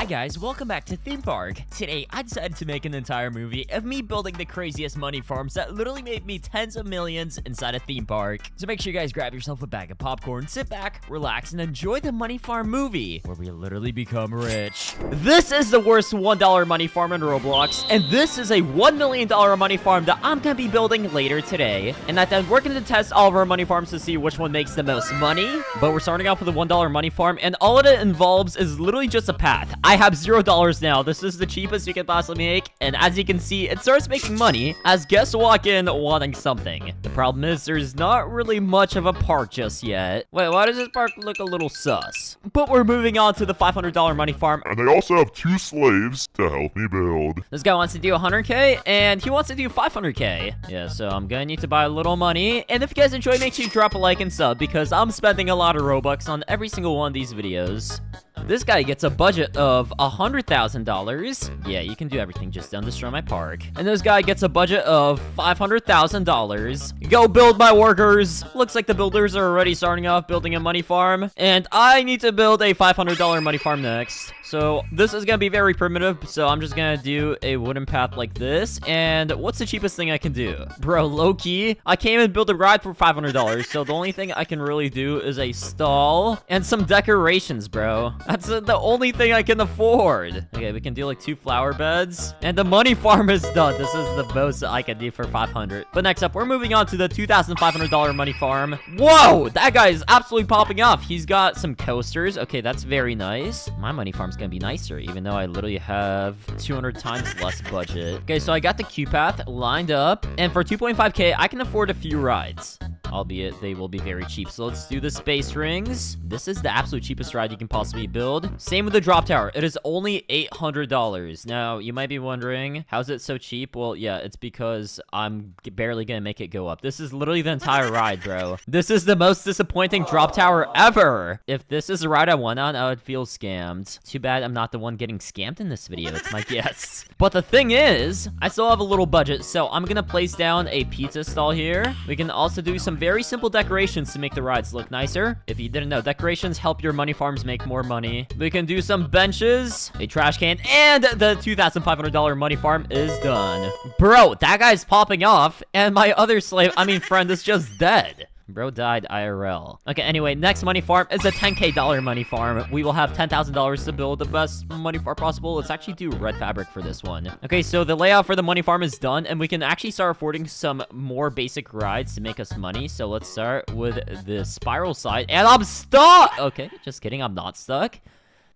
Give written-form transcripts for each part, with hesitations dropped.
Hi guys, welcome back to Theme Park. Today, I decided to make an entire movie of me building the craziest money farms that literally made me tens of millions inside a theme park. So make sure you guys grab yourself a bag of popcorn, sit back, relax, and enjoy the money farm movie, where we literally become rich. This is the worst $1 money farm in Roblox, and this is a $1 million money farm that I'm gonna be building later today. And then we're gonna test all of our money farms to see which one makes the most money. But we're starting off with a $1 money farm, and all it involves is literally just a path. I have $0 now. This is the cheapest you can possibly make, and as you can see, it starts making money as guests walk in wanting something. The problem is there's not really much of a park just yet. Wait, why does this park look a little sus? But we're moving on to the $500 money farm. And they also have 2 slaves to help me build. This guy wants to do 100k, and he wants to do 500k. Yeah, so I'm gonna need to buy a little money. And if you guys enjoy, make sure you drop a like and sub, because I'm spending a lot of Robux on every single one of these videos. This guy gets a budget of $100,000. Yeah, you can do everything, just don't destroy my park. And this guy gets a budget of $500,000. Go build my workers. Looks like the builders are already starting off building a money farm. And I need to build a $500 money farm next. So this is gonna be very primitive, so I'm just gonna do a wooden path like this. And what's the cheapest thing I can do? Bro, low-key, I can't even build a ride for $500, so the only thing I can really do is a stall and some decorations, bro. That's the only thing I can afford. Okay, we can do like 2 flower beds, and the money farm is done. This is the most I can do for 500. But next up, we're moving on to the $2,500 money farm. Whoa, that guy is absolutely popping off. He's got some coasters. Okay, that's very nice. My money farm's gonna be nicer, even though I literally have 200 times less budget. Okay, so I got the queue path lined up, and for 2.5k, I can afford a few rides. Albeit they will be very cheap. So let's do the space rings. This is the absolute cheapest ride you can possibly build. Same with the drop tower. It is only $800. Now, you might be wondering, how's it so cheap? Well, yeah, it's because I'm barely gonna make it go up. This is literally the entire ride, bro. This is the most disappointing drop tower ever. If this is the ride I went on, I would feel scammed. Too bad I'm not the one getting scammed in this video. It's my guess. But the thing is, I still have a little budget, so I'm gonna place down a pizza stall here. We can also do some very simple decorations to make the rides look nicer. If you didn't know, decorations help your money farms make more money. We can do some benches, a trash can, and the $2,500 money farm is done. Bro, that guy's popping off, and my other friend is just dead. Bro died IRL. Okay, anyway, next money farm is a $10K money farm. We will have $10,000 to build the best money farm possible. Let's actually do red fabric for this one. Okay, so the layout for the money farm is done, and we can actually start affording some more basic rides to make us money. So let's start with the spiral side, and I'm stuck! Okay, just kidding, I'm not stuck.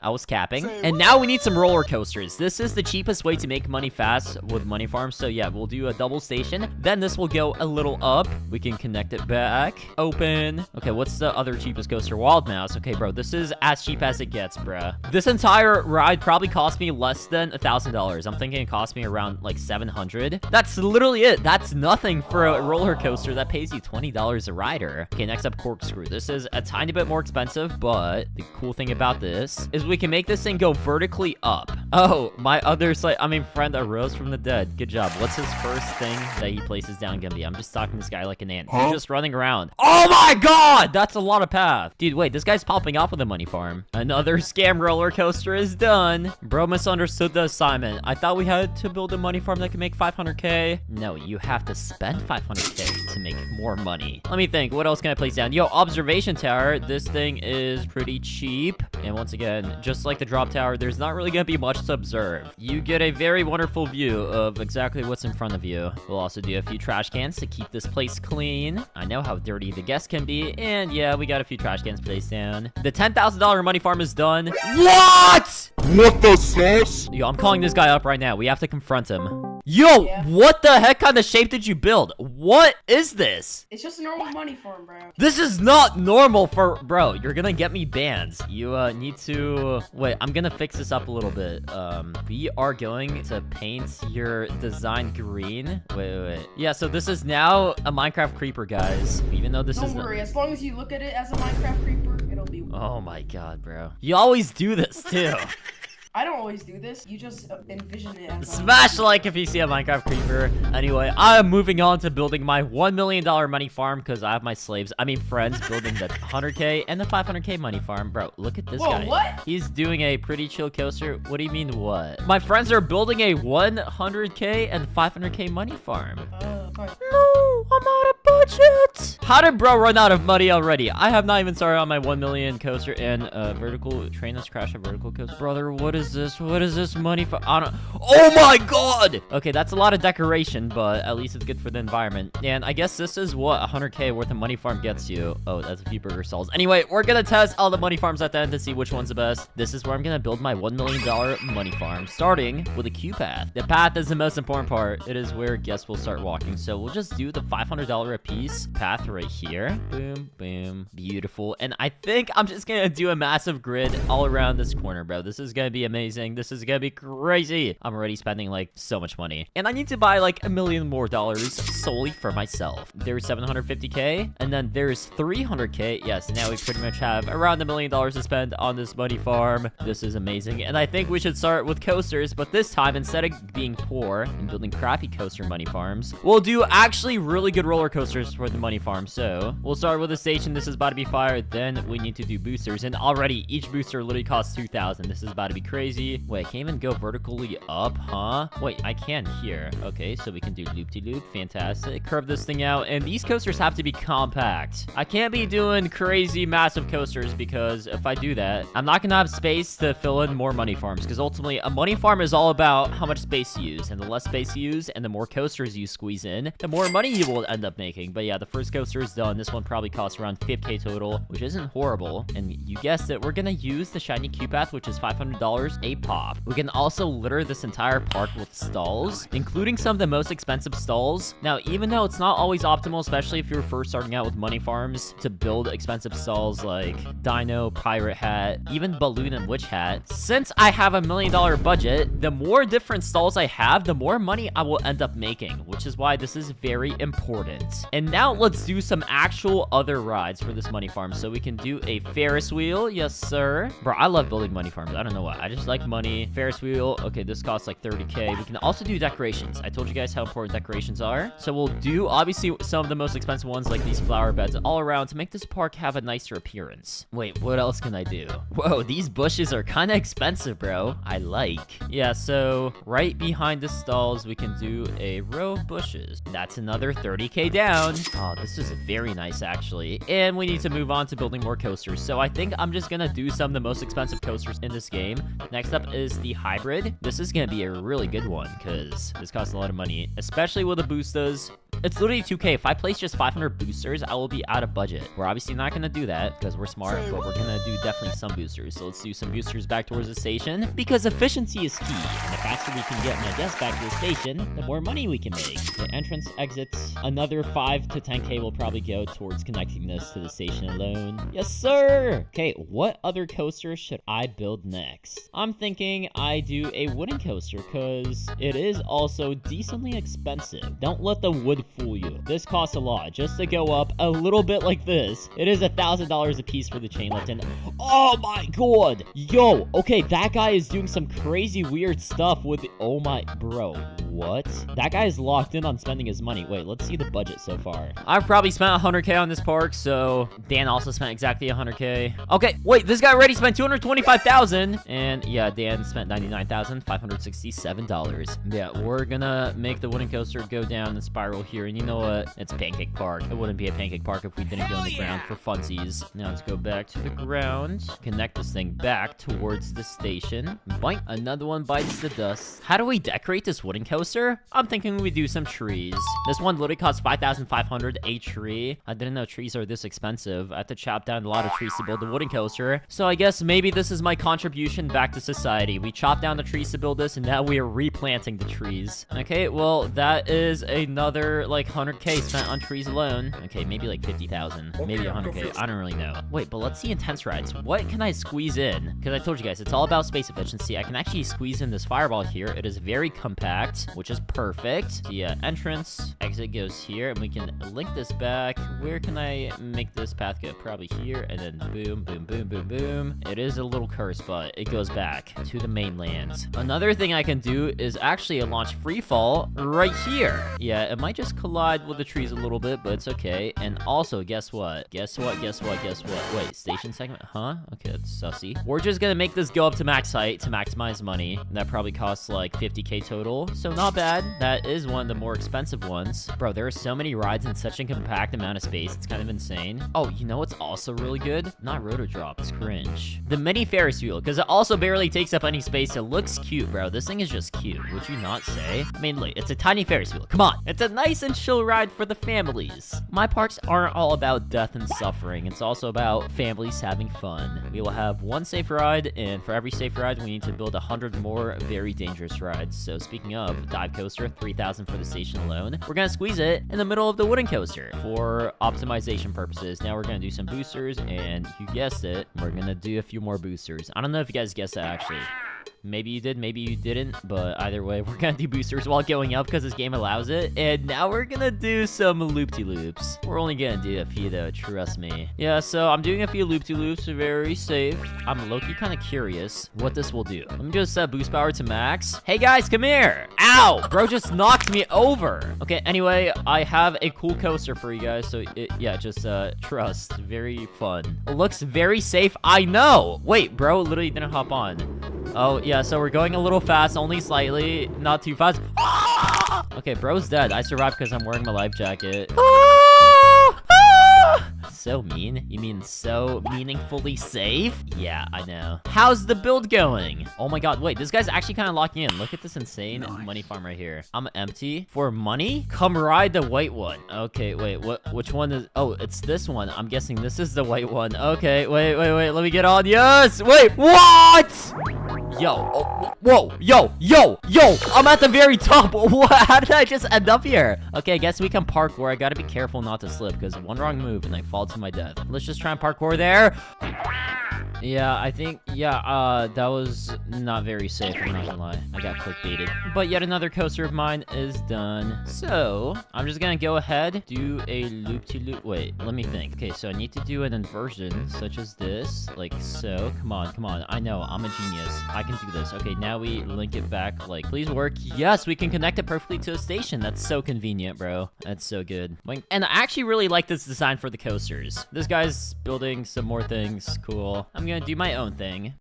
I was capping. And now we need some roller coasters. This is the cheapest way to make money fast with money farms. So yeah, we'll do a double station. Then this will go a little up. We can connect it back. Open. Okay, what's the other cheapest coaster? Wild Mouse. Okay, bro, this is as cheap as it gets, bruh. This entire ride probably cost me less than $1,000. I'm thinking it cost me around like $700. That's literally it. That's nothing for a roller coaster that pays you $20 a rider. Okay, next up, corkscrew. This is a tiny bit more expensive, but the cool thing about this is we can make this thing go vertically up. Oh, my other friend arose from the dead. Good job. What's his first thing that he places down gonna be? I'm just stalking this guy like an ant. He's just running around. Oh my god! That's a lot of path. Dude, wait, this guy's popping off with a money farm. Another scam roller coaster is done. Bro misunderstood the assignment. I thought we had to build a money farm that can make 500k. No, you have to spend 500k to make more money. Let me think. What else can I place down? Yo, observation tower. This thing is pretty cheap. And once again, just like the drop tower, there's not really gonna be much to observe. You get a very wonderful view of exactly what's in front of you. We'll also do a few trash cans to keep this place clean. I know how dirty the guests can be, and yeah, we got a few trash cans placed down. The $10,000 money farm is done. What? What the sauce? Yo, I'm calling this guy up right now. We have to confront him. Yo, what the heck kind of shape did you build? What is this? It's just a normal money farm, bro. This is not normal for... Bro, you're gonna get me banned. You need to... Wait, I'm gonna fix this up a little bit. We are going to paint your design green. Wait. Yeah, so this is now a Minecraft creeper, guys. Even though this is... Don't worry, as long as you look at it as a Minecraft creeper, it'll be... Oh my god, bro. You always do this, too. I don't always do this. You just envision it as Smash like if you see a Minecraft creeper. Anyway, I'm moving on to building my $1 million money farm because I have my friends building the 100k and the 500k money farm. Bro, look at this Whoa, guy. what? He's doing a pretty chill coaster. What do you mean what? My friends are building a 100k and 500k money farm. Sorry. No, I'm out of budget. How did bro run out of money already? I have not even started on my 1 million coaster and vertical train has crashed a vertical coaster. Brother, what is this? What is this money for? I don't. Oh my god. Okay, that's a lot of decoration, but at least it's good for the environment. And I guess this is what 100k worth of money farm gets you. Oh, that's a few burger stalls. Anyway, we're gonna test all the money farms at the end to see which one's the best. This is where I'm gonna build my $1 million money farm, starting with a queue path. The path is the most important part. It is where guests will start walking. So we'll just do the $500 a piece path right here. Boom, boom, beautiful. And I think I'm just gonna do a massive grid all around this corner, bro. This is gonna be amazing. This is gonna be crazy. I'm already spending like so much money, and I need to buy like $1 million more solely for myself. There's 750k, and then there's 300k. Yes, now we pretty much have around $1 million to spend on this money farm. This is amazing, and I think we should start with coasters, but this time instead of being poor and building crappy coaster money farms, we'll do actually really good roller coasters for the money farm. So we'll start with a station. This is about to be fire. Then we need to do boosters, and already each booster literally costs 2,000. This is about to be crazy. Wait, I can't even go vertically up, huh? Wait, I can here. Okay, so we can do loop-de-loop. Fantastic. Curve this thing out, and these coasters have to be compact. I can't be doing crazy massive coasters because if I do that, I'm not gonna have space to fill in more money farms, because ultimately a money farm is all about how much space you use, and the less space you use and the more coasters you squeeze in, the more money you will end up making. But yeah, the first coaster is done. This one probably costs around 5k total, which isn't horrible. And you guessed it, we're gonna use the shiny Q path, which is $500 a pop. We can also litter this entire park with stalls, including some of the most expensive stalls. Now, even though it's not always optimal, especially if you're first starting out with money farms, to build expensive stalls like Dino, Pirate Hat, even Balloon and Witch Hat, since I have $1 million budget, the more different stalls I have, the more money I will end up making, which is why this is very important. And now let's do some actual other rides for this money farm. So we can do a Ferris wheel. Yes, sir. Bro, I love building money farms. I don't know why. I just like money. Ferris wheel. Okay, this costs like 30k. We can also do decorations. I told you guys how important decorations are. So we'll do, obviously, some of the most expensive ones, like these flower beds all around to make this park have a nicer appearance. Wait, what else can I do? Whoa, these bushes are kind of expensive, bro. I like. Yeah, so right behind the stalls, we can do a row of bushes. That's another 30k down. Oh, this is very nice, actually. And we need to move on to building more coasters. So I think I'm just gonna do some of the most expensive coasters in this game. Next up is the hybrid. This is gonna be a really good one because this costs a lot of money, especially with the boostas. It's literally 2k. If I place just 500 boosters, I will be out of budget. We're obviously not gonna do that because we're smart, but we're gonna do definitely some boosters. So let's do some boosters back towards the station because efficiency is key. And the faster we can get my guests back to the station, the more money we can make. The entrance exits, another 5 to 10k will probably go towards connecting this to the station alone. Yes, sir. Okay, what other coaster should I build next? I'm thinking I do a wooden coaster because it is also decently expensive. Don't let the wood fool you. This costs a lot just to go up a little bit like this. It is $1,000 a piece for the chain lift, and oh my god, yo, okay, that guy is doing some crazy weird stuff with oh my bro, what? That guy is locked in on spending his money. Wait, let's see the budget so far. I've probably spent 100k on this park, so Dan also spent exactly 100k. Okay, wait, this guy already spent 225,000, and yeah, Dan spent $99,567. Yeah, we're gonna make the wooden coaster go down the spiral here, and you know what? It's Pancake Park. It wouldn't be a Pancake Park if we didn't go on the ground for funsies. Now let's go back to the ground, connect this thing back towards the station. Boink, another one bites the dust. How do we decorate this wooden coaster? I'm thinking we do some trees. This one literally costs 5,500 a tree. I didn't know trees are this expensive. I have to chop down a lot of trees to build the wooden coaster. So I guess maybe this is my contribution back to society. We chopped down the trees to build this, and now we are replanting the trees. Okay, well, that is another like 100k spent on trees alone. Okay, maybe like 50,000, maybe 100k. I don't really know. Wait, but let's see intense rides. What can I squeeze in? Because I told you guys, it's all about space efficiency. I can actually squeeze in this fireball here. It is very compact, which is perfect. The entrance exit goes here, and we can link this back where can I make this path go? Probably here, and then boom, boom, boom, boom, boom. It is a little cursed, but it goes back to the mainland. Another thing I can do is actually launch free fall right here. Yeah, it might just collide with the trees a little bit, but it's okay. And also, guess what? Guess what? Wait, station segment? Huh? Okay, that's sussy. We're just gonna make this go up to max height to maximize money. That probably costs like 50k total, so not bad. That is one of the more expensive ones. Bro, there are so many rides in such a compact amount of space. It's kind of insane. Oh, you know what's also really good? Not rotor drop. It's cringe. The mini Ferris wheel, because it also barely takes up any space. It looks cute, bro. This thing is just cute. Would you not say? I mean, look, it's a tiny Ferris wheel. Come on. It's a nice and chill ride for the families. My parks aren't all about death and suffering. It's also about families having fun. We will have one safe ride, and for every safe ride, we need to build 100 more very dangerous rides. So speaking of, dive coaster, 3,000 for the station alone. We're gonna squeeze it in the middle of the wooden coaster for optimization purposes. Now we're gonna do some boosters, and you guessed it, we're gonna do a few more boosters. I don't know if you guys guessed that, actually. Maybe you did, maybe you didn't, but either way, we're gonna do boosters while going up because this game allows it. And now we're gonna do some loop-de-loops. We're only gonna do a few though, trust me. Yeah, so I'm doing a few loop-de-loops, very safe. I'm low-key kind of curious what this will do. Let me just set boost power to max. Hey guys, come here. Ow, bro just knocked me over. Okay, anyway, I have a cool coaster for you guys, so yeah, just trust. Very fun. It looks very safe, I know. Wait, bro literally didn't hop on. Oh, yeah, so we're going a little fast, only slightly, not too fast. Ah! Okay, bro's dead. I survived because I'm wearing my life jacket. Ah! Ah! So mean? You mean so meaningfully safe? Yeah, I know. How's the build going? Oh my god, wait, this guy's actually kind of locking in. Look at this insane money farm right here. I'm empty. For money? Come ride the white one. Okay, wait, which one is... Oh, it's this one. I'm guessing this is the white one. Okay, wait, let me get on. Yes! Wait, what? Yo, oh, whoa, yo, I'm at the very top. What? How did I just end up here? Okay, I guess we can parkour. I gotta be careful not to slip because one wrong move and I fall to my death. Let's just try and parkour there. Yeah, I think, that was not very safe, I'm not gonna lie. I got clickbaited. But yet another coaster of mine is done. So, I'm just gonna go ahead, do a loop-to-loop. Wait, let me think. Okay, so I need to do an inversion, such as this, like so. Come on. I know, I'm a genius. I can do this. Okay, now we link it back, like, please work. Yes, we can connect it perfectly to a station. That's so convenient, bro. That's so good. And I actually really like this design for the coasters. This guy's building some more things. Cool. I'm gonna do my own thing.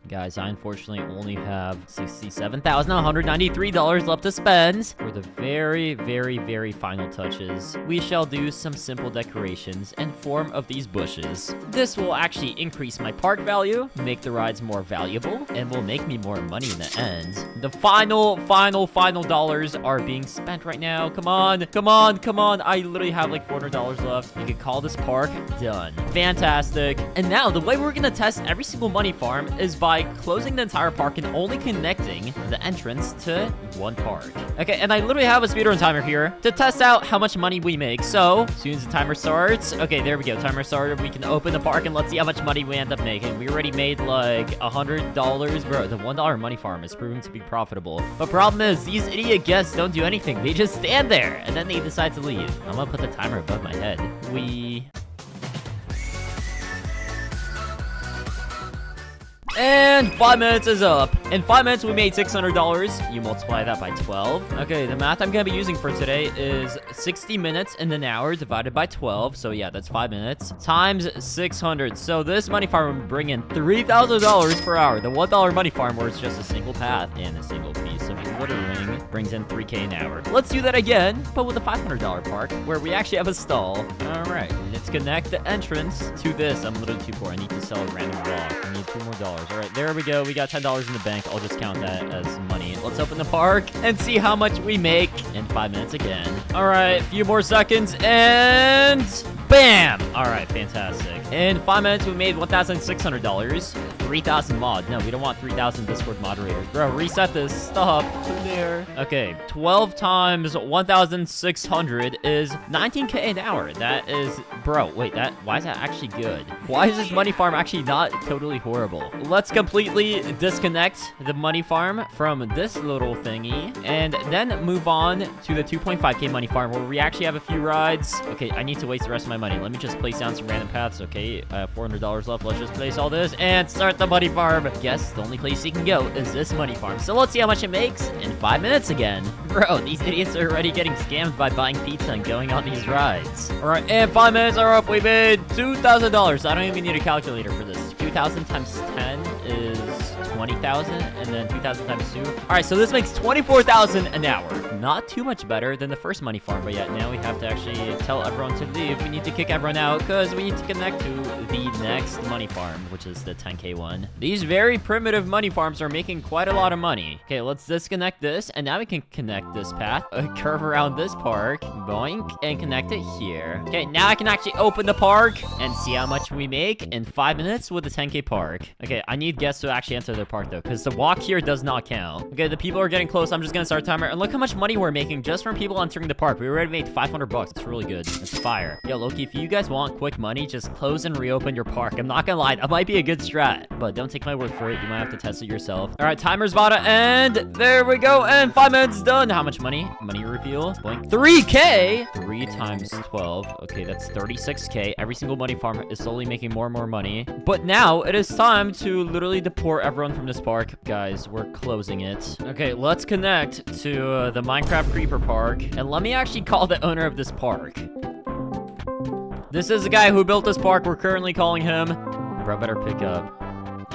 Guys, I unfortunately only have $67,193 left to spend. For the very, very final touches, we shall do some simple decorations in form of these bushes. This will actually increase my park value, make the rides more valuable, and will make me more money in the end. The final dollars are being spent right now. Come on. I literally have like $400 left. You can call this park done. Fantastic. And now, the way we're gonna test every single money farm is by closing the entire park and only connecting the entrance to one park. Okay, and I literally have a speedrun timer here to test out how much money we make. So, as soon as the timer starts, okay, there we go, timer started. We can open the park and let's see how much money we end up making. We already made like $100. Bro, the $1 money farm is proving to be profitable. But problem is, these idiot guests don't do anything. They just stand there and then they decide to leave. I'm gonna put the timer above my head. And 5 minutes is up. In 5 minutes, we made $600. You multiply that by 12. Okay, the math I'm gonna be using for today is 60 minutes in an hour divided by 12. So yeah, that's 5 minutes times 600. So this money farm will bring in $3,000 per hour. The $1 money farm, where it's just a single path and a single piece of glittering, brings in $3K an hour. Let's do that again, but with a $500 park, where we actually have a stall. All right, let's connect the entrance to this. I'm a little too poor. I need to sell a random block. I need $2 more. All right, there we go. We got $10 in the bank. I'll just count that as money. Let's open the park and see how much we make in 5 minutes again. All right, a few more seconds and bam. All right, fantastic. In 5 minutes, we made $1,600. 3,000 mod. No, we don't want 3,000 Discord moderators. Bro, reset this. Stop. There. Okay, 12 times 1,600 is 19k an hour. That is, bro, wait, why is that actually good? Why is this money farm actually not totally horrible? Let's completely disconnect the money farm from this little thingy and then move on to the 2.5k money farm where we actually have a few rides. Okay, I need to waste the rest of my money. Let me just place down some random paths. Okay, I have $400 left. Let's just place all this and start the money farm. Guess the only place you can go is this money farm. So let's see how much it makes in 5 minutes again. Bro, these idiots are already getting scammed by buying pizza and going on these rides. All right, and 5 minutes are up. We made $2,000. I don't even need a calculator for this. 2,000 times 10 is 20,000, and then 2,000 times 2. All right, so this makes 24,000 an hour. Not too much better than the first money farm, but yet now we have to actually tell everyone to leave. We need to kick everyone out because we need to connect to the next money farm, which is the 10k one. These very primitive money farms are making quite a lot of money. Okay, let's disconnect this, and now we can connect this path, curve around this park, boink, and connect it here. Okay, now I can actually open the park and see how much we make in 5 minutes with the 10k park. Okay, I need guests to actually enter their park though, because the walk here does not count. Okay, the people are getting close. I'm just gonna start timer, and look how much money we're making just from people entering the park. We already made 500 bucks. It's really good. It's fire. Yo, Loki, if you guys want quick money, just close and reopen your park. I'm not gonna lie, that might be a good strat, but don't take my word for it. You might have to test it yourself. All right, timer's about to end. There we go, and 5 minutes done. How much money? Money reveal. Boink. 3k. 3 times 12. Okay, that's 36k. Every single money farm is slowly making more and more money. But now it is time to literally deport everyone from this park. Guys, we're closing it. Okay, let's connect to the Minecraft Creeper Park, and let me actually call the owner of this park. This is the guy who built this park. We're currently calling him. Bro, better pick up.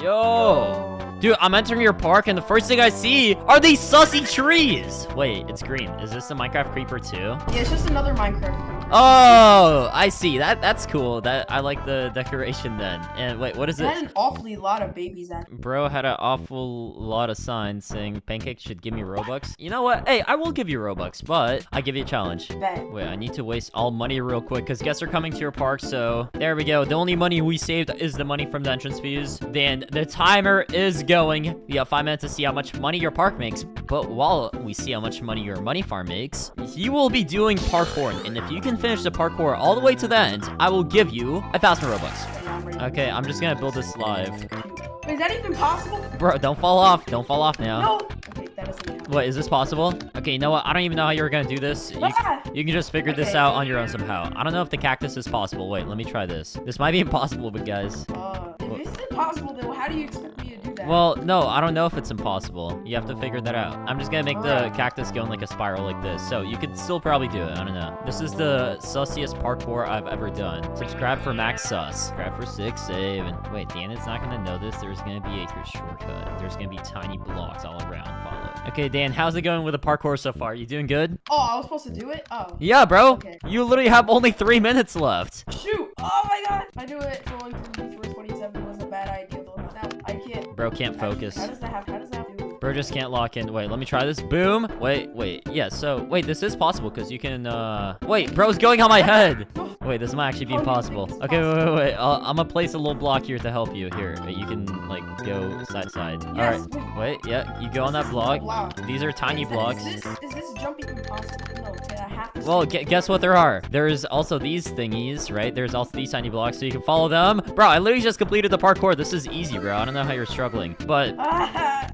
Yo! Dude, I'm entering your park, and the first thing I see are these sussy trees. Wait, it's green. Is this the Minecraft Creeper too? Yeah, it's just another Minecraft creeper. Oh, I see. That's cool. I like the decoration then. And wait, what is It it? had an awfully lot of babies at it. Bro had an awful lot of signs saying pancakes should give me Robux. You know what? Hey, I will give you Robux, but I give you a challenge. Bet. Wait, I need to waste all money real quick because guests are coming to your park, so there we go. The only money we saved is the money from the entrance fees. Then the timer is going. You have 5 minutes to see how much money your park makes, but while we see how much money your money farm makes, you will be doing parkour, and if you can finish the parkour all the way to the end, I will give you 1,000 Robux. Okay, I'm just gonna build this live. Wait, is that even possible? Bro, don't fall off. Don't fall off now. No. Okay, that doesn't count. What, is this possible? Okay, you know what? I don't even know how you're gonna do this. You can just figure this Okay. out on your own somehow. I don't know if the cactus is possible. Wait, let me try this. This might be impossible, but guys. If it's impossible, then how do you expect me to do that? Well, no, I don't know if it's impossible. You have to figure that out. I'm just gonna make the cactus go in like a spiral like this. So you could still probably do it. I don't know. This is the sussiest parkour I've ever done. Subscribe for max sus. Subscribe for 6, save. And wait, Dan is not gonna know this. There's gonna be a shortcut. There's gonna be tiny blocks all around. Follow. Okay, Dan, how's it going with the parkour so far? You doing good? Oh, I was supposed to do it? Oh. Yeah, bro. Okay. You literally have only 3 minutes left. Shoot! Oh my god! I knew it. Going through 27 was a bad idea. Now I can't. Bro can't focus. How does that happen? How does that happen? Bro just can't lock in. Wait, let me try this. Boom. Wait. Yeah, so, wait, this is possible because you can, wait, bro's going on my head. Wait, this might actually be impossible. Okay, wait. I'm gonna place a little block here to help you. Here, you can, like, go side to side. Yes. All right. Wait, yeah, you go on that block. These are tiny blocks. Is this jumping impossible? No, I have to. Well, guess what there are? There's also these thingies, right? There's also these tiny blocks, so you can follow them. Bro, I literally just completed the parkour. This is easy, bro. I don't know how you're struggling, but...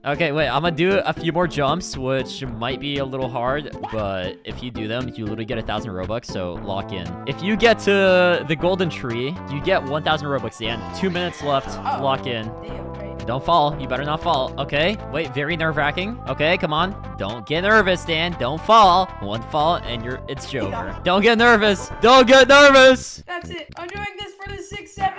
Okay, wait, I'm gonna do a few more jumps, which might be a little hard, but if you do them, you literally get 1,000 Robux, so lock in. If you get to the golden tree, you get 1,000 Robux at the end. 2 minutes left, lock in. Damn, right. Don't fall, you better not fall. Okay, wait, very nerve-wracking. Okay, come on. Don't get nervous, Dan, don't fall. One fall, and it's over. Don't get nervous, don't get nervous! That's it. I'm doing this for the 6, 7.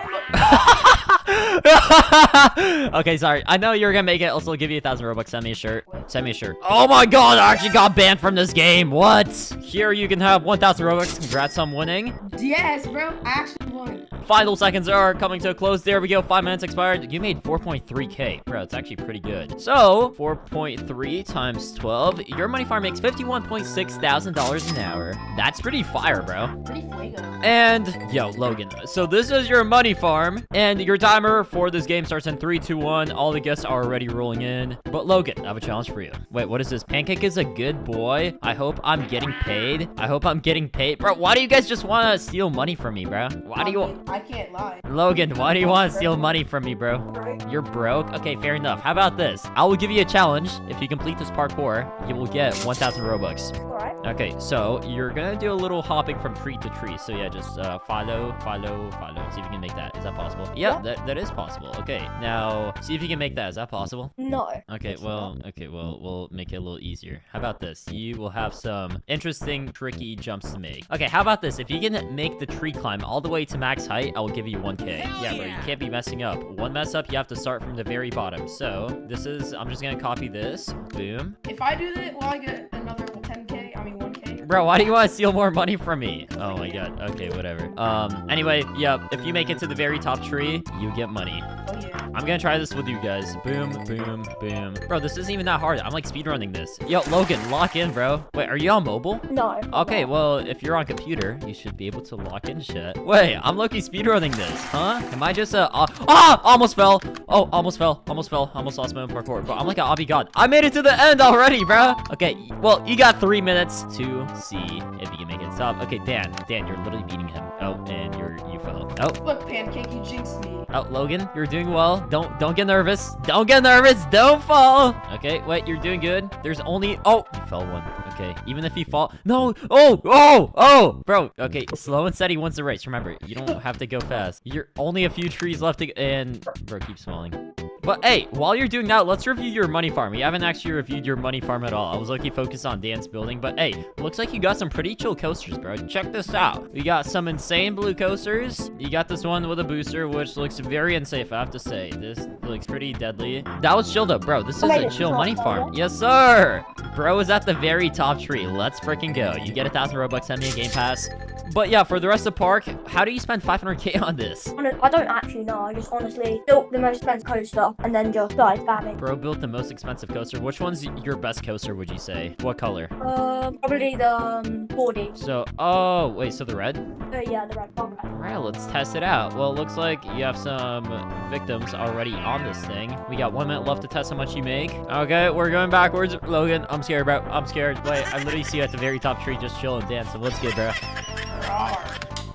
Okay, sorry. I know you're gonna make it. Also, give you 1,000 Robux. Send me a shirt. Send me a shirt. Oh my god, I actually got banned from this game. What? Here you can have 1,000 Robux. Congrats on winning. Yes, bro. I actually won. Final seconds are coming to a close. There we go. 5 minutes expired. You made 4.3k. Bro, it's actually pretty good. So, 4.3 times 12. Your money farm makes $51.6 thousand an hour. That's pretty fire, bro. Pretty fuego. And, yo, Logan. So this is is your money farm, and your timer for this game starts in 3, 2, 1. All the guests are already rolling in. But Logan, I have a challenge for you. Wait, what is this? Pancake is a good boy. I hope I'm getting paid. I hope I'm getting paid. Bro, why do you guys just want to steal money from me, bro? Why do you... I can't lie. Logan, why do you want to steal money from me, bro? You're broke? Okay, fair enough. How about this? I will give you a challenge. If you complete this parkour, you will get 1,000 Robux. Alright. Okay, so you're gonna do a little hopping from tree to tree. So yeah, just follow. See if you can make that. Is that possible? Yeah, that is possible. Okay, now see if you can make that. Is that possible? No. Okay, well, we'll make it a little easier. How about this? You will have some interesting, tricky jumps to make. Okay, how about this? If you can make the tree climb all the way to max height, I will give you 1K. Yeah, bro, you can't be messing up. One mess up, you have to start from the very bottom. So this is, I'm just gonna copy this. Boom. If I do that, will I get another 10K? I mean 1K? Bro, why do you want to steal more money from me? Oh my god. Okay, whatever. Anyway, yeah, if you make it to the very top tree, you get money. Oh yeah. I'm gonna try this with you guys. Boom, boom, boom. Bro, this isn't even that hard. I'm like speedrunning this. Yo, Logan, lock in, bro. Wait, are you on mobile? No. Okay, well, if you're on computer, you should be able to lock in shit. Wait, I'm low-key speedrunning this, huh? Am I just almost fell. Oh, almost fell. Almost lost my own parkour. But I'm like an obby god. I made it to the end already, bro. Okay, well, you got 3 minutes to see if you can make it. Stop. Okay, Dan, you're literally beating him. Oh, and you fell. Oh. Look, Pancake, you jinxed me. Oh, Logan, you're doing well. Don't get nervous. Don't get nervous. Don't fall. Okay, wait, you're doing good. There's only... Oh, you fell one. Okay, even if you fall... No. Oh. Bro, okay, slow and steady wins the race. Remember, you don't have to go fast. You're only a few trees left to... And... Bro, keep falling. But hey, while you're doing that, let's review your money farm. We haven't actually reviewed your money farm at all. I was lucky focused on Dan's building, but hey, looks like you got some pretty chill coasters, bro. Check this out. We got some insane blue coasters. You got this one with a booster, which looks very unsafe, I have to say. This looks pretty deadly. That was chilled up, bro. This is a chill money farm. Yes, sir. Bro is at the very top tree. Let's freaking go. You get 1,000 Robux, send me a game pass. But yeah, for the rest of the park, how do you spend 500K on this? I don't actually know. I just honestly built the most expensive coaster and then just started spamming. Bro built the most expensive coaster. Which one's your best coaster, would you say? What color? Probably the 4D. So, oh, wait, so the red? Yeah, the red one. All right, let's test it out. Well, it looks like you have some victims already on this thing. We got 1 minute left to test how much you make. Okay, we're going backwards. Logan, I'm scared, bro. I'm scared. Wait, I literally see you at the very top tree just chilling, dancing. What's good, bro?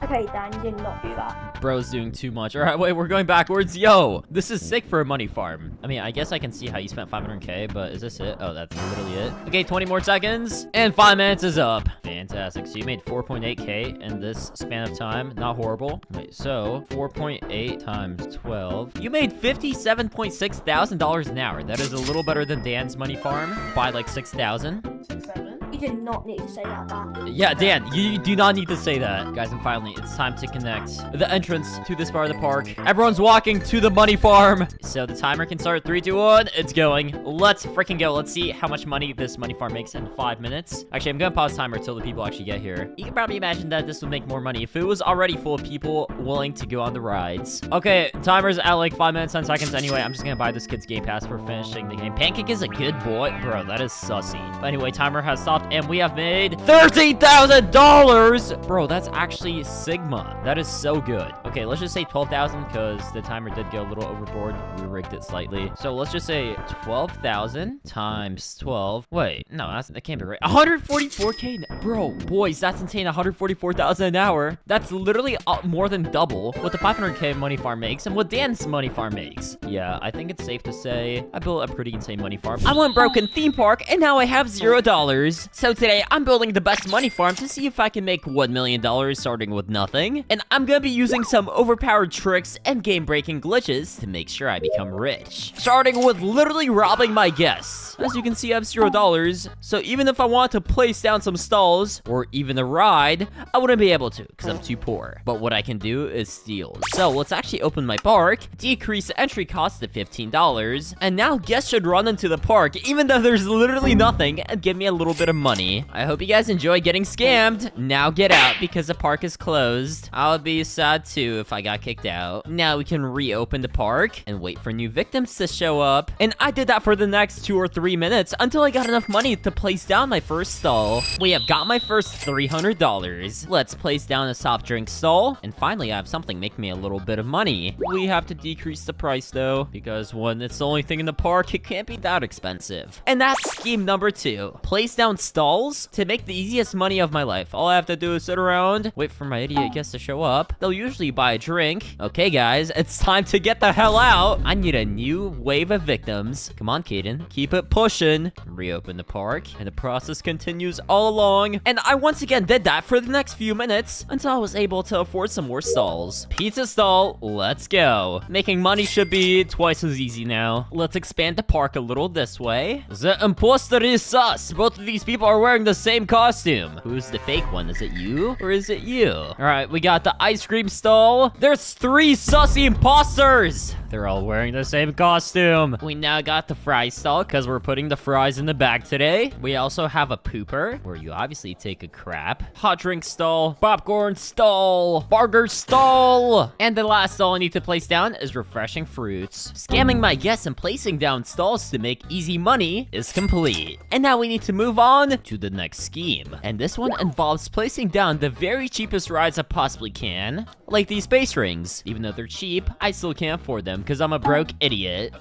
Okay, Dan, you did not do that. Bro's doing too much. All right, wait, we're going backwards. Yo, this is sick for a money farm. I mean, I guess I can see how you spent 500K, but is this it? Oh, that's literally it. Okay, 20 more seconds, and 5 minutes is up. Fantastic. So you made 4.8K in this span of time. Not horrible. Wait, so 4.8 times 12. You made $57.6 thousand an hour. That is a little better than Dan's money farm by like 6,000. 6, 7. You did not need to say that, Dan. Yeah, Dan, you do not need to say that. Guys, and finally, it's time to connect the entrance to this part of the park. Everyone's walking to the money farm. So the timer can start. 3, 2, 1. It's going. Let's freaking go. Let's see how much money this money farm makes in 5 minutes. Actually, I'm going to pause timer until the people actually get here. You can probably imagine that this would make more money if it was already full of people willing to go on the rides. Okay, timer's at like 5 minutes, 10 seconds. Anyway, I'm just going to buy this kid's game pass for finishing the game. Pancake is a good boy. Bro, that is sussy. But anyway, timer has stopped, and we have made $13,000. Bro, that's actually Sigma. That is so good. Okay, let's just say 12,000 because the timer did go a little overboard. We rigged it slightly. So let's just say 12,000 times 12. Wait, no, that can't be right. 144K. Bro, boys, that's insane. 144,000 an hour. That's literally more than double what the 500K money farm makes and what Dan's money farm makes. Yeah, I think it's safe to say I built a pretty insane money farm. I went broke in theme park and now I have $0. So today I'm building the best money farm to see if I can make $1 million starting with nothing. And I'm gonna be using some overpowered tricks and game-breaking glitches to make sure I become rich. Starting with literally robbing my guests. As you can see, I have $0. So even if I want to place down some stalls or even a ride, I wouldn't be able to because I'm too poor. But what I can do is steal. So let's actually open my park, decrease the entry cost to $15. And now guests should run into the park even though there's literally nothing and give me a little bit of money money. I hope you guys enjoy getting scammed. Now get out because the park is closed. I would be sad too if I got kicked out. Now we can reopen the park and wait for new victims to show up. And I did that for the next 2 or 3 minutes until I got enough money to place down my first stall. We have got my first $300. Let's place down a soft drink stall. And finally, I have something making me a little bit of money. We have to decrease the price though, because when it's the only thing in the park, it can't be that expensive. And that's scheme number 2. Place down stalls to make the easiest money of my life. All I have to do is sit around, wait for my idiot guests to show up. They'll usually buy a drink. Okay, guys, it's time to get the hell out. I need a new wave of victims. Come on, Caden, keep it pushing. Reopen the park, and the process continues all along. And I once again did that for the next few minutes until I was able to afford some more stalls. Pizza stall, let's go. Making money should be twice as easy now. Let's expand the park a little this way. The imposter is sus. Both of these people are wearing the same costume. Who's the fake one? Is it you or is it you? All right, we got the ice cream stall. There's 3 sussy imposters. They're all wearing the same costume. We now got the fry stall because we're putting the fries in the bag today. We also have a pooper where you obviously take a crap. Hot drink stall, popcorn stall, burger stall. And the last stall I need to place down is refreshing fruits. Scamming my guests and placing down stalls to make easy money is complete. And now we need to move on to the next scheme. And this one involves placing down the very cheapest rides I possibly can. Like these space rings. Even though they're cheap, I still can't afford them because I'm a broke idiot.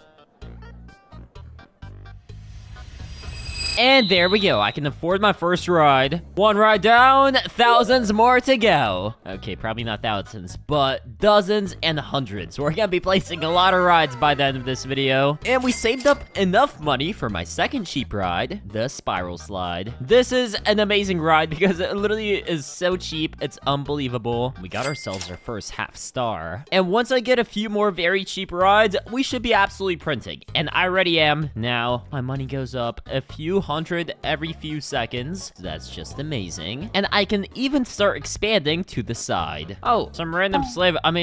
And there we go. I can afford my first ride. 1 ride down, thousands more to go. Okay, probably not thousands, but dozens and hundreds. We're gonna be placing a lot of rides by the end of this video. And we saved up enough money for my second cheap ride, the spiral slide. This is an amazing ride because it literally is so cheap. It's unbelievable. We got ourselves our first half star. And once I get a few more very cheap rides, we should be absolutely printing. And I already am. Now, my money goes up a few hundred every few seconds. That's just amazing. And I can even start expanding to the side. Oh, some random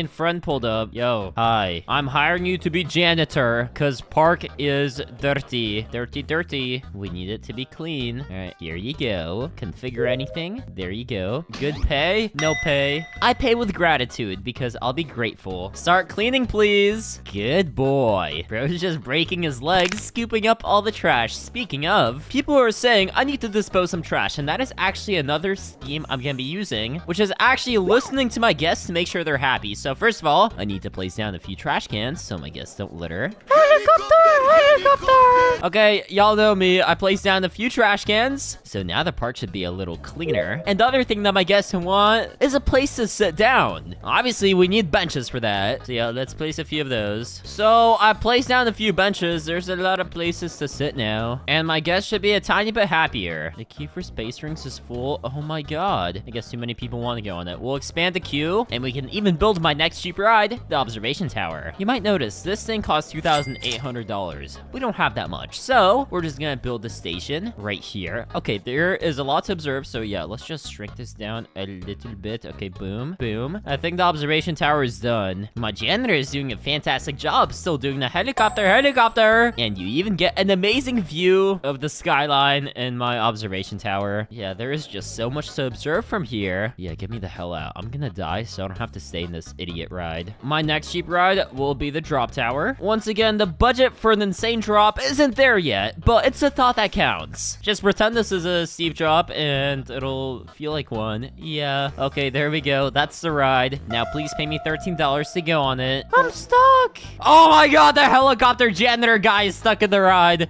friend pulled up. Yo, hi. I'm hiring you to be janitor because park is dirty. Dirty. We need it to be clean. All right, here you go. Configure anything. There you go. Good pay? No pay. I pay with gratitude because I'll be grateful. Start cleaning, please. Good boy. Bro's just breaking his legs, scooping up all the trash. Speaking of, people are saying I need to dispose some trash, and that is actually another scheme I'm gonna be using, which is actually listening to my guests to make sure they're happy. So first of all, I need to place down a few trash cans so my guests don't litter. Helicopter! Okay, y'all know me. I placed down a few trash cans, so now the park should be a little cleaner. And the other thing that my guests want is a place to sit down. Obviously, we need benches for that. So yeah, let's place a few of those. So I placed down a few benches. There's a lot of places to sit now. And my guests should be a tiny bit happier. The queue for space rings is full. Oh my god. I guess too many people want to go on it. We'll expand the queue, and we can even build my next cheap ride, the observation tower. You might notice this thing costs $2,800. We don't have that much, so we're just gonna build the station right here. Okay, there is a lot to observe, so yeah, let's just shrink this down a little bit. Okay, boom. I think the observation tower is done. My janitor is doing a fantastic job, still doing the helicopter. And you even get an amazing view of the skyline in my observation tower. Yeah, there is just so much to observe from here. Yeah, get me the hell out. I'm gonna die, so I don't have to stay in this idiot ride. My next cheap ride will be the drop tower. Once again, the budget for an insane drop isn't there yet, but it's a thought that counts. Just pretend this is a steep drop and it'll feel like one. Yeah. Okay, there we go. That's the ride. Now please pay me $13 to go on it. I'm stuck. Oh my god, the helicopter janitor guy is stuck in the ride.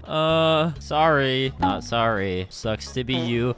Sorry. Not sorry. Sucks to be you.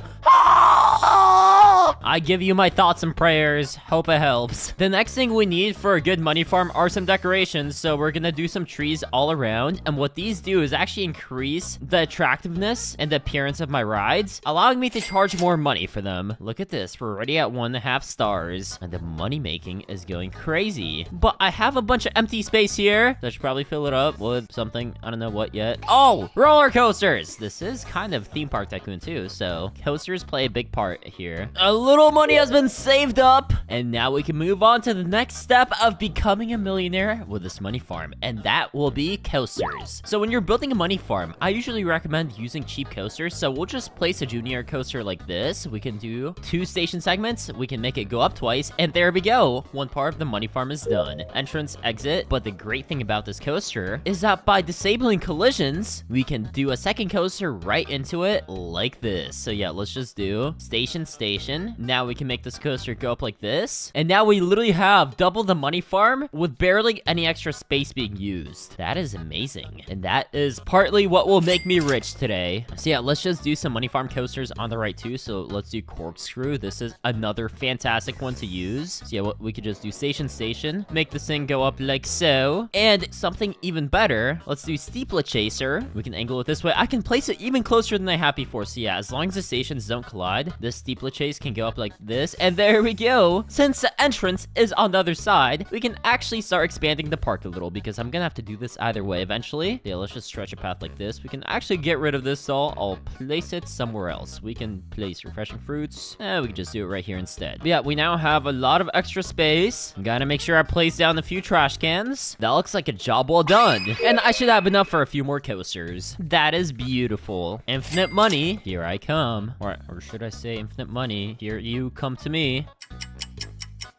I give you my thoughts and prayers. Hope it helps. The next thing we need for a good money farm are some decorations. So we're gonna do some trees all around. And what these do is actually increase the attractiveness and the appearance of my rides, allowing me to charge more money for them. Look at this. We're already at 1.5 stars. And the money making is going crazy. But I have a bunch of empty space here. So I should probably fill it up with something. I don't know what yet. Oh, roller coasters. This is kind of theme park tycoon too. So coasters play a big part here. A little money has been saved up, and now we can move on to the next step of becoming a millionaire with this money farm, and that will be coasters. So when you're building a money farm, I usually recommend using cheap coasters. So we'll just place a junior coaster like this. We can do 2 station segments. We can make it go up twice, and there we go. One part of the money farm is done. Entrance, exit. But the great thing about this coaster is that by disabling collisions, we can do a second coaster right into it like this. So yeah, let's just do station, station. Now we can make this coaster go up like this. And now we literally have double the money farm with barely any extra space being used. That is amazing. And that is partly what will make me rich today. So yeah, let's just do some money farm coasters on the right too. So let's do corkscrew. This is another fantastic one to use. So yeah, we could just do station, station. Make this thing go up like so. And something even better, let's do steeplechaser. We can angle it this way. I can place it even closer than I have before. So yeah, as long as the stations don't collide, this steeplechase can go up like this. And there we go. Since the entrance is on the other side, we can actually start expanding the park a little, because I'm gonna have to do this either way eventually. Yeah, let's just stretch a path like this. We can actually get rid of this stall. I'll place it somewhere else. We can place refreshing fruits. We can just do it right here instead. But yeah, we now have a lot of extra space. Gotta make sure I place down a few trash cans. That looks like a job well done. And I should have enough for a few more coasters. That is beautiful. Infinite money. Here I come. Or should I say infinite money? Here you come to me.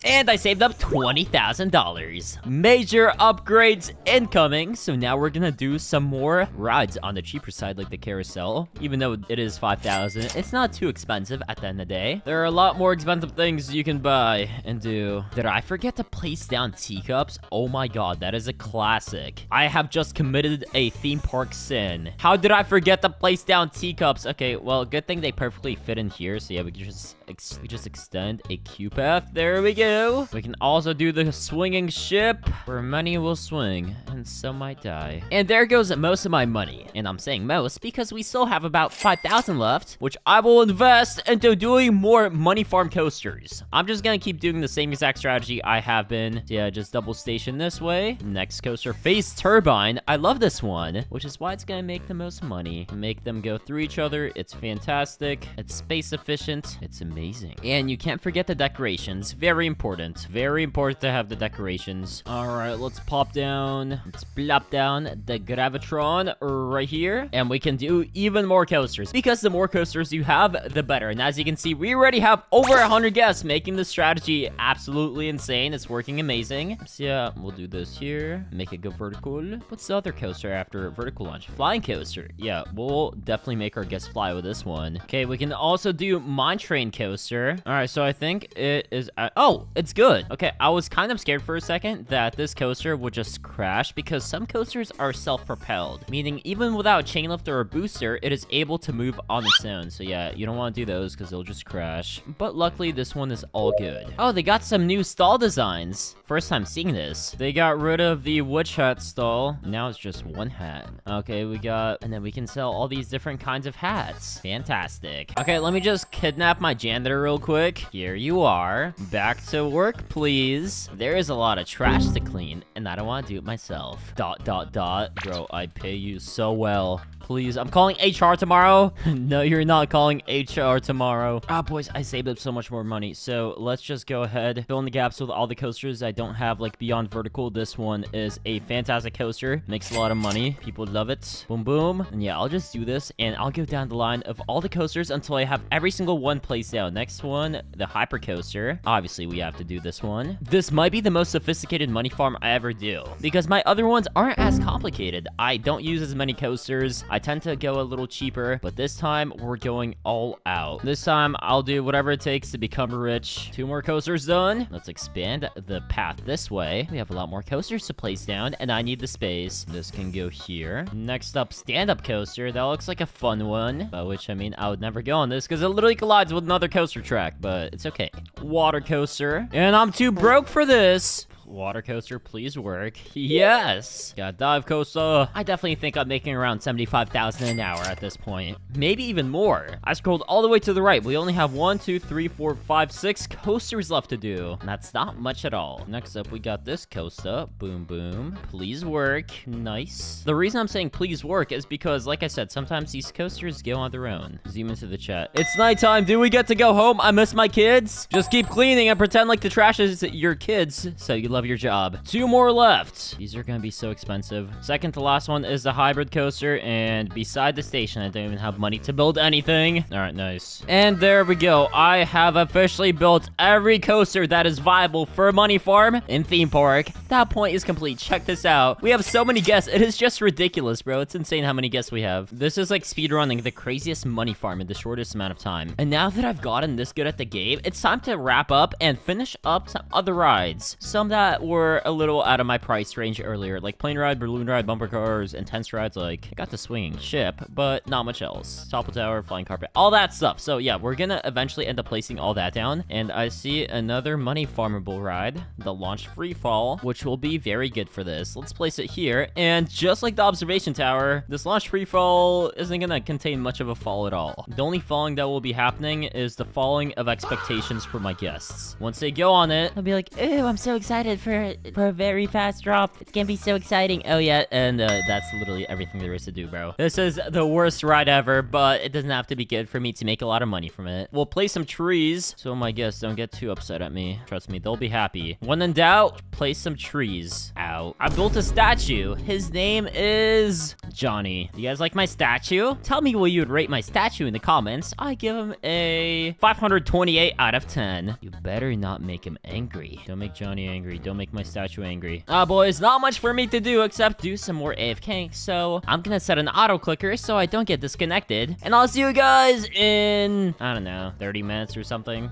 And I saved up $20,000. Major upgrades incoming. So now we're gonna do some more rides on the cheaper side, like the carousel. Even though it is $5,000, it's not too expensive at the end of the day. There are a lot more expensive things you can buy and do. Did I forget to place down teacups? Oh my god, that is a classic. I have just committed a theme park sin. How did I forget to place down teacups? Okay, well, good thing they perfectly fit in here. So yeah, we can just extend a queue path. There we go. We can also do the swinging ship, where many will swing, and some might die. And there goes most of my money. And I'm saying most because we still have about 5,000 left, which I will invest into doing more money farm coasters. I'm just gonna keep doing the same exact strategy I have been. Yeah, just double station this way. Next coaster, phase turbine. I love this one, which is why it's gonna make the most money. Make them go through each other. It's fantastic. It's space efficient. It's amazing. And you can't forget the decorations. Very important. Very important to have the decorations. All right, let's pop down. Let's plop down the Gravitron right here. And we can do even more coasters, because the more coasters you have, the better. And as you can see, we already have over 100 guests, making the strategy absolutely insane. It's working amazing. So yeah, we'll do this here. Make it go vertical. What's the other coaster after vertical launch? Flying coaster. Yeah, we'll definitely make our guests fly with this one. Okay, we can also do mine train coaster. All right, so I think it is... oh, it's good. Okay, I was kind of scared for a second that this coaster would just crash, because some coasters are self-propelled, meaning even without a chain lift or a booster, it is able to move on its own. So yeah, you don't want to do those because they'll just crash. But luckily, this one is all good. Oh, they got some new stall designs. First time seeing this. They got rid of the witch hat stall. Now it's just one hat. Okay, and then we can sell all these different kinds of hats. Fantastic. Okay, let me just kidnap my janitor real quick. Here you are. Back to work, please. There is a lot of trash to clean, and I don't want to do it myself. ... Bro, I pay you so well. Please, I'm calling HR tomorrow. No, you're not calling HR tomorrow. Ah, boys, I saved up so much more money. So let's just go ahead, fill in the gaps with all the coasters I don't have, like beyond vertical. This one is a fantastic coaster. Makes a lot of money. People love it. Boom, boom. And yeah, I'll just do this, and I'll go down the line of all the coasters until I have every single one placed down. Next one, the hyper coaster. Obviously, we have to do this one. This might be the most sophisticated money farm I ever do, because my other ones aren't as complicated. I don't use as many coasters. I tend to go a little cheaper, but this time we're going all out. This time I'll do whatever it takes to become rich. 2 more coasters done. Let's expand the path this way. We have a lot more coasters to place down, and I need the space. This can go here. Next up, stand-up coaster. That looks like a fun one, by which I mean I would never go on this because it literally collides with another coaster track, but it's okay. Water coaster, and I'm too broke for this. Water coaster, please work. Yes. Got dive coaster. I definitely think I'm making around 75,000 an hour at this point. Maybe even more. I scrolled all the way to the right. We only have 1, 2, 3, 4, 5, 6 coasters left to do. And that's not much at all. Next up, we got this coaster. Boom, boom. Please work. Nice. The reason I'm saying please work is because, like I said, sometimes these coasters go on their own. Zoom into the chat. It's nighttime. Do we get to go home? I miss my kids. Just keep cleaning and pretend like the trash is your kids, so you love your job. 2 more left. These are gonna be so expensive. Second to last one is the hybrid coaster, and beside the station, I don't even have money to build anything. All right, nice. And there we go. I have officially built every coaster that is viable for a money farm in theme park. That point is complete. Check this out. We have so many guests. It is just ridiculous, bro. It's insane how many guests we have. This is like speedrunning the craziest money farm in the shortest amount of time. And now that I've gotten this good at the game, it's time to wrap up and finish up some other rides. Some that were a little out of my price range earlier, like plane ride, balloon ride, bumper cars, intense rides. Like, I got the swinging ship, but not much else. Topple tower, flying carpet, all that stuff. So yeah, we're gonna eventually end up placing all that down. And I see another money farmable ride, the launch free fall, which will be very good for this. Let's place it here. And just like the observation tower, this launch free fall isn't gonna contain much of a fall at all. The only falling that will be happening is the falling of expectations for my guests. Once they go on it, I'll be like, ooh, I'm so excited for a very fast drop. It's gonna be so exciting. Oh yeah, and that's literally everything there is to do, bro. This is the worst ride ever, but it doesn't have to be good for me to make a lot of money from it. We'll place some trees so my guests don't get too upset at me. Trust me, they'll be happy. When in doubt, place some trees. Ow. I built a statue. His name is Johnny. You guys like my statue? Tell me what you would rate my statue in the comments. I give him a 528 out of 10. You better not make him angry. Don't make Johnny angry. Don't make my statue angry. Boys, not much for me to do except do some more AFK. So I'm gonna set an auto clicker so I don't get disconnected. And I'll see you guys in, I don't know, 30 minutes or something.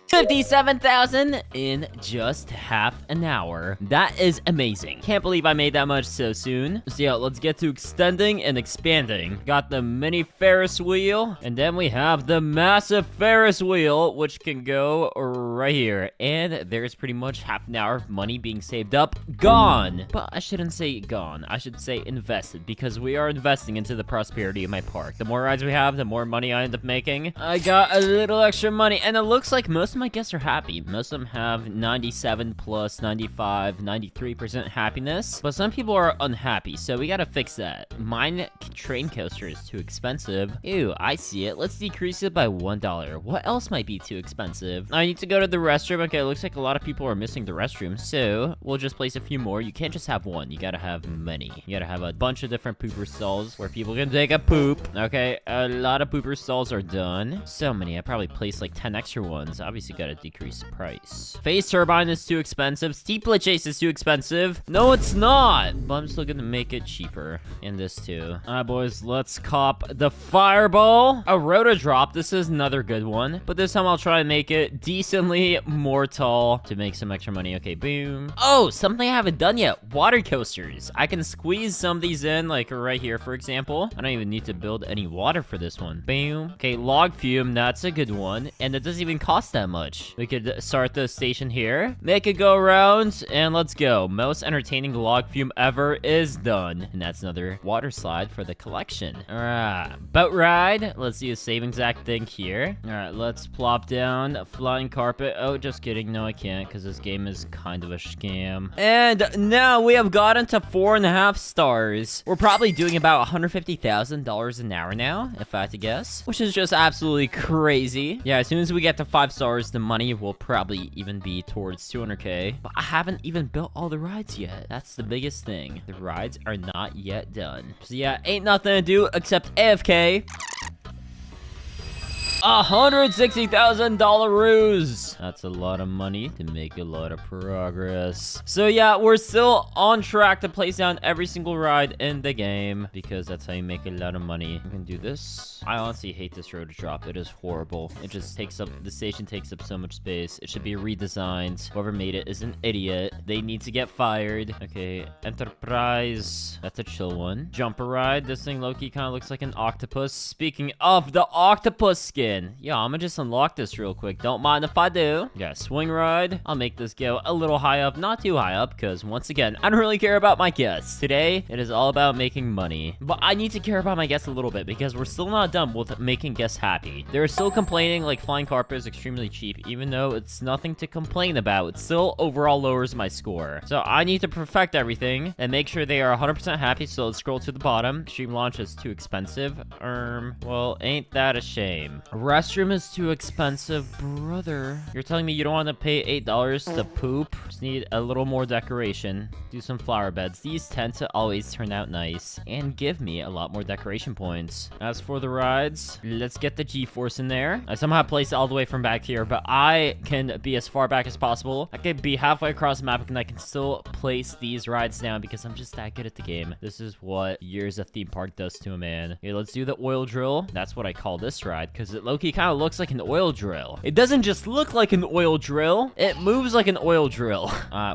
57,000 in just half an hour. That is amazing. Can't believe I made that much so soon. So yeah, let's get to extending and expanding. Got the mini Ferris wheel, and then we have the massive Ferris wheel, which can go right here. And there's pretty much half an hour of money being saved up. Gone. But I shouldn't say gone. I should say invested, because we are investing into the prosperity of my park. The more rides we have, the more money I end up making. I got a little extra money, and it looks like most of my guests are happy. Most of them have 97 plus 95, 93% happiness, but some people are unhappy, so we gotta fix that. Mine train coaster is too expensive. Ew, I see it. Let's decrease it by $1. What else might be too expensive? I need to go to the restroom. Okay, it looks like a lot of people are missing the restroom, so we'll just place a few more. You can't just have one. You gotta have many. You gotta have a bunch of different pooper stalls where people can take a poop. Okay, a lot of pooper stalls are done. So many. I probably placed like 10 extra ones. Obviously gotta decrease the price. Phase turbine is too expensive. Steeplet chase is too expensive. No, it's not. But I'm still gonna make it cheaper. And this too. Alright, boys, let's cop the fireball. A rotor drop. This is another good one. But this time I'll try and make it decently more tall to make some extra money. Okay, boom. Oh, something I haven't done yet. Water coasters. I can squeeze some of these in, like right here, for example. I don't even need to build any water for this one. Boom. Okay, log fume. That's a good one. And it doesn't even cost that much. We could start the station here, make it go around, and let's go. Most entertaining log fume ever is done. And that's another water slide for the collection. All right, boat ride. Let's do the same exact thing here. All right, let's plop down a flying carpet. Oh, just kidding. No, I can't, because this game is kind of a scam. And now we have gotten to 4.5 stars. We're probably doing about $150,000 an hour now, if I had to guess, which is just absolutely crazy. Yeah, as soon as we get to 5 stars, the money will probably even be towards 200K, but I haven't even built all the rides yet. That's the biggest thing. The rides are not yet done. So yeah, ain't nothing to do except AFK. $160,000 ruse. That's a lot of money to make a lot of progress. So yeah, we're still on track to place down every single ride in the game, because that's how you make a lot of money. We can do this. I honestly hate this road drop. It is horrible. It just takes up, the station takes up so much space. It should be redesigned. Whoever made it is an idiot. They need to get fired. Okay, Enterprise. That's a chill one. Jumper ride. This thing low-key kind of looks like an octopus. Speaking of the octopus skin, yeah, I'm gonna just unlock this real quick. Don't mind if I do. Yeah, swing ride. I'll make this go a little high up, not too high up, because once again, I don't really care about my guests. Today, it is all about making money. But I need to care about my guests a little bit, because we're still not done with making guests happy. They're still complaining like flying carpet is extremely cheap, even though it's nothing to complain about. It still overall lowers my score. So I need to perfect everything and make sure they are 100% happy. So let's scroll to the bottom. Stream launch is too expensive. Well, ain't that a shame? Restroom is too expensive, brother. You're telling me you don't want to pay $8 to poop? Just need a little more decoration. Do some flower beds. These tend to always turn out nice and give me a lot more decoration points. As for the rides, let's get the G-Force in there. I somehow placed it all the way from back here, but I can be as far back as possible. I could be halfway across the map and I can still place these rides down because I'm just that good at the game. This is what years of theme park does to a man. Okay, let's do the oil drill. That's what I call this ride because it low-key kind of looks like an oil drill. It doesn't just look like an oil drill, it moves like an oil drill.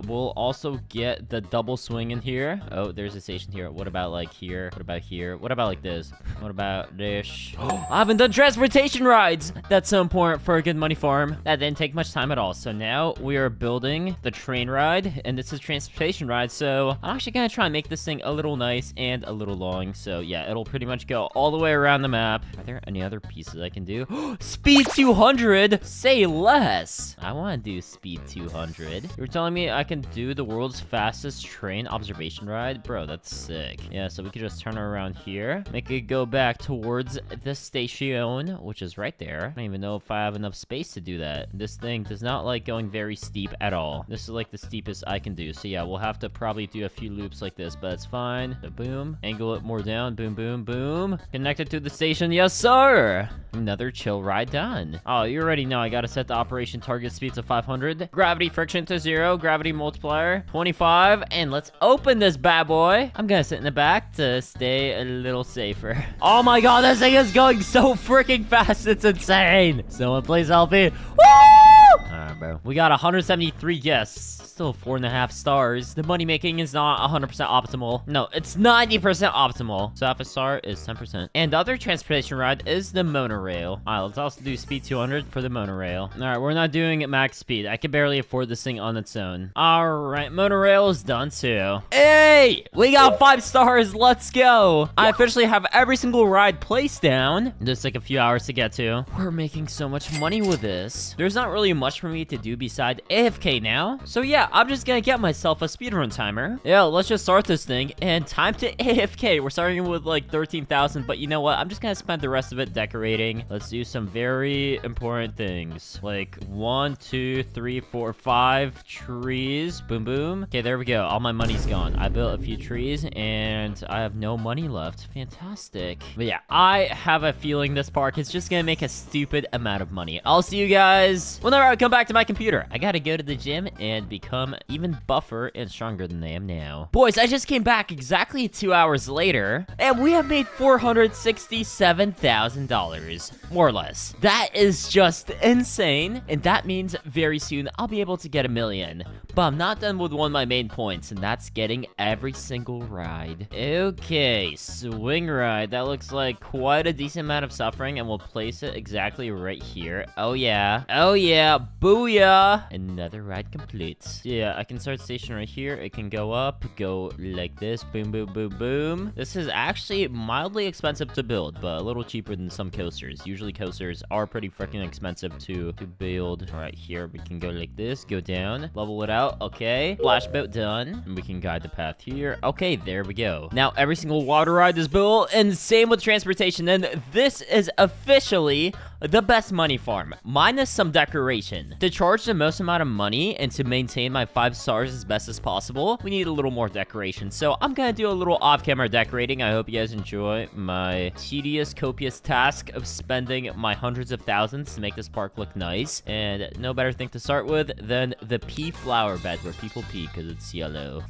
We'll also get the double swing in here. Oh, there's a station here. What about like here? What about here? What about like this? What about this? I haven't done transportation rides. That's so important for a good money farm. That didn't take much time at all. So now we are building the train ride, and this is transportation ride. So I'm actually gonna try and make this thing a little nice and a little long. So yeah, it'll pretty much go all the way around the map. Are there any other pieces I can do? Speed 200. Say less. I want to do speed 200. You're telling me I can do the world's fastest train observation ride? Bro, that's sick. Yeah, so we could just turn around here, make it go back towards the station, which is right there. I don't even know if I have enough space to do that. This thing does not like going very steep at all. This is like the steepest I can do. So yeah, we'll have to probably do a few loops like this, but it's fine. So boom, angle it more down. Boom, boom, boom. Connected to the station. Yes, sir. Another chill ride done. Oh, you already know I gotta set the operation target speed to 500. Gravity friction to 0. Gravity multiplier 25. And let's open this bad boy. I'm gonna sit in the back to stay a little safer. Oh my god, this thing is going so freaking fast. It's insane. Someone please help me. Woo! Alright, bro. We got 173 guests. Still 4.5 stars. The money making is not 100% optimal. No, it's 90% optimal. So half a star is 10%. And the other transportation ride is the monorail. Alright, let's also do speed 200 for the monorail. Alright, we're not doing max speed. I can barely afford this thing on its own. Alright, monorail is done too. Hey! We got 5 stars. Let's go. I officially have every single ride placed down. Just like a few hours to get to. We're making so much money with this. There's not really much for me to do beside AFK now. So yeah, I'm just gonna get myself a speedrun timer. Yeah, let's just start this thing. And time to AFK. We're starting with like 13,000, but you know what? I'm just gonna spend the rest of it decorating. Let's do some very important things. Like 1, 2, 3, 4, 5 trees. Boom, boom. Okay, there we go. All my money's gone. I built a few trees and I have no money left. Fantastic. But yeah, I have a feeling this park is just gonna make a stupid amount of money. I'll see you guys whenever I come back to my computer. I gotta go to the gym and become even buffer and stronger than I am now. Boys, I just came back exactly 2 hours later, and we have made $467,000, more or less. That is just insane, and that means very soon I'll be able to get $1 million. But I'm not done with one of my main points, and that's getting every single ride. Okay, swing ride. That looks like quite a decent amount of suffering, and we'll place it exactly right here. Oh yeah. Oh yeah. Booyah. Another ride complete. Yeah, I can start station right here. It can go up, go like this. Boom, boom, boom, boom. This is actually mildly expensive to build, but a little cheaper than some coasters. Usually coasters are pretty freaking expensive to build. All right, here we can go like this, go down, level it out. Okay, splash boat done. And we can guide the path here. Okay, there we go. Now every single water ride is built, and same with transportation. And this is officially the best money farm, minus some decoration. To charge the most amount of money and to maintain my 5 stars as best as possible, we need a little more decoration. So I'm gonna do a little off-camera decorating. I hope you guys enjoy my tedious, copious task of spending my hundreds of thousands to make this park look nice. And no better thing to start with than the pea flower bed where people pee because it's yellow.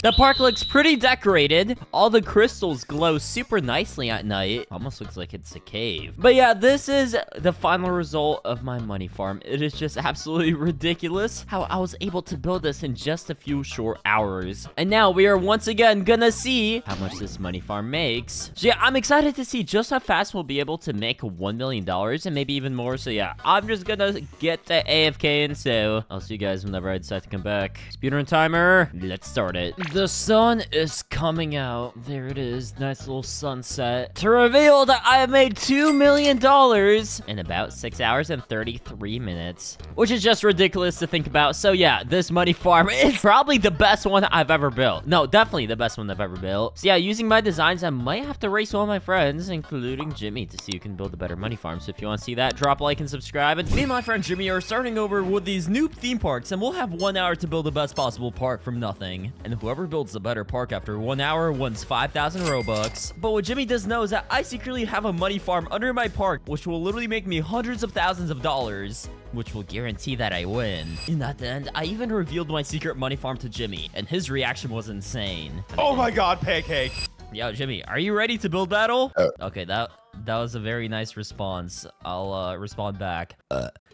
The park looks pretty decorated. All the crystals glow super nicely at night. Almost looks like it's a cave. But yeah, this is the final result of my money farm. It is just absolutely ridiculous how I was able to build this in just a few short hours. And now we are once again gonna see how much this money farm makes. So yeah, I'm excited to see just how fast we'll be able to make $1 million and maybe even more. So yeah, I'm just gonna get the AFK in. So I'll see you guys whenever I decide to come back. Speedrun timer. Let's start it. The sun is coming out. There it is. Nice little sunset. To reveal that I have made $2 million in about 6 hours and 33 minutes. Which is just ridiculous to think about. So yeah, this money farm is probably the best one I've ever built. No, definitely the best one I've ever built. So yeah, using my designs, I might have to race one of my friends, including Jimmy, to see who can build a better money farm. So if you want to see that, drop a like and subscribe. And me and my friend Jimmy are starting over with these new theme parks, and we'll have 1 hour to build the best possible park from nothing. And whoever builds the better park after 1 hour wins 5,000 Robux. But what Jimmy doesn't know is that I secretly have a money farm under my park, which will literally make me hundreds of thousands of dollars, which will guarantee that I win. And at the end, I even revealed my secret money farm to Jimmy, and his reaction was insane. Oh my god, pancake. Yo, Jimmy, are you ready to build battle? Okay, that was a very nice response. I'll respond back.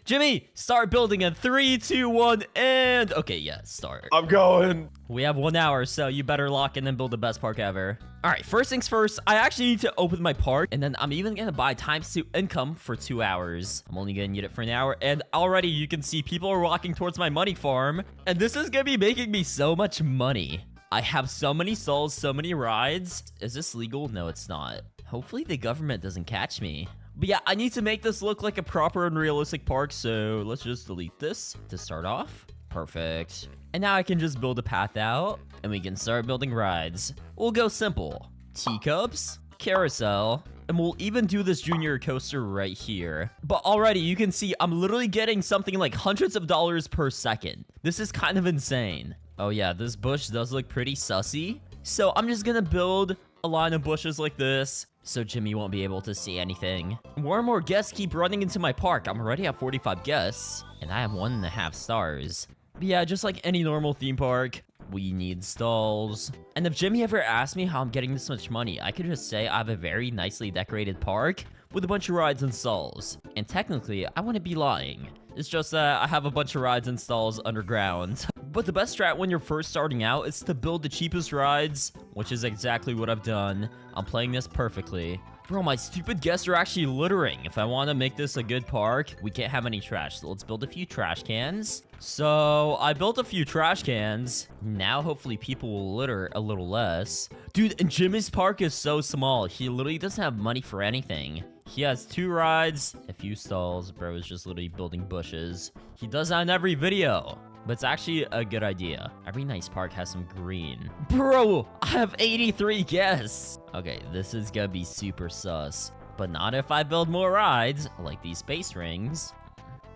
Jimmy, start building in 3, 2, 1, and... Okay, yeah, start. I'm going. We have 1 hour, so you better lock in and build the best park ever. All right, first things first, I actually need to open my park, and then I'm even gonna buy times 2 income for 2 hours. I'm only gonna need it for an hour, and already you can see people are walking towards my money farm, and this is gonna be making me so much money. I have so many stalls, so many rides. Is this legal? No, it's not. Hopefully the government doesn't catch me. But yeah, I need to make this look like a proper and realistic park, so let's just delete this to start off. Perfect. And now I can just build a path out, and we can start building rides. We'll go simple. Teacups, carousel, and we'll even do this junior coaster right here. But already, you can see I'm literally getting something like hundreds of dollars per second. This is kind of insane. Oh yeah, this bush does look pretty sussy. So I'm just gonna build a line of bushes like this, so Jimmy won't be able to see anything. More and more guests keep running into my park. I'm already at 45 guests, and I have 1.5 stars. But yeah, just like any normal theme park, we need stalls. And if Jimmy ever asks me how I'm getting this much money, I could just say I have a very nicely decorated park with a bunch of rides and stalls. And technically, I wouldn't be lying. It's just that I have a bunch of rides and stalls underground. But the best strat when you're first starting out is to build the cheapest rides, which is exactly what I've done. I'm playing this perfectly. Bro, my stupid guests are actually littering. If I want to make this a good park, we can't have any trash. So let's build a few trash cans. So I built a few trash cans. Now hopefully people will litter a little less. Dude, and Jimmy's park is so small. He literally doesn't have money for anything. He has 2 rides, a few stalls. Bro is just literally building bushes. He does that in every video. But it's actually a good idea. Every nice park has some green. Bro, I have 83 guests. Okay, this is gonna be super sus. But not if I build more rides, like these space rings.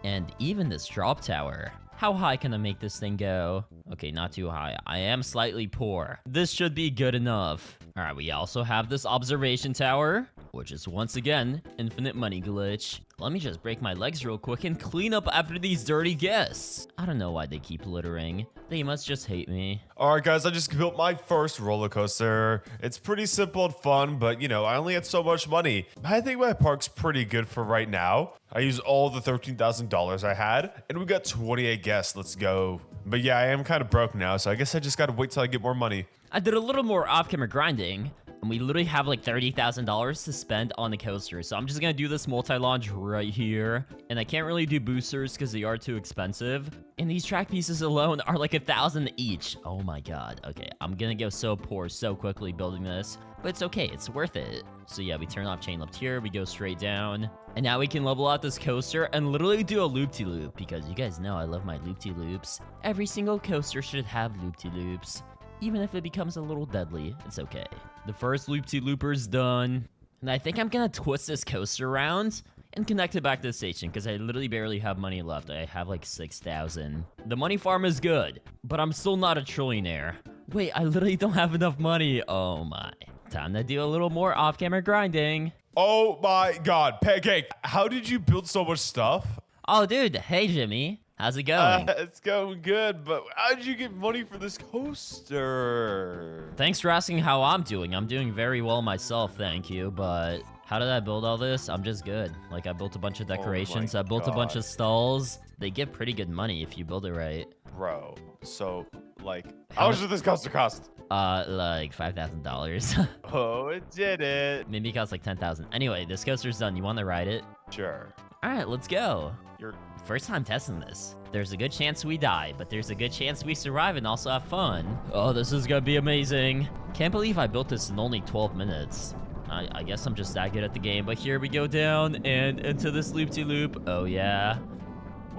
And even this drop tower. How high can I make this thing go? Okay, not too high. I am slightly poor. This should be good enough. All right, we also have this observation tower, which is once again, infinite money glitch. Let me just break my legs real quick and clean up after these dirty guests. I don't know why they keep littering. They must just hate me. All right, guys, I just built my first roller coaster. It's pretty simple and fun, but you know, I only had so much money. I think my park's pretty good for right now. I used all the $13,000 I had, and we got 28 guests. Let's go. But yeah, I am kind of broke now, so I guess I just gotta wait till I get more money. I did a little more off-camera grinding, and we literally have like $30,000 to spend on the coaster. So I'm just gonna do this multi-launch right here. And I can't really do boosters because they are too expensive. And these track pieces alone are like 1,000 each. Oh my god. Okay, I'm gonna go so poor so quickly building this. But it's okay, it's worth it. So yeah, we turn off chain lift here, we go straight down. And now we can level out this coaster and literally do a loop-de-loop. Because you guys know I love my loop-de-loops. Every single coaster should have loop-de-loops. Even if it becomes a little deadly, it's okay. The first loop-de-looper's done. And I think I'm gonna twist this coaster around and connect it back to the station because I literally barely have money left. I have like 6,000. The money farm is good, but I'm still not a trillionaire. Wait, I literally don't have enough money. Oh my. Time to do a little more off-camera grinding. Oh my god, Pancake, how did you build so much stuff? Oh, dude. Hey, Jimmy. How's it going? It's going good, but how did you get money for this coaster? Thanks for asking how I'm doing. I'm doing very well myself, thank you, but how did I build all this? I'm just good. Like, I built a bunch of decorations. I built a bunch of stalls. They give pretty good money if you build it right. Bro, so, like, how much did this coaster cost? Like $5,000. Oh, it did it. Maybe it costs like 10,000. Anyway, this coaster's done. You want to ride it? Sure. All right, let's go. You're First time testing this. There's a good chance we die, but there's a good chance we survive and also have fun. Oh, this is gonna be amazing. Can't believe I built this in only 12 minutes. I guess I'm just that good at the game, but here we go down and into this loop-de-loop. Oh, yeah.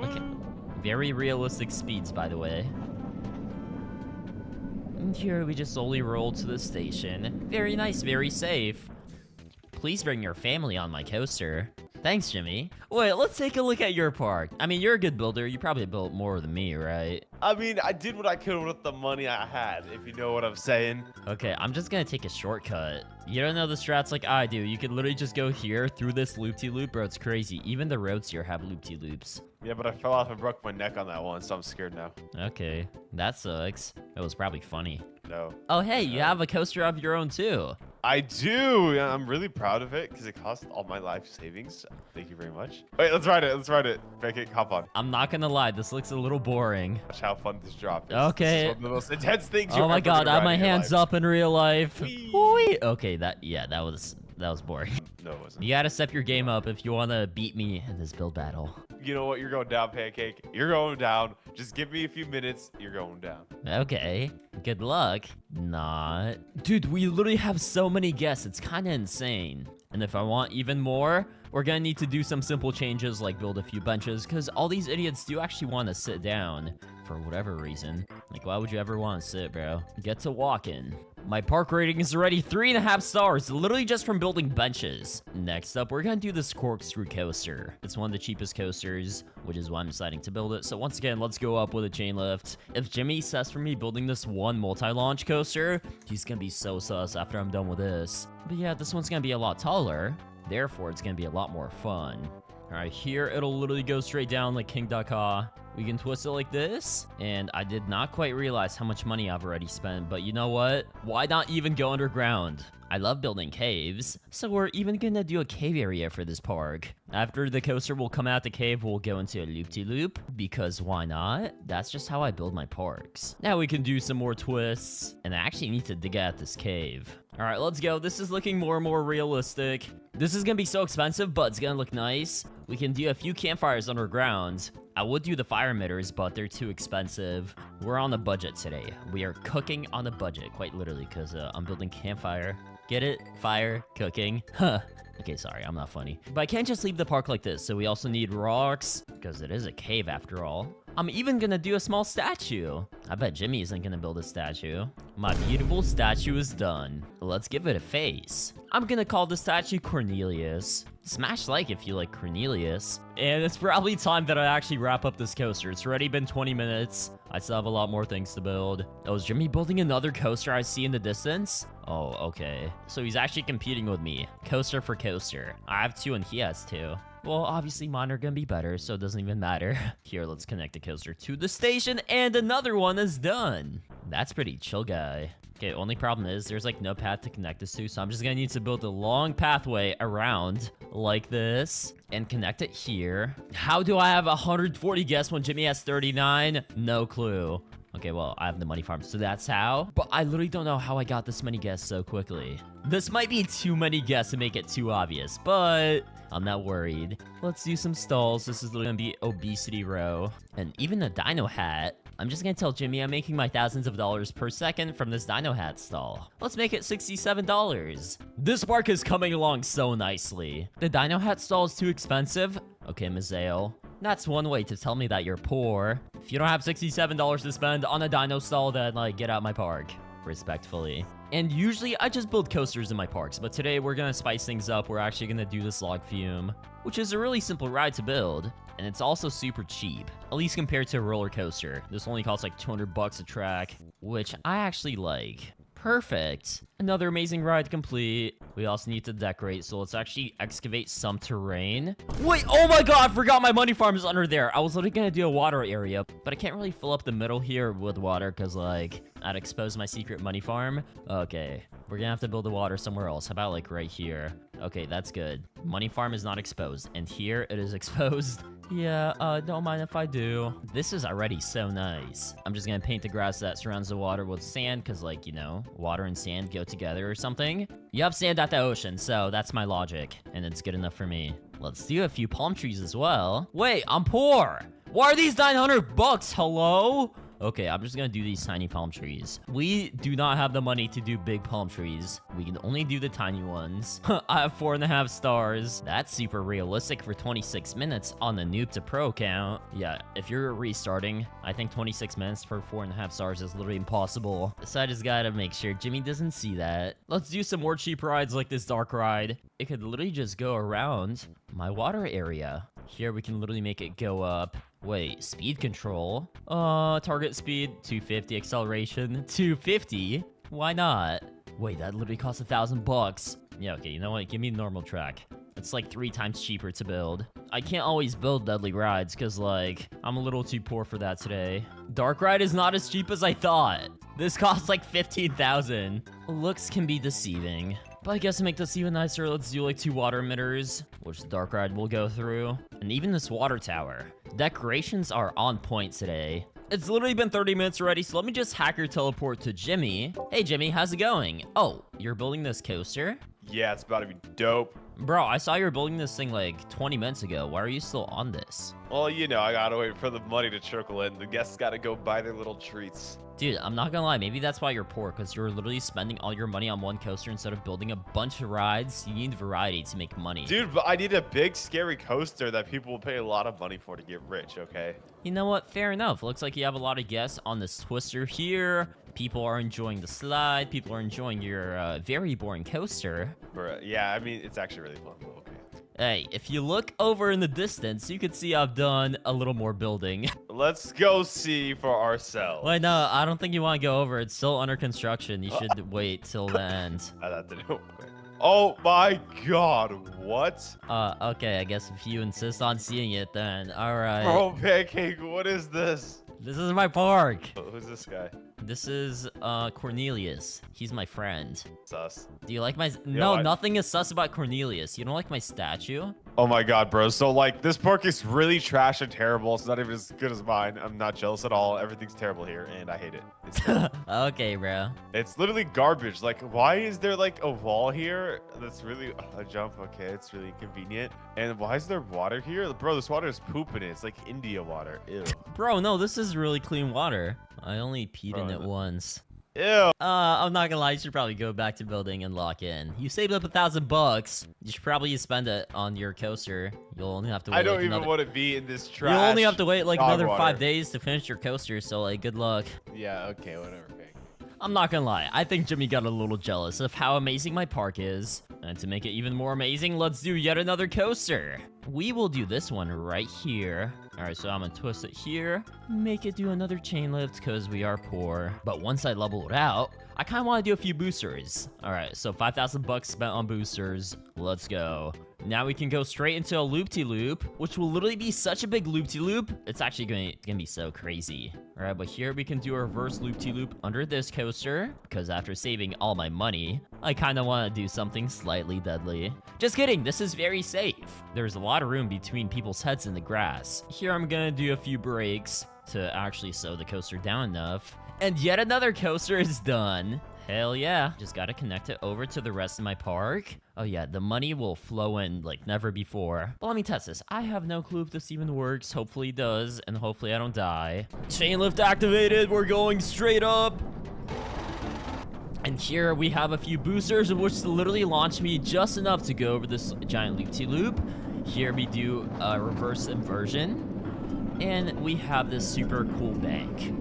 Okay. Very realistic speeds, by the way. And here we just slowly roll to the station. Very nice, very safe. Please bring your family on my coaster. Thanks, Jimmy. Wait, let's take a look at your park. I mean, you're a good builder. You probably built more than me, right? I mean, I did what I could with the money I had, if you know what I'm saying. Okay, I'm just gonna take a shortcut. You don't know the strats like I do. You could literally just go here through this loop-de-loop, bro. It's crazy. Even the roads here have loop-de-loops. Yeah, but I fell off and broke my neck on that one, so I'm scared now. Okay, that sucks. It was probably funny. No. Oh, hey, you have a coaster of your own, too. I do. Yeah, I'm really proud of it because it cost all my life savings. Thank you very much. Wait, let's ride it. Let's ride it. Pancake, hop on. I'm not gonna lie, this looks a little boring. Watch how fun this drop is. Okay. This is one of the most intense things Oh you're my ever god, gonna I have ride my in your hands life. up in real life. Whee! Whee! Okay, that was boring. No, it wasn't. You gotta step your game up if you wanna beat me in this build battle. You know what? You're going down, Pancake. You're going down. Just give me a few minutes. You're going down. Okay, good luck. Not. Dude, we literally have so many guests, it's kinda insane. And if I want even more, we're gonna need to do some simple changes like build a few benches, because all these idiots do actually want to sit down for whatever reason. Like, why would you ever want to sit, bro? Get to walking. My park rating is already 3.5 stars, literally just from building benches. Next up, we're gonna do this corkscrew coaster. It's one of the cheapest coasters, which is why I'm deciding to build it. So once again, let's go up with a chain lift. If Jimmy says for me building this one multi-launch coaster, he's gonna be so sus after I'm done with this. But yeah, this one's gonna be a lot taller. Therefore, it's gonna be a lot more fun. All right, here it'll literally go straight down like King Duck. We can twist it like this, and I did not quite realize how much money I've already spent, but you know what? Why not even go underground? I love building caves, so we're even gonna do a cave area for this park. After the coaster will come out the cave, we'll go into a loop-de-loop, because why not? That's just how I build my parks. Now we can do some more twists, and I actually need to dig out this cave. All right, let's go. This is looking more and more realistic. This is gonna be so expensive, but it's gonna look nice. We can do a few campfires underground. I would do the fire emitters, but they're too expensive. We're on a budget today. We are cooking on a budget, quite literally, because I'm building campfire. Get it? Fire, cooking. Huh. Okay, sorry, I'm not funny. But I can't just leave the park like this, so we also need rocks, because it is a cave after all. I'm even gonna do a small statue. I bet Jimmy isn't gonna build a statue. My beautiful statue is done. Let's give it a face. I'm gonna call the statue Cornelius. Smash like if you like Cornelius. And it's probably time that I actually wrap up this coaster. It's already been 20 minutes. I still have a lot more things to build. Oh, is Jimmy building another coaster I see in the distance? Oh, okay. So he's actually competing with me. Coaster for coaster. I have 2 and he has 2. Well, obviously mine are gonna be better, so it doesn't even matter. Here, let's connect the coaster to the station, and another one is done. That's pretty chill, guy. Okay, only problem is there's like no path to connect this to, so I'm just gonna need to build a long pathway around like this and connect it here. How do I have 140 guests when Jimmy has 39? No clue. Okay, well, I have the money farm, so that's how. But I literally don't know how I got this many guests so quickly. This might be too many guests to make it too obvious, but I'm not worried. Let's do some stalls. This is literally gonna be obesity row. And even a dino hat. I'm just gonna tell Jimmy I'm making my thousands of dollars per second from this dino hat stall. Let's make it $67. This park is coming along so nicely. The dino hat stall is too expensive. Okay, Mazeo. That's one way to tell me that you're poor. If you don't have $67 to spend on a dino stall, then like get out my park. Respectfully. And usually I just build coasters in my parks, but today we're gonna spice things up. We're actually gonna do this log fume, which is a really simple ride to build. And it's also super cheap, at least compared to a roller coaster. This only costs like 200 bucks a track, which I actually like. Perfect. Another amazing ride complete. We also need to decorate, so let's actually excavate some terrain. Wait, oh my god, I forgot my money farm is under there. I was literally gonna do a water area, but I can't really fill up the middle here with water because like I'd expose my secret money farm. Okay, we're gonna have to build the water somewhere else. How about like right here? Okay, that's good. Money farm is not exposed, and here it is exposed. Yeah, don't mind if I do. This is already so nice. I'm just gonna paint the grass that surrounds the water with sand, because, like, you know, water and sand go together or something. You have sand at the ocean, so that's my logic, and it's good enough for me. Let's do a few palm trees as well. Wait, I'm poor. Why are these 900 bucks? Hello? Okay, I'm just gonna do these tiny palm trees. We do not have the money to do big palm trees. We can only do the tiny ones. I have 4.5 stars. That's super realistic for 26 minutes on the noob to pro count. Yeah, if you're restarting, I think 26 minutes for 4.5 stars is literally impossible. So I just gotta make sure Jimmy doesn't see that. Let's do some more cheap rides like this dark ride. It could literally just go around my water area. Here we can literally make it go up. Wait, speed control? Target speed, 250, acceleration, 250? Why not? Wait, that literally costs 1,000 bucks. Yeah, okay, you know what? Give me normal track. It's like 3 times cheaper to build. I can't always build deadly rides because, like, I'm a little too poor for that today. Dark ride is not as cheap as I thought. This costs like 15,000. Looks can be deceiving. But I guess to make this even nicer, let's do like 2 water emitters, which the dark ride will go through. And even this water tower. Decorations are on point today. It's literally been 30 minutes already, so let me just hacker teleport to Jimmy. Hey Jimmy, how's it going? Oh, you're building this coaster? Yeah, it's about to be dope. Bro, I saw you were building this thing like 20 minutes ago. Why are you still on this? Well, you know, I gotta wait for the money to trickle in. The guests gotta go buy their little treats. Dude, I'm not gonna lie, maybe that's why you're poor, because you're literally spending all your money on one coaster instead of building a bunch of rides. You need variety to make money. Dude, but I need a big, scary coaster that people will pay a lot of money for to get rich, okay? You know what? Fair enough. Looks like you have a lot of guests on this twister here. People are enjoying the slide. People are enjoying your very boring coaster. Bruh, yeah, I mean, it's actually really fun, but okay. Hey, if you look over in the distance, you can see I've done a little more building. Let's go see for ourselves. Wait, no, I don't think you want to go over. It's still under construction. You should wait till the end. I have to do it. Oh my god, what? Okay, I guess if you insist on seeing it, then all right. Bro, Pancake, what is this? This is my park. Who's this guy? This is Cornelius. He's my friend. Sus. Do you like my... I- nothing is sus about Cornelius. You don't like my statue? Oh my god, bro. So, like, this park is really trash and terrible. It's not even as good as mine. I'm not jealous at all. Everything's terrible here, and I hate it. It's terrible. Okay, bro. It's literally garbage. Like, why is there, like, a wall here that's really... a jump, okay. It's really inconvenient. And why is there water here? Bro, this water is poop in it. It's like India water. Ew. Bro, no, this is really clean water. I only peed in it once. Ew. I'm not gonna lie, you should probably go back to building and lock in. You saved up 1,000 bucks. You should probably spend it on your coaster. You'll only have to wait I don't like even want to be in this trash. You'll only have to wait like dog another water. 5 days to finish your coaster, so like, good luck. Yeah, okay, whatever. I'm not gonna lie, I think Jimmy got a little jealous of how amazing my park is. And to make it even more amazing, let's do yet another coaster. We will do this one right here. All right, so I'm gonna twist it here, make it do another chain lift because we are poor. But once I level it out, I kind of want to do a few boosters. All right, so 5,000 bucks spent on boosters. Let's go. Now we can go straight into a loop-de-loop, which will literally be such a big loop-de-loop. It's actually gonna be so crazy. All right, but here we can do a reverse loop-de-loop under this coaster, because after saving all my money, I kind of want to do something slightly deadly. Just kidding, this is very safe. There's a lot of room between people's heads in the grass. Here I'm gonna do a few breaks to actually slow the coaster down enough. And yet another coaster is done. Hell yeah. Just gotta connect it over to the rest of my park. Oh yeah, the money will flow in like never before. But let me test this. I have no clue if this even works. Hopefully it does, and hopefully I don't die. Chain lift activated. We're going straight up. And here we have a few boosters, which literally launched me just enough to go over this giant loop-de-loop. Here we do a reverse inversion. And we have this super cool bank.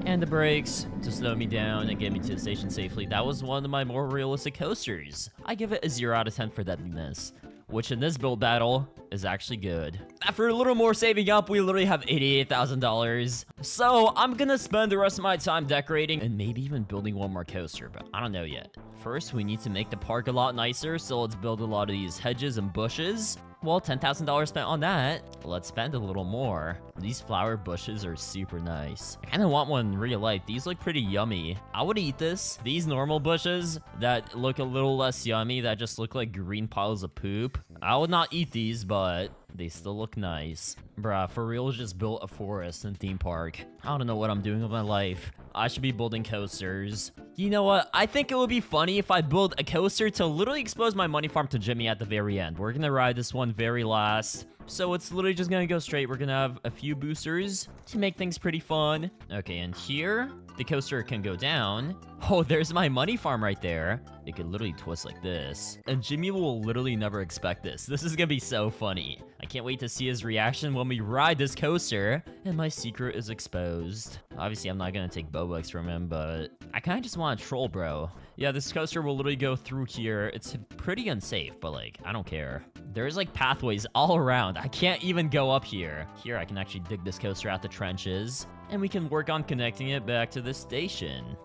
And the brakes to slow me down and get me to the station safely. That was one of my more realistic coasters. I give it a 0 out of 10 for deadliness, which in this build battle is actually good. After a little more saving up, we literally have $88,000. So I'm gonna spend the rest of my time decorating and maybe even building one more coaster, but I don't know yet. First, we need to make the park a lot nicer, so let's build a lot of these hedges and bushes. Well, $10,000 spent on that. Let's spend a little more. These flower bushes are super nice. I kind of want one in real life. These look pretty yummy. I would eat this. These normal bushes that look a little less yummy, that just look like green piles of poop, I would not eat these, but They still look nice. Bruh, for real, just built a forest and theme park. I don't know what I'm doing with my life. I should be building coasters. You know what? I think it would be funny if I build a coaster to literally expose my money farm to Jimmy at the very end. We're gonna ride this one very last. So it's literally just gonna go straight. We're gonna have a few boosters to make things pretty fun. Okay, and here, the coaster can go down. Oh, there's my money farm right there. It could literally twist like this. And Jimmy will literally never expect this. This is gonna be so funny. I can't wait to see his reaction when we ride this coaster and my secret is exposed. Obviously, I'm not gonna take Bobucks from him, but I kinda just want to troll, bro. Yeah, this coaster will literally go through here. It's pretty unsafe, but like, I don't care. There's like pathways all around. I can't even go up here. Here, I can actually dig this coaster out the trenches, and we can work on connecting it back to the station.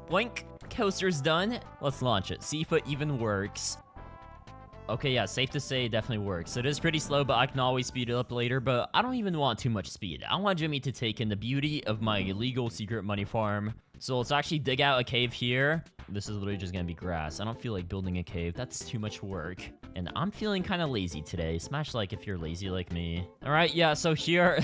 Boink. Coaster's done. Let's launch it. See if it even works. Okay, yeah, safe to say it definitely works. It is pretty slow, but I can always speed it up later, but I don't even want too much speed. I want Jimmy to take in the beauty of my illegal secret money farm. So let's actually dig out a cave here. This is literally just gonna be grass. I don't feel like building a cave. That's too much work. And I'm feeling kind of lazy today. Smash like if you're lazy like me. All right, yeah, so here,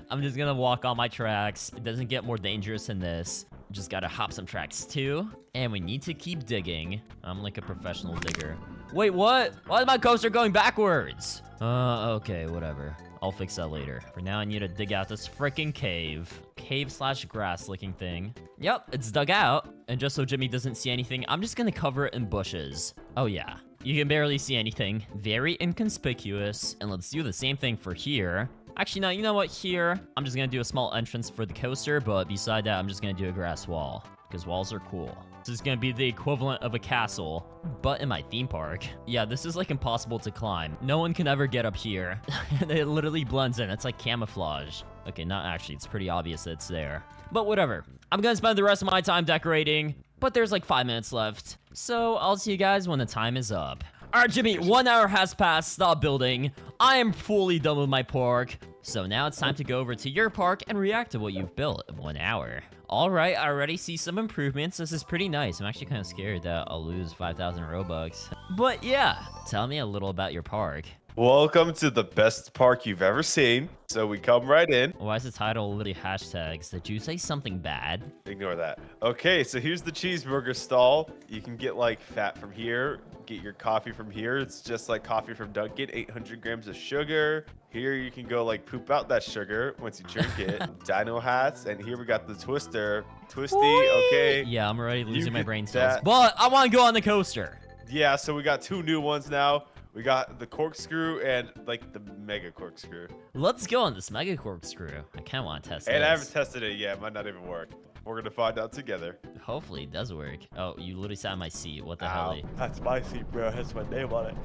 I'm just gonna walk on my tracks. It doesn't get more dangerous than this. Just gotta hop some tracks too. And we need to keep digging. I'm like a professional digger. Wait, what? Why is my coaster going backwards? Okay, whatever. I'll fix that later. For now, I need to dig out this freaking cave. Cave/grass looking thing. Yep, it's dug out. And just so Jimmy doesn't see anything, I'm just gonna cover it in bushes. Oh yeah, you can barely see anything. Very inconspicuous. And let's do the same thing for here. Actually, no, you know what? Here, I'm just gonna do a small entrance for the coaster, but beside that, I'm just gonna do a grass wall, because walls are cool. This is gonna be the equivalent of a castle, but in my theme park. Yeah, this is like impossible to climb. No one can ever get up here. And it literally blends in. It's like camouflage. Okay, not actually. It's pretty obvious that it's there. But whatever. I'm gonna spend the rest of my time decorating, but there's like 5 minutes left. So I'll see you guys when the time is up. All right, Jimmy, 1 hour has passed. Stop building. I am fully done with my park. So now it's time to go over to your park and react to what you've built in 1 hour. All right, I already see some improvements. This is pretty nice. I'm actually kind of scared that I'll lose 5,000 Robux. But yeah, tell me a little about your park. Welcome to the best park you've ever seen. So we come right in. Why is the title literally hashtags? Did you say something bad? Ignore that. Okay, so here's the cheeseburger stall. You can get like fat from here. Get your coffee from here. It's just like coffee from Dunkin', 800 grams of sugar. Here you can go like poop out that sugar once you drink it. Dino hats, and here we got the twister. Twisty, okay. Yeah, I'm already losing my get brain cells. that. But I want to go on the coaster. Yeah, so we got 2 new ones now. We got the corkscrew and like the mega corkscrew. Let's go on this mega corkscrew. I kind of want to test And this. I haven't tested it yet. It might not even work. We're gonna find out together. Hopefully it does work. Oh, you literally sat in my seat. What the Ow, hell? that's my seat, bro. That's my name on it.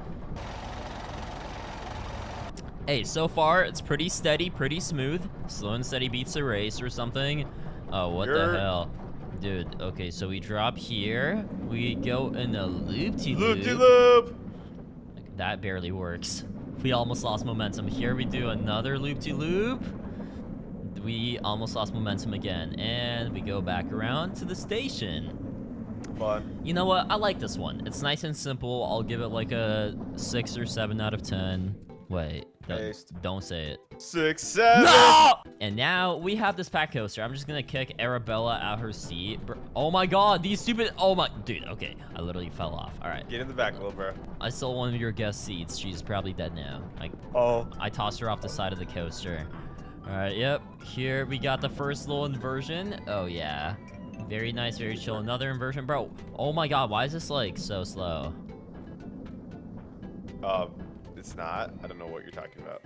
Hey, so far it's pretty steady, pretty smooth. Slow and steady beats a race or something. Oh, what the hell? Dude, okay, so we drop here. We go in a loop-de-loop. Loop-de-loop. That barely works. We almost lost momentum. Here we do another loop-de-loop. We almost lost momentum again. And we go back around to the station. Fun. You know what? I like this one. It's nice and simple. I'll give it like a 6 or 7 out of 10. Wait, don't say it. 6, 7. No! And now we have this pack coaster. I'm just gonna kick Arabella out her seat. Oh my god, these stupid. Oh my. Dude, okay. I literally fell off. All right. Get in the back, little bro. I stole one of your guest seats. She's probably dead now. Oh. I tossed her off the side of the coaster. All right, yep. Here we got the first little inversion. Oh, yeah. Very nice, very chill. Another inversion. Bro, oh my god, why is this, like, so slow? It's not. I don't know what you're talking about.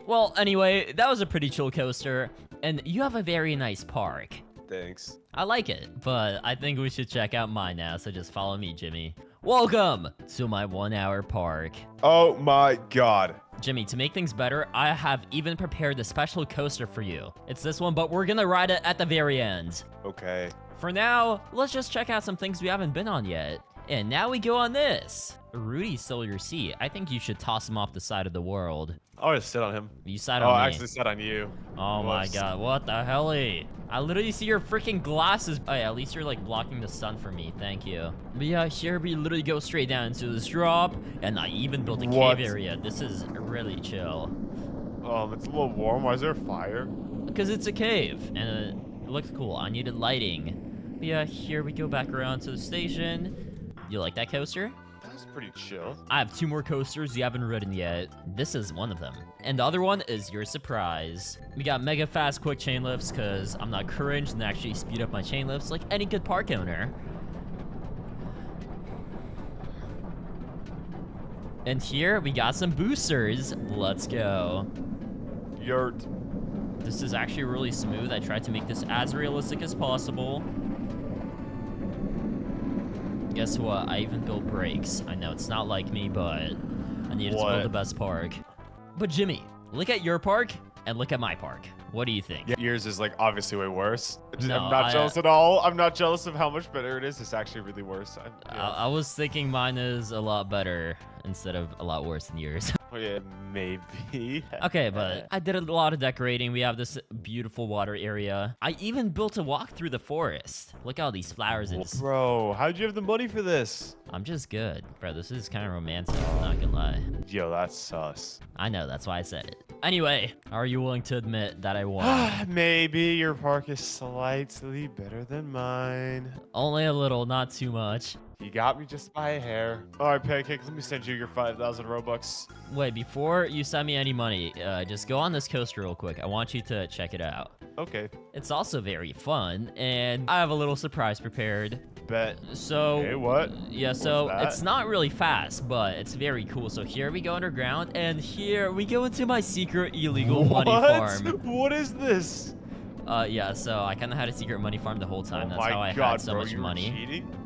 Well, anyway, that was a pretty chill coaster. And you have a very nice park. Thanks. I like it, but I think we should check out mine now, so just follow me, Jimmy. Welcome to my 1 hour park. Oh my god. Jimmy, to make things better, I have even prepared a special coaster for you. It's this one, but we're gonna ride it at the very end. Okay. For now, let's just check out some things we haven't been on yet. And now we go on this. Rudy stole your seat. I think you should toss him off the side of the world. I want to sit on him. You sat on me. me. I actually sat on you. Oh my Whoops. god, what the hell? I literally see your freaking glasses. Oh yeah, at least you're like blocking the sun for me. Thank you. But yeah, here we literally go straight down into this drop. And I even built a cave area. This is really chill. It's a little warm. Why is there a fire? Because it's a cave, and it looks cool. I needed lighting. But yeah, here we go back around to the station. You like that coaster? That's pretty chill. I have 2 more coasters you haven't ridden yet. This is one of them. And the other one is your surprise. We got mega fast quick chain lifts because I'm not cringe and actually speed up my chain lifts like any good park owner. And here we got some boosters. Let's go. Yurt. This is actually really smooth. I tried to make this as realistic as possible. Guess what? I even built brakes. I know it's not like me, but I needed to build the best park. But Jimmy, look at your park and look at my park. What do you think? Yeah, yours is like obviously way worse. No, I'm not jealous at all. I'm not jealous of how much better it is. It's actually really worse. I was thinking mine is a lot better instead of a lot worse than yours. Oh, yeah, maybe. Okay, but I did a lot of decorating. We have this beautiful water area. I even built a walk through the forest. Look at all these flowers. Well, bro, how'd you have the money for this? I'm just good. Bro, this is kind of romantic, I'm not gonna lie. Yo, that's sus. I know, that's why I said it. Anyway, are you willing to admit that I won? Maybe your park is slightly better than mine. Only a little, not too much. You got me just by a hair. All right, Pancake, let me send you your 5,000 Robux. Wait, before you send me any money, just go on this coaster real quick. I want you to check it out. Okay. It's also very fun, and I have a little surprise prepared. Bet. So, okay, what? Yeah, so What's that? it's not really fast, but it's very cool. So here we go underground, and here we go into my secret illegal money farm. What is this? Yeah, so I kind of had a secret money farm the whole time. Oh That's how I had so bro, much you were money. Cheating?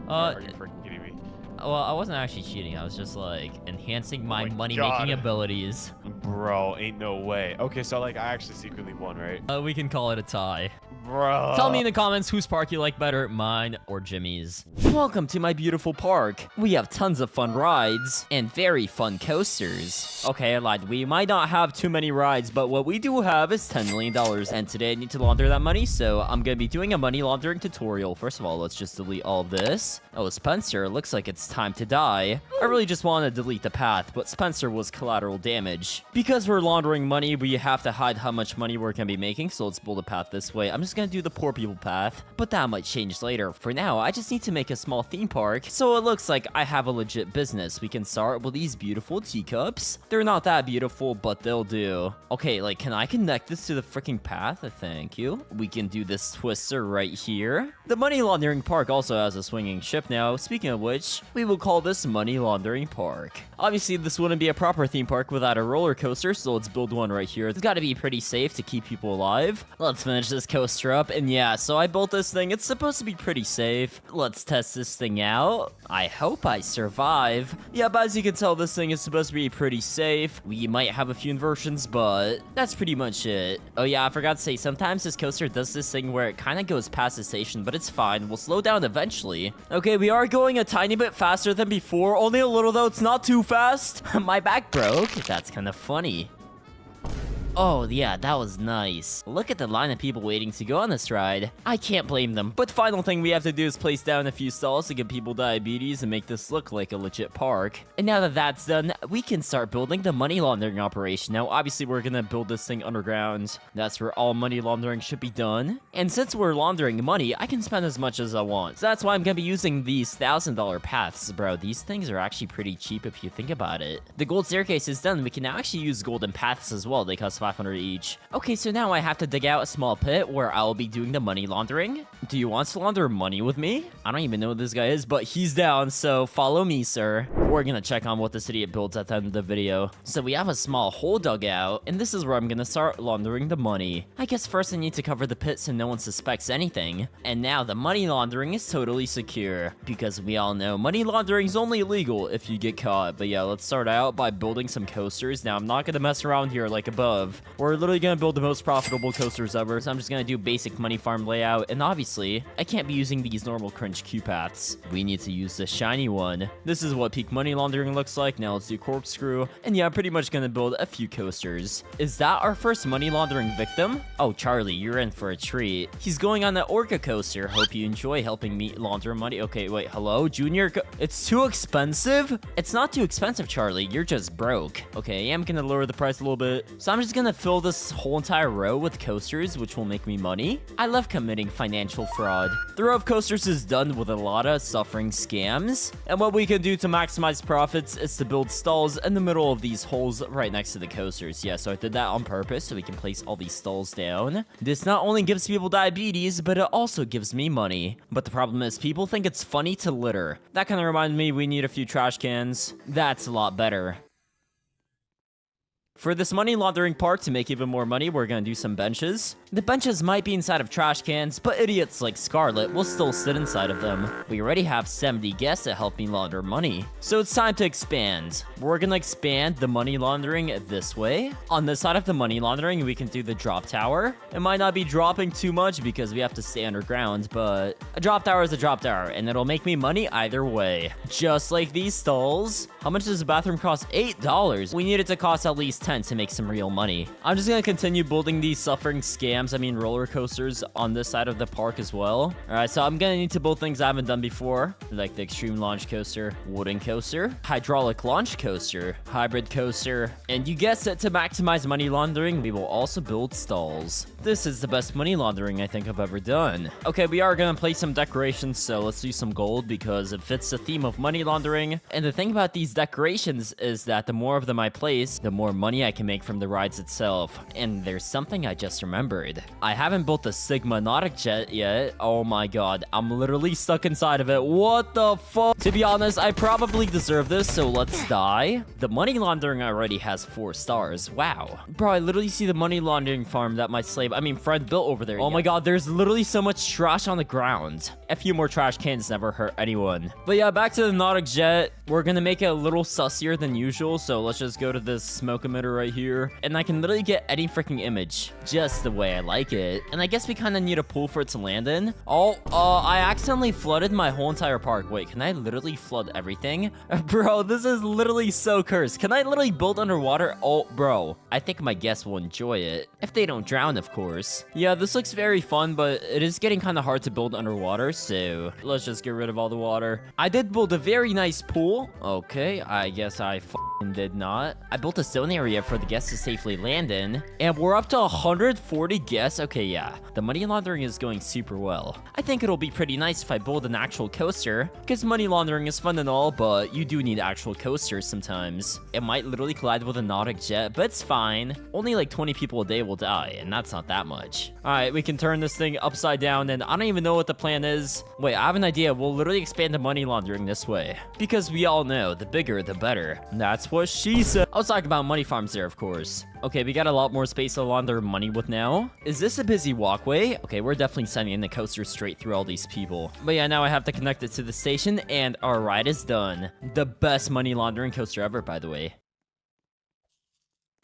Are you freaking kidding me? Well, I wasn't actually cheating. I was just like enhancing my my money-making God. abilities. Bro, ain't no way. Okay, so like I actually secretly won, right? We can call it a tie. Bro. Tell me in the comments whose park you like better, mine or Jimmy's. Welcome to my beautiful park. We have tons of fun rides and very fun coasters. Okay, I lied. We might not have too many rides, but what we do have is $10 million. And today I need to launder that money, so I'm gonna be doing a money laundering tutorial. First of all, let's just delete all this. Oh, Spencer, looks like it's time to die. I really just want to delete the path, but Spencer was collateral damage. Because we're laundering money, we have to hide how much money we're gonna be making, so let's build a path this way. I'm just gonna do the poor people path, but that might change later. For now, I just need to make a small theme park, so it looks like I have a legit business. We can start with these beautiful teacups. They're not that beautiful, but they'll do. Okay, like, can I connect this to the freaking path? Thank you. We can do this twister right here. The money laundering park also has a swinging ship now. Speaking of which, we will call this money laundering park. Obviously, this wouldn't be a proper theme park without a roller coaster, so let's build one right here. It's gotta be pretty safe to keep people alive. Let's finish this coaster up. And yeah, so I built this thing. It's supposed to be pretty safe. Let's test this thing out. I hope I survive. Yeah, but as you can tell, this thing is supposed to be pretty safe. We might have a few inversions, but that's pretty much it. Oh yeah, I forgot to say, sometimes this coaster does this thing where it kind of goes past the station, but it's fine. We'll slow down eventually. Okay, we are going a tiny bit faster than before. Only a little though. It's not too fast. My back broke. That's kind of funny. Oh, yeah, that was nice. Look at the line of people waiting to go on this ride. I can't blame them. But the final thing we have to do is place down a few stalls to give people diabetes and make this look like a legit park. And now that that's done, we can start building the money laundering operation. Now, obviously, we're gonna build this thing underground. That's where all money laundering should be done. And since we're laundering money, I can spend as much as I want. So that's why I'm gonna be using these $1,000 paths, bro. These things are actually pretty cheap if you think about it. The gold staircase is done. We can now actually use golden paths as well. They cost 500 each. Okay, so now I have to dig out a small pit where I'll be doing the money laundering. Do you want to launder money with me? I don't even know who this guy is, but he's down, so follow me, sir. We're gonna check on what this idiot builds at the end of the video. So we have a small hole dug out, and this is where I'm gonna start laundering the money. I guess first I need to cover the pit so no one suspects anything. And now the money laundering is totally secure, because we all know money laundering is only illegal if you get caught. But yeah, let's start out by building some coasters. Now, I'm not gonna mess around here like above. We're literally gonna build the most profitable coasters ever, so I'm just gonna do basic money farm layout, and obviously, I can't be using these normal cringe Q paths. We need to use the shiny one. This is what peak money money laundering looks like. Now let's do corkscrew. And yeah, I'm pretty much gonna build a few coasters. Is that our first money laundering victim? Oh, Charlie, you're in for a treat. He's going on the Orca coaster. Hope you enjoy helping me launder money. Okay, wait, hello? Junior, it's too expensive? It's not too expensive, Charlie. You're just broke. Okay, I'm gonna lower the price a little bit. So I'm just gonna fill this whole entire row with coasters, which will make me money. I love committing financial fraud. The row of coasters is done with a lot of suffering scams. And what we can do to maximize profits is to build stalls in the middle of these holes right next to the coasters. Yeah, so I did that on purpose so we can place all these stalls down. This not only gives people diabetes, but it also gives me money. But the problem is people think it's funny to litter. That kind of reminded me we need a few trash cans. That's a lot better. For this money laundering part, to make even more money, we're gonna do some benches. The benches might be inside of trash cans, but idiots like Scarlet will still sit inside of them. We already have 70 guests that help me launder money. So it's time to expand. We're gonna expand the money laundering this way. On this side of the money laundering, we can do the drop tower. It might not be dropping too much because we have to stay underground, but a drop tower is a drop tower, and it'll make me money either way. Just like these stalls. How much does a bathroom cost? $8. We need it to cost at least 10 to make some real money. I'm just gonna continue building these suffering scams, I mean roller coasters, on this side of the park as well. Alright, so I'm gonna need to build things I haven't done before, like the extreme launch coaster, wooden coaster, hydraulic launch coaster, hybrid coaster, and you guessed it, to maximize money laundering, we will also build stalls. This is the best money laundering I think I've ever done. Okay, we are gonna place some decorations, so let's do some gold because it fits the theme of money laundering. And the thing about these decorations is that the more of them I place, the more money I can make from the rides itself. And there's something I just remembered. I haven't built the Sigma Nautic Jet yet. Oh my god, I'm literally stuck inside of it. What the fuck? To be honest, I probably deserve this, so let's die. The money laundering already has 4 stars. Wow. Bro, I literally see the money laundering farm that my friend built over there. Oh my god, there's literally so much trash on the ground. A few more trash cans never hurt anyone. But yeah, back to the Nautic Jet. We're gonna make it a little sussier than usual, so let's just go to this smoke emitter right here, and I can literally get any freaking image just the way I like it. And I guess we kind of need a pool for it to land in. Oh, I accidentally flooded my whole entire park. Wait, can I literally flood everything? Bro, this is literally so cursed. Can I literally build underwater? Oh, bro, I think my guests will enjoy it if they don't drown, of course. Yeah, this looks very fun, but it is getting kind of hard to build underwater, so let's just get rid of all the water. I did build a very nice pool. Okay, I guess I did not. I built a zone area for the guests to safely land in, and we're up to 140 guests. Okay, yeah, the money laundering is going super well. I think it'll be pretty nice if I build an actual coaster, because money laundering is fun and all, but you do need actual coasters sometimes. It might literally collide with a Nautic Jet, but it's fine. Only like 20 people a day will die, and that's not that much. All right, we can turn this thing upside down, and I don't even know what the plan is. Wait, I have an idea. We'll literally expand the money laundering this way, because we all know the bigger the better. That's what she said. I was talking about money farms there, of course. Okay, we got a lot more space to launder money with now. Is this a busy walkway? Okay, we're definitely sending in the coaster straight through all these people. But yeah, now I have to connect it to the station, and our ride is done. The best money laundering coaster ever, by the way.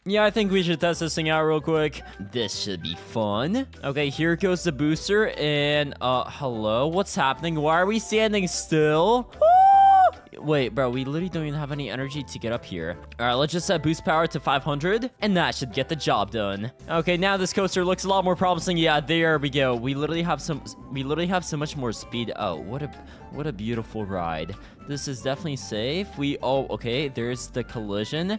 Yeah, I think we should test this thing out real quick. This should be fun. Okay, here goes the booster, and, hello? What's happening? Why are we standing still? Wait, bro, we literally don't even have any energy to get up here. All right, let's just set boost power to 500, and that should get the job done. Okay, now this coaster looks a lot more promising. Yeah, there we go. We literally have so much more speed. Oh, what a beautiful ride. This is definitely safe. Okay, there's the collision.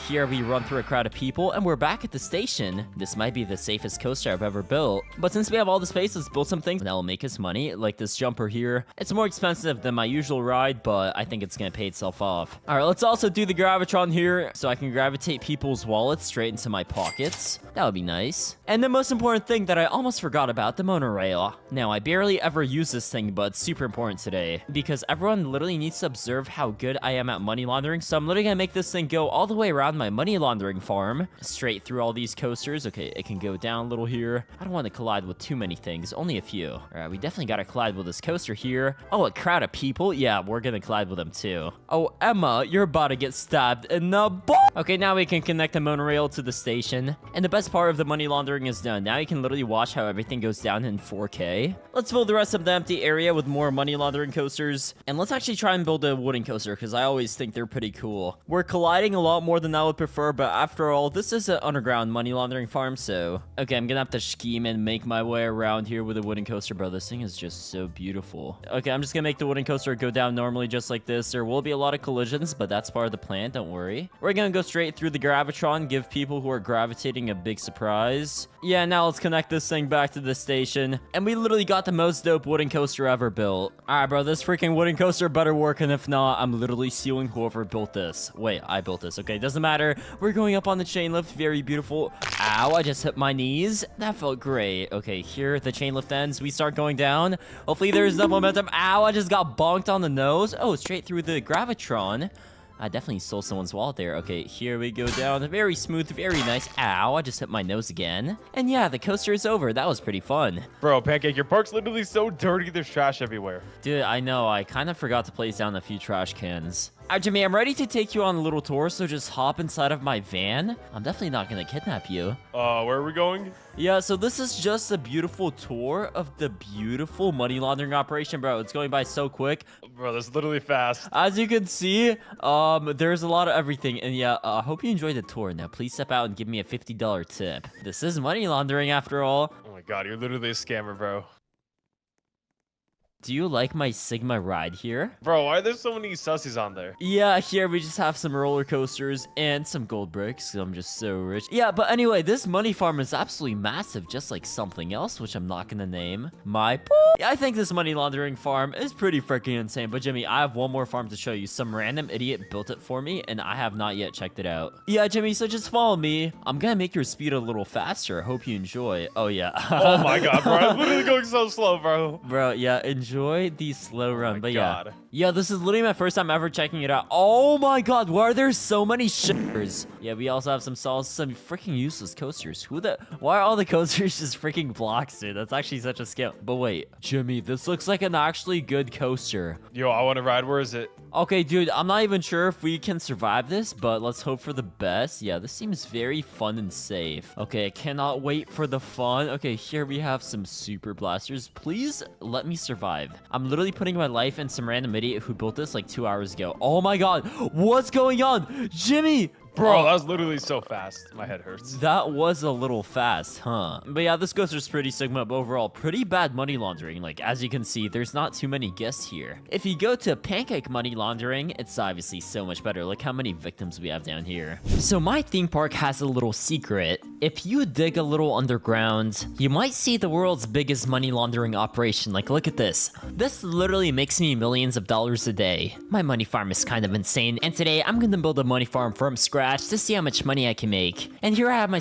Here we run through a crowd of people, and we're back at the station. This might be the safest coaster I've ever built. But since we have all the space, let's build some things that will make us money, like this jumper here. It's more expensive than my usual ride, but I think it's gonna pay itself off. All right, let's also do the Gravitron here, so I can gravitate people's wallets straight into my pockets. That would be nice. And the most important thing that I almost forgot about, the monorail. Now, I barely ever use this thing, but it's super important today, because everyone literally needs to observe how good I am at money laundering, so I'm literally gonna make this thing go all the way around found my money laundering farm. Straight through all these coasters. Okay, it can go down a little here. I don't want to collide with too many things, only a few. All right, we definitely got to collide with this coaster here. Oh, a crowd of people? Yeah, we're gonna collide with them too. Oh, Emma, you're about to get stabbed in the butt. Okay, now we can connect the monorail to the station. And the best part of the money laundering is done. Now you can literally watch how everything goes down in 4K. Let's fill the rest of the empty area with more money laundering coasters. And let's actually try and build a wooden coaster, because I always think they're pretty cool. We're colliding a lot more than I would prefer, but after all, this is an underground money laundering farm, so... Okay, I'm gonna have to scheme and make my way around here with a wooden coaster, bro. This thing is just so beautiful. Okay, I'm just gonna make the wooden coaster go down normally just like this. There will be a lot of collisions, but that's part of the plan, don't worry. We're gonna go straight through the gravitron, give people who are gravitating a big surprise. Yeah, now let's connect this thing back to the station. And we literally got the most dope wooden coaster ever built. Alright, bro, this freaking wooden coaster better work, and if not, I'm literally suing whoever built this. Wait, I built this. Okay, doesn't matter. We're going up on the chain lift. Very beautiful. Ow, I just hit my knees. That felt great. Okay, here the chain lift ends. We start going down. Hopefully there's the momentum. Ow, I just got bonked on the nose. Oh, straight through the gravitron. I definitely stole someone's wallet there. Okay, here we go down. Very smooth, very nice. Ow, I just hit my nose again. And yeah, the coaster is over. That was pretty fun. Bro, Pancake, your park's literally so dirty, there's trash everywhere. Dude, I know. I kind of forgot to place down a few trash cans. Alright, Jimmy, I'm ready to take you on a little tour, so just hop inside of my van. I'm definitely not gonna kidnap you. Where are we going? Yeah, so this is just a beautiful tour of the beautiful money laundering operation, bro. It's going by so quick. Bro, that's literally fast. As you can see, there's a lot of everything. And yeah, I hope you enjoyed the tour. Now, please step out and give me a $50 tip. This is money laundering after all. Oh my god, you're literally a scammer, bro. Do you like my Sigma ride here? Bro, why are there so many sussies on there? Yeah, here we just have some roller coasters and some gold bricks. I'm just so rich. Yeah, but anyway, this money farm is absolutely massive, just like something else, which I'm not gonna name. Yeah, I think this money laundering farm is pretty freaking insane. But Jimmy, I have one more farm to show you. Some random idiot built it for me, and I have not yet checked it out. Yeah, Jimmy, so just follow me. I'm gonna make your speed a little faster. Hope you enjoy. Oh, yeah. Oh my god, bro. I'm literally going so slow, bro. Bro, yeah, enjoy the slow run. But God. yeah, this is literally my first time ever checking it out. Oh my god, why are there so many shippers? Yeah, we also have some freaking useless coasters. Why are all the coasters just freaking blocks, dude? That's actually such a skill. But wait, Jimmy, this looks like an actually good coaster. Yo, I want to ride. Where is it? Okay, dude, I'm not even sure if we can survive this, but let's hope for the best. Yeah, this seems very fun and safe. Okay, I cannot wait for the fun. Okay, here we have some super blasters. Please let me survive. I'm literally putting my life in some random idiot who built this like 2 hours ago. Oh my god, what's going on? Jimmy! Bro, that was literally so fast. My head hurts. That was a little fast, huh? But yeah, this coaster's pretty Sigma, but overall, pretty bad money laundering. Like, as you can see, there's not too many guests here. If you go to Pancake money laundering, it's obviously so much better. Look how many victims we have down here. So my theme park has a little secret. If you dig a little underground, you might see the world's biggest money laundering operation. Like, look at this. This literally makes me millions of dollars a day. My money farm is kind of insane, and today I'm gonna build a money farm from scratch to see how much money I can make. And here I have my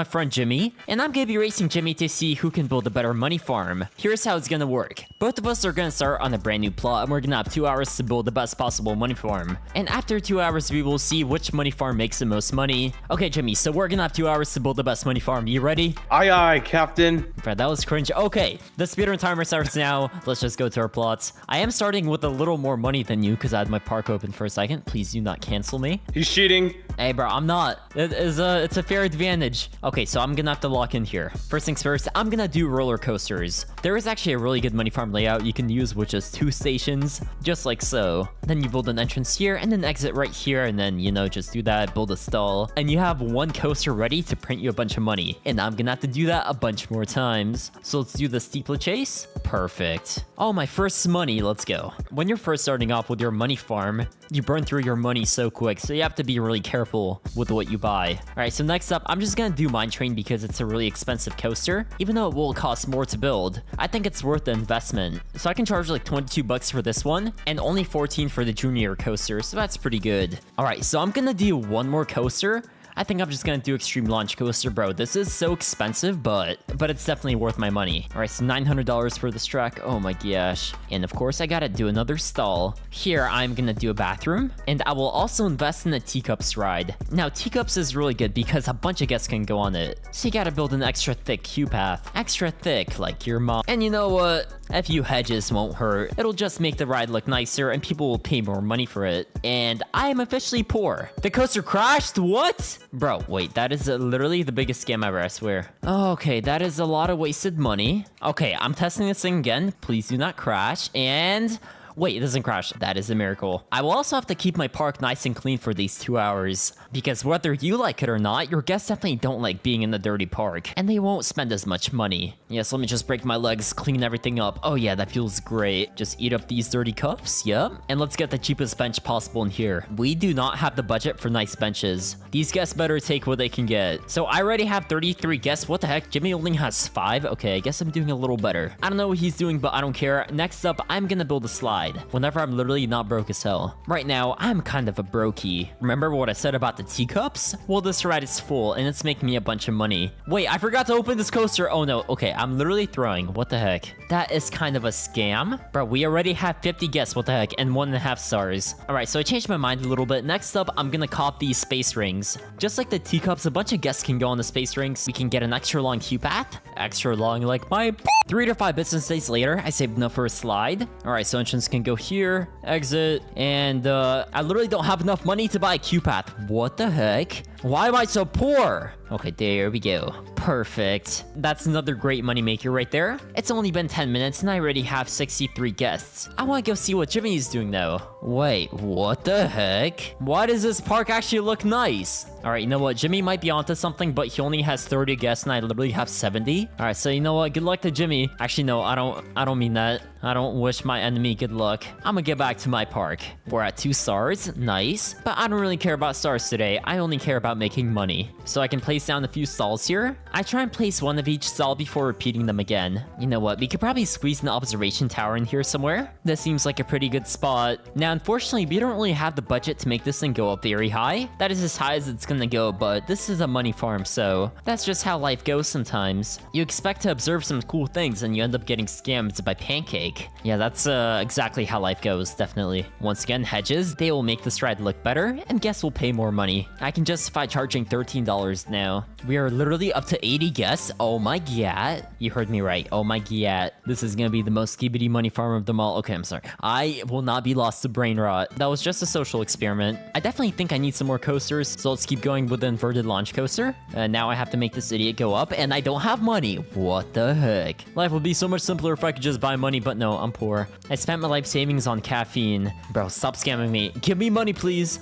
friend Jimmy, and I'm gonna be racing Jimmy to see who can build a better money farm. Here's how it's gonna work. Both of us are gonna start on a brand new plot, and we're gonna have 2 hours to build the best possible money farm. And after 2 hours, we will see which money farm makes the most money. Okay, Jimmy, so we're gonna have 2 hours to build the best money farm. You ready? Aye, aye, Captain. Bro, that was cringe. Okay, the speedrun timer starts now. Let's just go to our plots. I am starting with a little more money than you because I had my park open for a second. Please do not cancel me. He's cheating. Hey, bro, I'm not. It's a fair advantage. Okay, so I'm gonna have to lock in here. First things first, I'm gonna do roller coasters. There is actually a really good money farm layout you can use, which is 2 stations, just like so. Then you build an entrance here and an exit right here, and then, you know, just do that, build a stall. And you have 1 coaster ready to print you a bunch of money. And I'm gonna have to do that a bunch more times. So let's do the steeplechase. Perfect. Oh, my first money, let's go. When you're first starting off with your money farm, you burn through your money so quick, so you have to be really careful with what you buy. All right, so next up, I'm just gonna do Mine Train because it's a really expensive coaster. Even though it will cost more to build, I think it's worth the investment. So I can charge like 22 bucks for this one and only 14 for the junior coaster, so that's pretty good. All right, so I'm gonna do 1 more coaster. I think I'm just gonna do Extreme Launch Coaster, bro. This is so expensive, but it's definitely worth my money. All right, so $900 for this track. Oh my gosh. And of course, I gotta do another stall. Here, I'm gonna do a bathroom, and I will also invest in a Teacups ride. Now, Teacups is really good because a bunch of guests can go on it. So you gotta build an extra thick queue path. Extra thick, like your mom. And you know what? A few hedges won't hurt. It'll just make the ride look nicer and people will pay more money for it. And I am officially poor. The coaster crashed? What? Bro, wait, that is literally the biggest scam ever, I swear. Okay, that is a lot of wasted money. Okay, I'm testing this thing again. Please do not crash. And... wait, it doesn't crash. That is a miracle. I will also have to keep my park nice and clean for these 2 hours. Because whether you like it or not, your guests definitely don't like being in the dirty park. And they won't spend as much money. Yes, let me just break my legs, clean everything up. Oh yeah, that feels great. Just eat up these dirty cups, yep. And let's get the cheapest bench possible in here. We do not have the budget for nice benches. These guests better take what they can get. So I already have 33 guests. What the heck? Jimmy only has 5? Okay, I guess I'm doing a little better. I don't know what he's doing, but I don't care. Next up, I'm gonna build a slide. Whenever I'm literally not broke as hell. Right now, I'm kind of a brokey. Remember what I said about the teacups? Well, this ride is full and it's making me a bunch of money. Wait, I forgot to open this coaster. Oh no, okay, I'm literally throwing. What the heck? That is kind of a scam. Bro, we already have 50 guests, what the heck, and 1.5 stars. All right, so I changed my mind a little bit. Next up, I'm gonna cop these space rings. Just like the teacups, a bunch of guests can go on the space rings. We can get an extra long queue path. Extra long like my 3 to 5 business days later, I saved enough for a slide. All right, so entrance can go here, exit, and I literally don't have enough money to buy a queue path. What the heck? Why am I so poor? Okay, there we go. Perfect. That's another great moneymaker right there. It's only been 10 minutes and I already have 63 guests. I want to go see what Jimmy's doing though. Wait, what the heck? Why does this park actually look nice? All right, you know what? Jimmy might be onto something, but he only has 30 guests and I literally have 70. All right, so you know what? Good luck to Jimmy. Actually, no, I don't mean that. I don't wish my enemy good luck. I'm gonna get back to my park. We're at 2 stars, nice. But I don't really care about stars today. I only care about making money. So I can place down a few stalls here. I try and place one of each stall before repeating them again. You know what? We could probably squeeze an observation tower in here somewhere. This seems like a pretty good spot. Now, unfortunately, we don't really have the budget to make this thing go up very high. That is as high as it's gonna go, but this is a money farm, so that's just how life goes sometimes. You expect to observe some cool things and you end up getting scammed by Pancake. Yeah, that's exactly how life goes, definitely. Once again, hedges, they will make this ride look better, and guests will pay more money. I can justify charging $13 now. We are literally up to 80 guests. Oh my god. You heard me right. Oh my god. This is gonna be the most skibidi money farm of them all. Okay, I'm sorry. I will not be lost to brain rot. That was just a social experiment. I definitely think I need some more coasters, so let's keep going with the inverted launch coaster. And now I have to make this idiot go up, and I don't have money. What the heck? Life would be so much simpler if I could just buy money, but no, I'm poor. I spent my life savings on caffeine. Bro, stop scamming me. Give me money, please.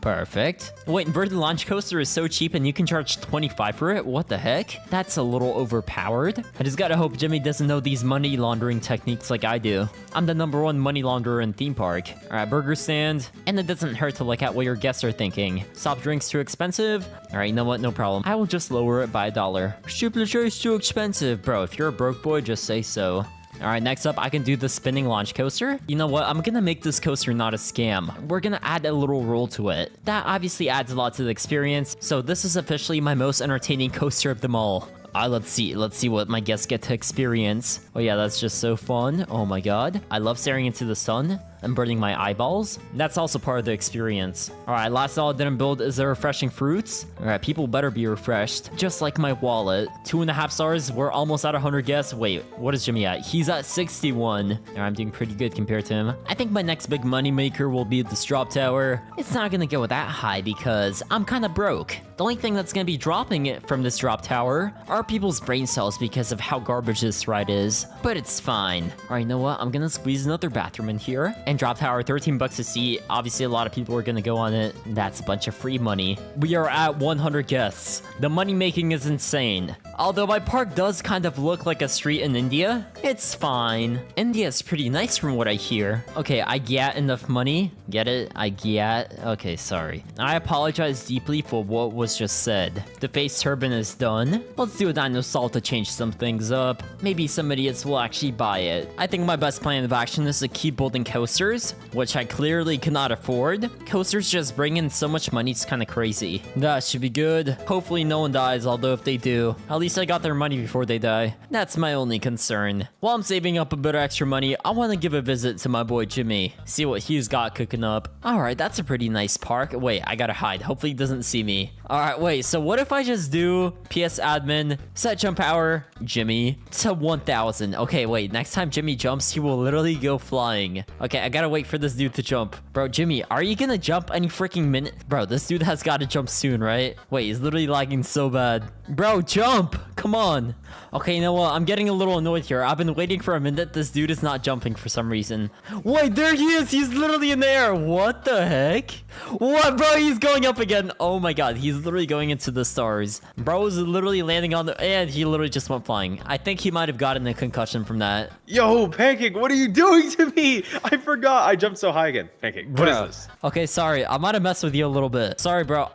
Perfect. Wait, inverted launch coaster is so cheap and you can charge 25 for it? What the heck? That's a little overpowered. I just gotta hope Jimmy doesn't know these money laundering techniques like I do. I'm the #1 money launderer in theme park. Alright, burger stand. And it doesn't hurt to look at what your guests are thinking. Soft drinks too expensive? Alright, you know what? No problem. I will just lower it by $1. Stupid is too expensive. Bro, if you're a broke boy, just say so. Alright, next up, I can do the spinning launch coaster. You know what? I'm gonna make this coaster not a scam. We're gonna add a little roll to it. That obviously adds a lot to the experience, so this is officially my most entertaining coaster of them all. Let's see what my guests get to experience. Oh yeah, that's just so fun. Oh my god. I love staring into the sun and burning my eyeballs. That's also part of the experience. Alright, last all I didn't build is the refreshing fruits. Alright, people better be refreshed. Just like my wallet. 2.5 stars, we're almost at 100 guests. Wait, what is Jimmy at? He's at 61. Alright, I'm doing pretty good compared to him. I think my next big money maker will be this drop tower. It's not gonna go that high because I'm kinda broke. The only thing that's gonna be dropping it from this drop tower are people's brain cells because of how garbage this ride is. But it's fine. Alright, you know what? I'm gonna squeeze another bathroom in here. And drop tower, 13 bucks a seat. Obviously, a lot of people are gonna go on it. That's a bunch of free money. We are at 100 guests. The money making is insane. Although my park does kind of look like a street in India, it's fine. India is pretty nice from what I hear. Okay, I get enough money. Get it? I get. Okay, sorry. I apologize deeply for what was just said. The face turban is done. Let's do a dino salt to change some things up. Maybe some idiots will actually buy it. I think my best plan of action is to keep building coasters coasters, which I clearly cannot afford. Coasters just bring in so much money, it's kind of crazy. That should be good. Hopefully no one dies, although if they do, at least I got their money before they die. That's my only concern. While I'm saving up a bit of extra money, I want to give a visit to my boy Jimmy, see what he's got cooking up. Alright, that's a pretty nice park. Wait, I gotta hide. Hopefully he doesn't see me. Alright, wait, so what if I just do PS admin, set jump power, Jimmy, to 1000? Okay, wait, next time Jimmy jumps, he will literally go flying. Okay, I gotta wait for this dude to jump. Bro, Jimmy, are you gonna jump any freaking minute? Bro, this dude has gotta jump soon, right? Wait, he's literally lagging so bad. Bro, jump! Come on. Okay, you know what? I'm getting a little annoyed here. I've been waiting for a minute. This dude is not jumping for some reason. Wait, there he is! He's literally in the air! What the heck? What, bro? He's going up again. Oh my god, he's literally going into the stars. Bro is literally landing on the... And he literally just went flying. I think he might have gotten a concussion from that. Yo, Pancake, what are you doing to me? I forgot. I jumped so high again. Pancake, what is this? Okay, sorry. I might have messed with you a little bit. Sorry, bro.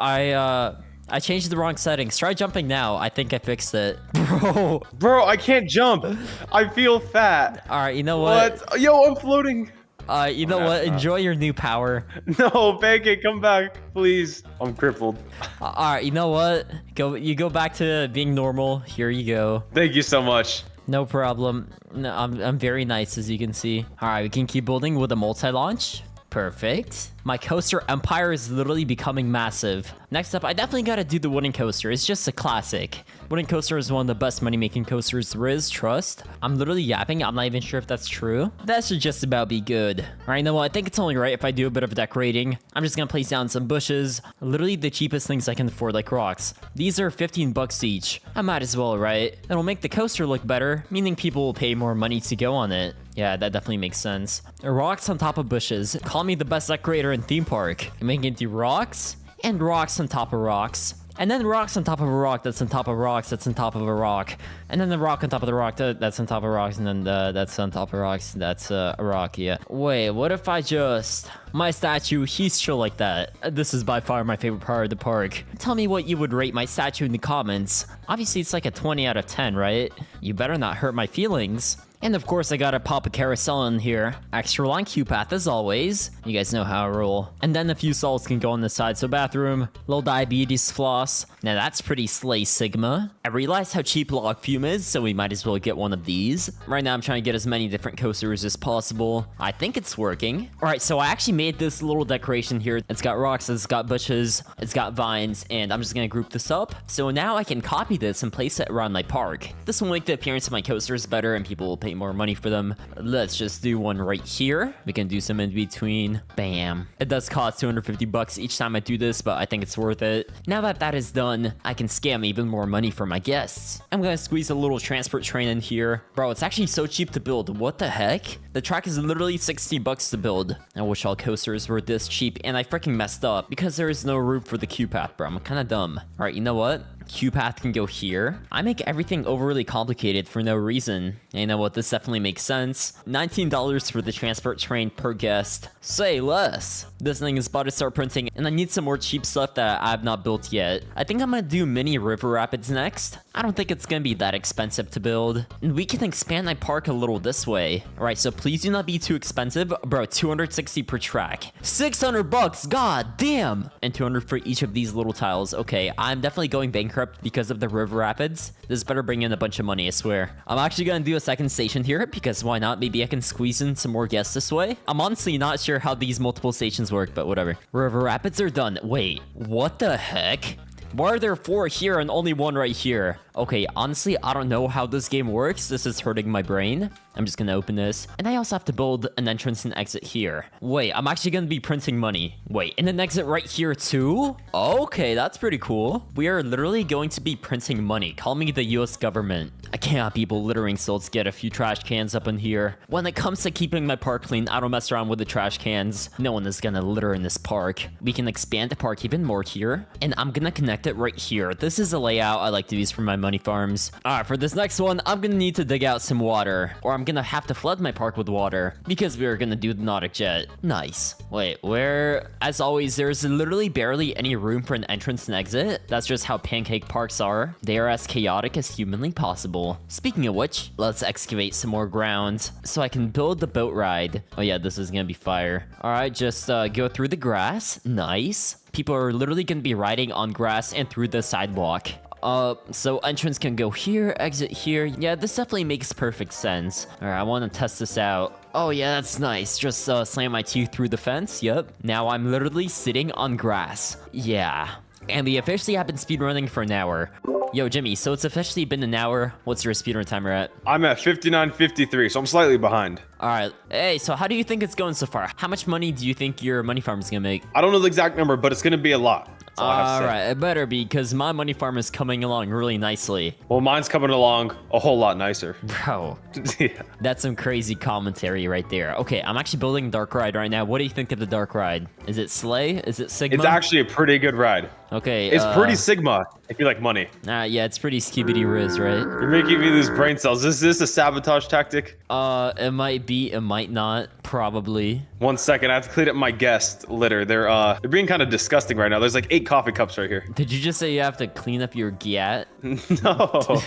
I changed the wrong settings. Try jumping now. I think I fixed it. Bro, I can't jump. I feel fat. All right, you know what? What? Yo, I'm floating. You know what? Enjoy your new power. No, Pancake, come back, please. I'm crippled. All right, you know what? You go back to being normal. Here you go. Thank you so much. No problem. No, I'm very nice, as you can see. All right, we can keep building with a multi-launch. Perfect. My coaster empire is literally becoming massive. Next up, I definitely gotta do the wooden coaster. It's just a classic. Wooden coaster is one of the best money-making coasters there is, trust. I'm literally yapping. I'm not even sure if that's true. That should just about be good. All right, you know what? I think it's only right if I do a bit of decorating. I'm just gonna place down some bushes. Literally the cheapest things I can afford, like rocks. These are 15 bucks each. I might as well, right? It'll make the coaster look better, meaning people will pay more money to go on it. Yeah, that definitely makes sense. Rocks on top of bushes. Call me the best decorator in theme park. I'm making it do rocks and rocks on top of rocks. And then rocks on top of a rock that's on top of rocks that's on top of a rock. And then the rock on top of the rock that's on top of rocks. And then that's on top of rocks. That's a rock, yeah. Wait, what if I just... My statue, he's chill like that. This is by far my favorite part of the park. Tell me what you would rate my statue in the comments. Obviously, it's like a 20 out of 10, right? You better not hurt my feelings. And of course, I gotta pop a carousel in here. Extra long queue path as always. You guys know how I roll. And then a few stalls can go on the side. So bathroom, little diabetes floss. Now that's pretty slay, Sigma. I realized how cheap log fume is, so we might as well get one of these. Right now, I'm trying to get as many different coasters as possible. I think it's working. All right, so I actually made this little decoration here. It's got rocks, it's got bushes, it's got vines, and I'm just gonna group this up. So now I can copy this and place it around my park. This will make the appearance of my coasters better and people will pay more money for them. Let's just do one right here. We can do some in between. Bam. It does cost 250 bucks each time I do this, but I think it's worth it. Now that that is done, I can scam even more money for my guests. I'm gonna squeeze a little transport train in here. Bro, it's actually so cheap to build. What the heck? The track is literally 60 bucks to build. I wish all coasters were this cheap, and I freaking messed up because there is no room for the queue path, bro. I'm kind of dumb. All right, you know what? Queue path can go here. I make everything overly complicated for no reason. And you know what? This definitely makes sense. $19 for the transport train per guest. Say less. This thing is about to start printing, and I need some more cheap stuff that I have not built yet. I think I'm gonna do mini river rapids next. I don't think it's gonna be that expensive to build. And we can expand my park a little this way. All right, so please do not be too expensive. Bro, 260 per track. 600 bucks, god damn. And 200 for each of these little tiles. Okay, I'm definitely going bankrupt because of the river rapids. This better bring in a bunch of money, I swear. I'm actually gonna do a second station here because why not? Maybe I can squeeze in some more guests this way. I'm honestly not sure how these multiple stations work, but whatever. River rapids are done. Wait, what the heck? Why are there 4 here and only 1 right here? Okay, honestly, I don't know how this game works. This is hurting my brain. I'm just gonna open this. And I also have to build an entrance and exit here. Wait, I'm actually gonna be printing money. Wait, and an exit right here too? Okay, that's pretty cool. We are literally going to be printing money. Call me the US government. I can't have people littering, so let's get a few trash cans up in here. When it comes to keeping my park clean, I don't mess around with the trash cans. No one is gonna litter in this park. We can expand the park even more here. And I'm gonna connect it right here. This is a layout I like to use for my money farms. All right, for this next one, I'm gonna need to dig out some water, or I'm gonna have to flood my park with water because we are gonna do the Nautic Jet. Nice. Wait, where? As always, there's literally barely any room for an entrance and exit. That's just how pancake parks are. They are as chaotic as humanly possible. Speaking of which, let's excavate some more ground so I can build the boat ride. Oh yeah, this is gonna be fire. All right, just go through the grass. Nice. People are literally gonna be riding on grass and through the sidewalk. So entrance can go here, exit here. Yeah, this definitely makes perfect sense. All right, I want to test this out. Oh yeah, that's nice. Just slam my teeth through the fence. Yep. Now I'm literally sitting on grass. Yeah. And we officially have been speedrunning for an hour. Yo, Jimmy, so it's officially been an hour. What's your speedrun timer at? I'm at 59.53, so I'm slightly behind. All right. Hey, so how do you think it's going so far? How much money do you think your money farm is gonna make? I don't know the exact number, but it's going to be a lot. That's all I have to say. All right, it better be, because my money farm is coming along really nicely. Well, mine's coming along a whole lot nicer. Bro, Yeah. that's some crazy commentary right there. Okay, I'm actually building Dark Ride right now. What do you think of the Dark Ride? Is it Slay? Is it Sigma? It's actually a pretty good ride. Okay. It's pretty Sigma, if you like money. Yeah, it's pretty Skibidi Riz, right? You're making me lose brain cells. Is this a sabotage tactic? It might be, it might not, probably. 1 second, I have to clean up my guest litter. They're being kind of disgusting right now. There's like 8 coffee cups right here. Did you just say you have to clean up your gat? No.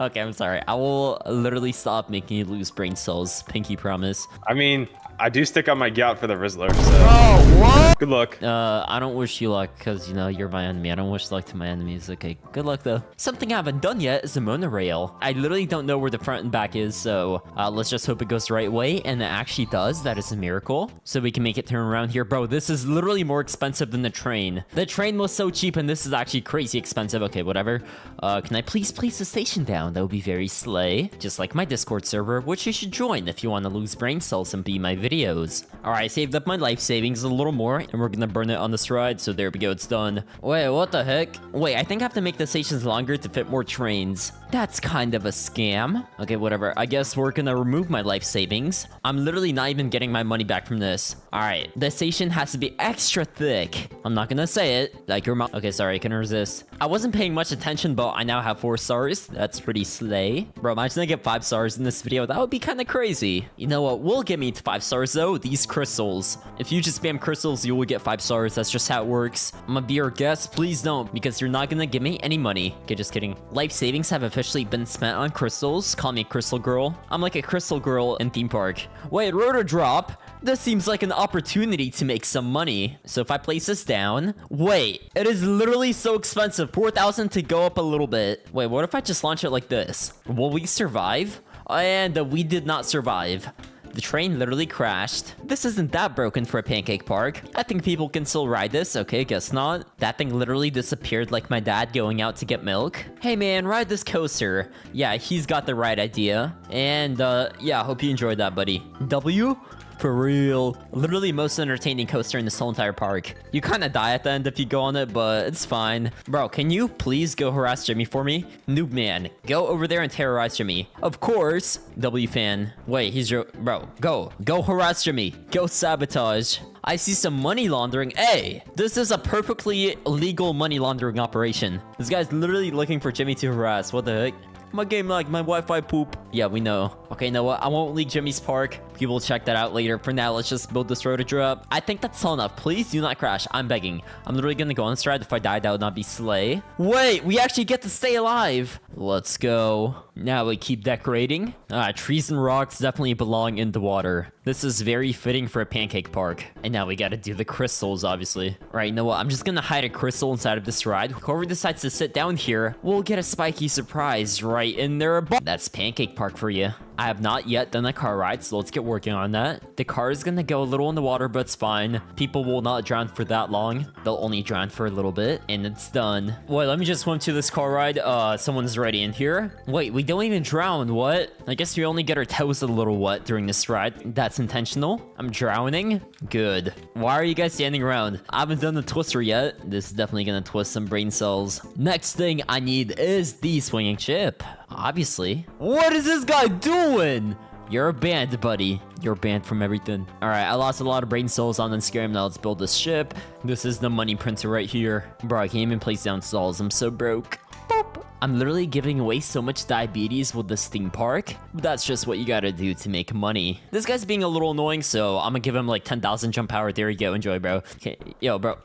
Okay, I'm sorry. I will literally stop making you lose brain cells. Pinky promise. I mean, I do stick on my gout for the Rizzler, so. What? Good luck. I don't wish you luck because, you know, you're my enemy. I don't wish luck to my enemies. Okay, good luck, though. Something I haven't done yet is the monorail. I literally don't know where the front and back is, so let's just hope it goes the right way, and it actually does. That is a miracle. So we can make it turn around here. Bro, this is literally more expensive than the train. The train was so cheap, and this is actually crazy expensive. Okay, whatever. Can I please place the station down? That would be very slay. Just like my Discord server, which you should join if you want to lose brain cells and be my videos. All right, I saved up my life savings a little more, and we're gonna burn it on this ride. So there we go, it's done. Wait, what the heck? Wait, I think I have to make the stations longer to fit more trains. That's kind of a scam. Okay, whatever. I guess we're gonna remove my life savings. I'm literally not even getting my money back from this. All right, the station has to be extra thick. I'm not gonna say it. Like your mom. Okay, sorry, I can resist. I wasn't paying much attention, but I now have 4 stars. That's pretty slay. Bro, imagine I get 5 stars in this video. That would be kind of crazy. You know what will get me to 5 stars though? These crystals. If you just spam crystals, you will get 5 stars. That's just how it works. I'm gonna be your guest. Please don't, because you're not gonna give me any money. Okay, just kidding. Life savings have officially been spent on crystals. Call me crystal girl. I'm like a crystal girl in theme park. Wait, rotor drop. This seems like an opportunity to make some money. So if I place this down, wait, it is literally so expensive. 4,000 to go up a little bit. Wait, what if I just launch it like this? Will we survive? And we did not survive. The train literally crashed. This isn't that broken for a pancake park. I think people can still ride this. Okay, guess not. That thing literally disappeared like my dad going out to get milk. Hey man, ride this coaster. Yeah, he's got the right idea. And yeah, hope you enjoyed that, buddy. W? For real. Literally most entertaining coaster in this whole entire park. You kind of die at the end if you go on it, but it's fine. Bro, can you please go harass Jimmy for me? Noob man, go over there and terrorize Jimmy. Of course. W fan. Wait, he's your... Bro, go. Go harass Jimmy. Go sabotage. I see some money laundering. Hey, this is a perfectly legal money laundering operation. This guy's literally looking for Jimmy to harass. What the heck? My game lag, my Wi-Fi poop. Yeah, we know. Okay, you know what? I won't leak Jimmy's park. People will check that out later. For now, let's just build this rotor drop. I think that's all enough. Please do not crash. I'm begging. I'm literally gonna go on this ride. If I die, that would not be slay. Wait, we actually get to stay alive. Let's go. Now we keep decorating. Trees and rocks definitely belong in the water. This is very fitting for a pancake park. And now we gotta do the crystals, obviously. Right, you know what? I'm just gonna hide a crystal inside of this ride. Whoever decides to sit down here will get a spiky surprise right in their butt. That's pancake park for you. I have not yet done a car ride, so let's get working on that. The car is gonna go a little in the water, but it's fine. People will not drown for that long. They'll only drown for a little bit, and it's done. Wait, let me just swim to this car ride. Someone's already in here. Wait, we don't even drown. What? I guess we only get our toes a little wet during this ride. That's intentional. I'm drowning. Good. Why are you guys standing around? I haven't done the twister yet. This is definitely gonna twist some brain cells. Next thing I need is the swinging chip. Obviously. What is this guy doing? You're banned, buddy. You're banned from everything. All right, I lost a lot of brain cells on Unscam. Now let's build this ship. This is the money printer right here. Bro, I can't even place down stalls. I'm so broke. Boop. I'm literally giving away so much diabetes with this theme park. That's just what you gotta do to make money. This guy's being a little annoying, so I'm gonna give him like 10,000 jump power. There you go. Enjoy, bro. Okay, yo, bro.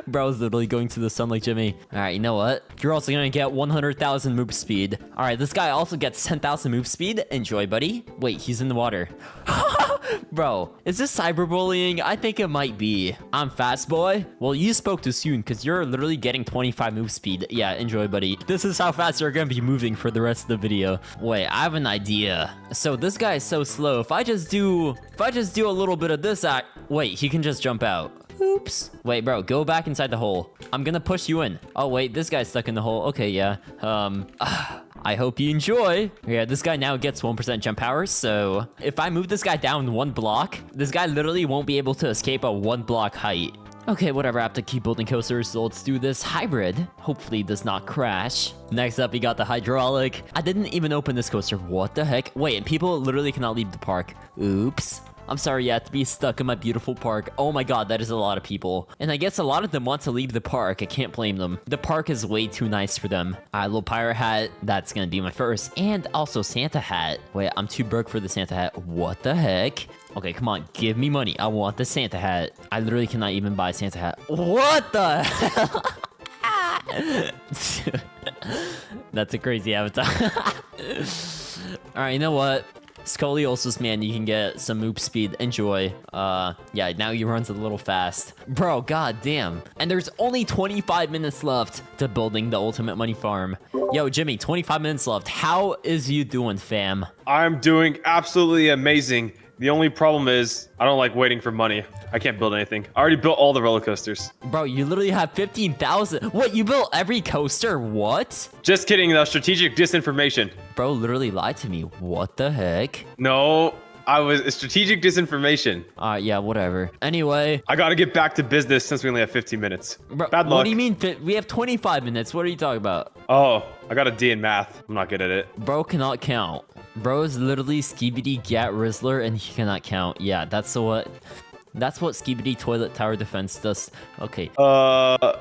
Bro's literally going to the sun like Jimmy. All right, you know what? You're also gonna get 100,000 move speed. All right, this guy also gets 10,000 move speed. Enjoy, buddy. Wait, he's in the water. Bro, is this cyberbullying? I think it might be. I'm fast, boy. Well, you spoke too soon because you're literally getting 25 move speed. Yeah, enjoy, buddy. This is how fast you're gonna be moving for the rest of the video. Wait, I have an idea. So this guy is so slow. If I just do a little bit of this wait, he can just jump out. Oops. Wait, bro, go back inside the hole. I'm gonna push you in. Oh, wait, this guy's stuck in the hole. Okay, yeah. I hope you enjoy. Yeah, this guy now gets 1% jump power, so if I move this guy down 1 block, this guy literally won't be able to escape a 1 block height. Okay, whatever, I have to keep building coasters, so let's do this hybrid. Hopefully it does not crash. Next up, we got the hydraulic. I didn't even open this coaster. What the heck? Wait, and people literally cannot leave the park. Oops. I'm sorry, you have to be stuck in my beautiful park. Oh my god, that is a lot of people. And I guess a lot of them want to leave the park. I can't blame them. The park is way too nice for them. Little pirate hat. That's gonna be my first. And also Santa hat. Wait, I'm too broke for the Santa hat. What the heck? Okay, come on, give me money. I want the Santa hat. I literally cannot even buy a Santa hat. What the hell? That's a crazy avatar. Alright, you know what? Scoliosis, man, you can get some move speed. Enjoy. Yeah, now he runs a little fast. Bro, god damn. And there's only 25 minutes left to building the ultimate money farm. Yo, Jimmy, 25 minutes left. How is you doing, fam? I'm doing absolutely amazing. The only problem is I don't like waiting for money. I can't build anything. I already built all the roller coasters. Bro, you literally have 15,000. What, you built every coaster? What? Just kidding, though. Strategic disinformation. Bro literally lied to me. What the heck? No, it's strategic disinformation. Yeah, whatever. Anyway. I gotta get back to business since we only have 15 minutes. Bro, bad luck. What do you mean? We have 25 minutes. What are you talking about? Oh, I got a D in math. I'm not good at it. Bro cannot count. Bro is literally Skibidi Gat Rizzler and he cannot count. Yeah, that's what Skibidi Toilet Tower Defense does. Okay.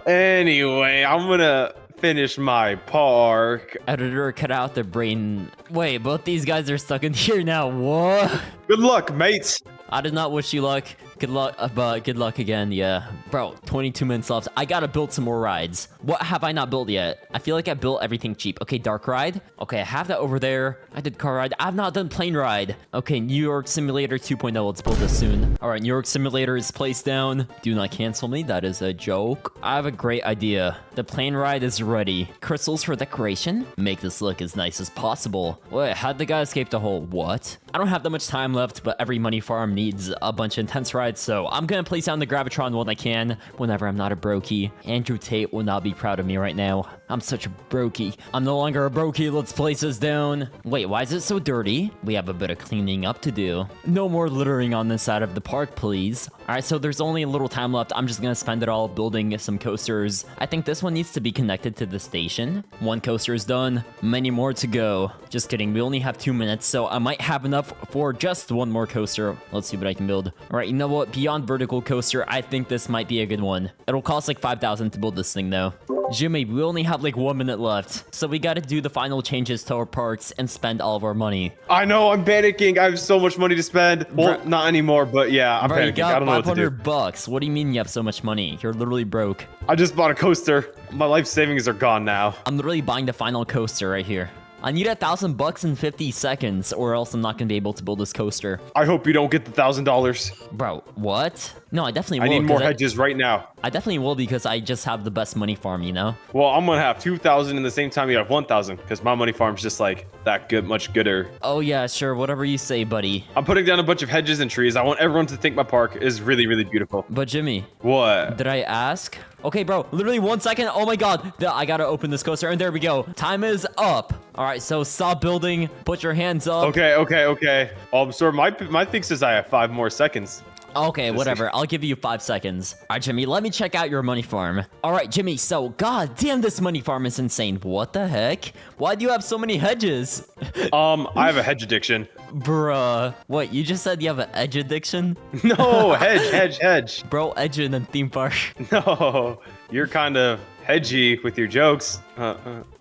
Anyway, I'm gonna finish my park. Editor, cut out the brain. Wait, both these guys are stuck in here now. What? Good luck, mates. I did not wish you luck. Good luck, but good luck again, yeah. Bro, 22 minutes left. I gotta build some more rides. What have I not built yet? I feel like I built everything cheap. Okay, dark ride. Okay, I have that over there. I did car ride. I've not done plane ride. Okay, New York Simulator 2.0. Let's build this soon. All right, New York Simulator is placed down. Do not cancel me. That is a joke. I have a great idea. The plane ride is ready. Crystals for decoration. Make this look as nice as possible. Wait, how'd the guy escape the hole? What? I don't have that much time left, but every money farm needs a bunch of intense rides, so I'm gonna place down the Gravitron when I can, whenever I'm not a brokey. Andrew Tate will not be proud of me right now. I'm such a brokey. I'm no longer a brokey. Let's place this down. Wait, why is it so dirty? We have a bit of cleaning up to do. No more littering on this side of the park, please. All right, so there's only a little time left. I'm just gonna spend it all building some coasters. I think this one needs to be connected to the station. 1 coaster is done. Many more to go. Just kidding. We only have 2 minutes, so I might have enough for just 1 more coaster. Let's see what I can build. All right, you know what? Beyond vertical coaster, I think this might be a good one. It'll cost like 5,000 to build this thing, though. Jimmy, we only have like 1 minute left, so we gotta do the final changes to our parks and spend all of our money. I know, I'm panicking. I have so much money to spend. Well, Bro, not anymore, but yeah, I'm panicking. I don't know what to do. $500. What do you mean you have so much money? You're literally broke. I just bought a coaster. My life savings are gone now. I'm literally buying the final coaster right here. I need $1,000 in 50 seconds, or else I'm not gonna be able to build this coaster. I hope you don't get the $1,000. Bro, what? No, I definitely will. I need more hedges right now. I definitely will because I just have the best money farm, you know? Well, I'm gonna have 2,000 in the same time you have 1,000, because my money farm's just like that good, much gooder. Oh yeah, sure, whatever you say, buddy. I'm putting down a bunch of hedges and trees. I want everyone to think my park is really, really beautiful. But Jimmy. What? Did I ask? Okay, bro, literally 1 second. Oh my god, I gotta open this coaster, and there we go. Time is up. All right, so stop building. Put your hands up. Okay. Sorry, my thing says I have 5 more seconds. Okay, whatever. I'll give you 5 seconds. All right, Jimmy, let me check out your money farm. All right, Jimmy, so god damn, this money farm is insane. What the heck? Why do you have so many hedges? I have a hedge addiction. Bruh. What, you just said you have an edge addiction? No, hedge. Bro, edge in a theme park. No, you're kind of hedgy with your jokes.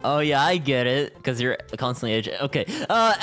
Oh yeah, I get it, because you're constantly edging. Okay,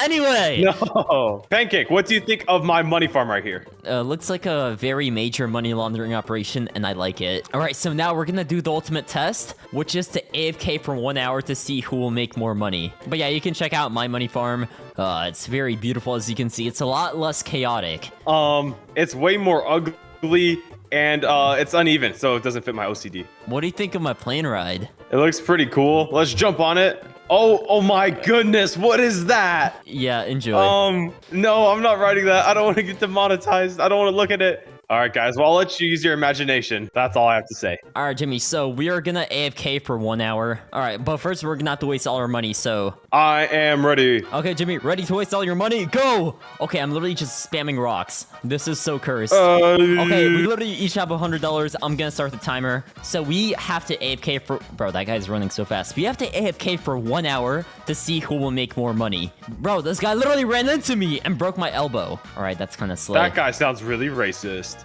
anyway. No. Pancake, what do you think of my money farm right here? Looks like a very major money laundering operation, and I like it. All right, so now we're gonna do the ultimate test, which is to AFK for 1 hour to see who will make more money. But yeah, you can check out my money farm. It's very beautiful, as you can see. It's a lot less chaotic. It's way more ugly, and it's uneven, so it doesn't fit my OCD. What do you think of my plane ride? It looks pretty cool. Let's jump on it. Oh my goodness, what is that? Yeah, enjoy. No, I'm not writing that. I don't want to get demonetized. I don't want to look at it. All right, guys. Well, I'll let you use your imagination. That's all I have to say. All right, Jimmy. So we are gonna AFK for 1 hour. All right, but first we're gonna have to waste all our money. So I am ready. okay, Jimmy, ready to waste all your money? Go. Okay, I'm literally just spamming rocks. This is so cursed. Okay, we literally each have $100. I'm gonna start the timer. So we have to AFK for bro. That guy's running so fast. We have to AFK for 1 hour to see who will make more money. Bro, this guy literally ran into me and broke my elbow. All right, that's kind of slow. That guy sounds really racist.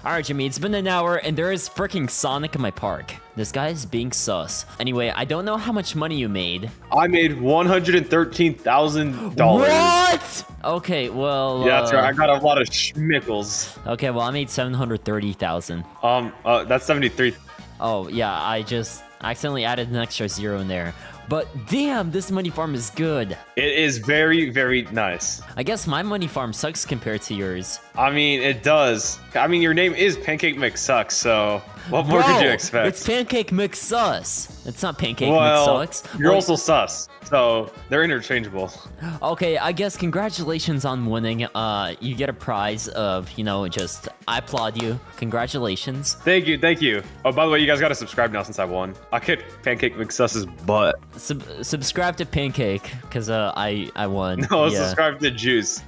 All right, Jimmy, it's been an hour, and there is freaking Sonic in my park. This guy is being sus. Anyway, I don't know how much money you made. I made $113,000. What? Okay, well... Yeah, that's right. I got a lot of schmickles. Okay, well, I made 730,000. That's 73. Oh, yeah, I just accidentally added an extra zero in there. But damn, this money farm is good. It is very, very nice. I guess my money farm sucks compared to yours. I mean, it does. I mean, your name is Pancake McSucks, so what more could you expect? It's Pancake McSus. It's not Pancake well, McSucks. You're also sus, so they're interchangeable. Okay, I guess congratulations on winning. You get a prize of, you know, just, I applaud you. Congratulations. Thank you, thank you. Oh, by the way, you guys gotta subscribe now since I won. I kicked Pancake McSus's butt. Subscribe to Pancake, because I won. No, yeah. Subscribe to Juice.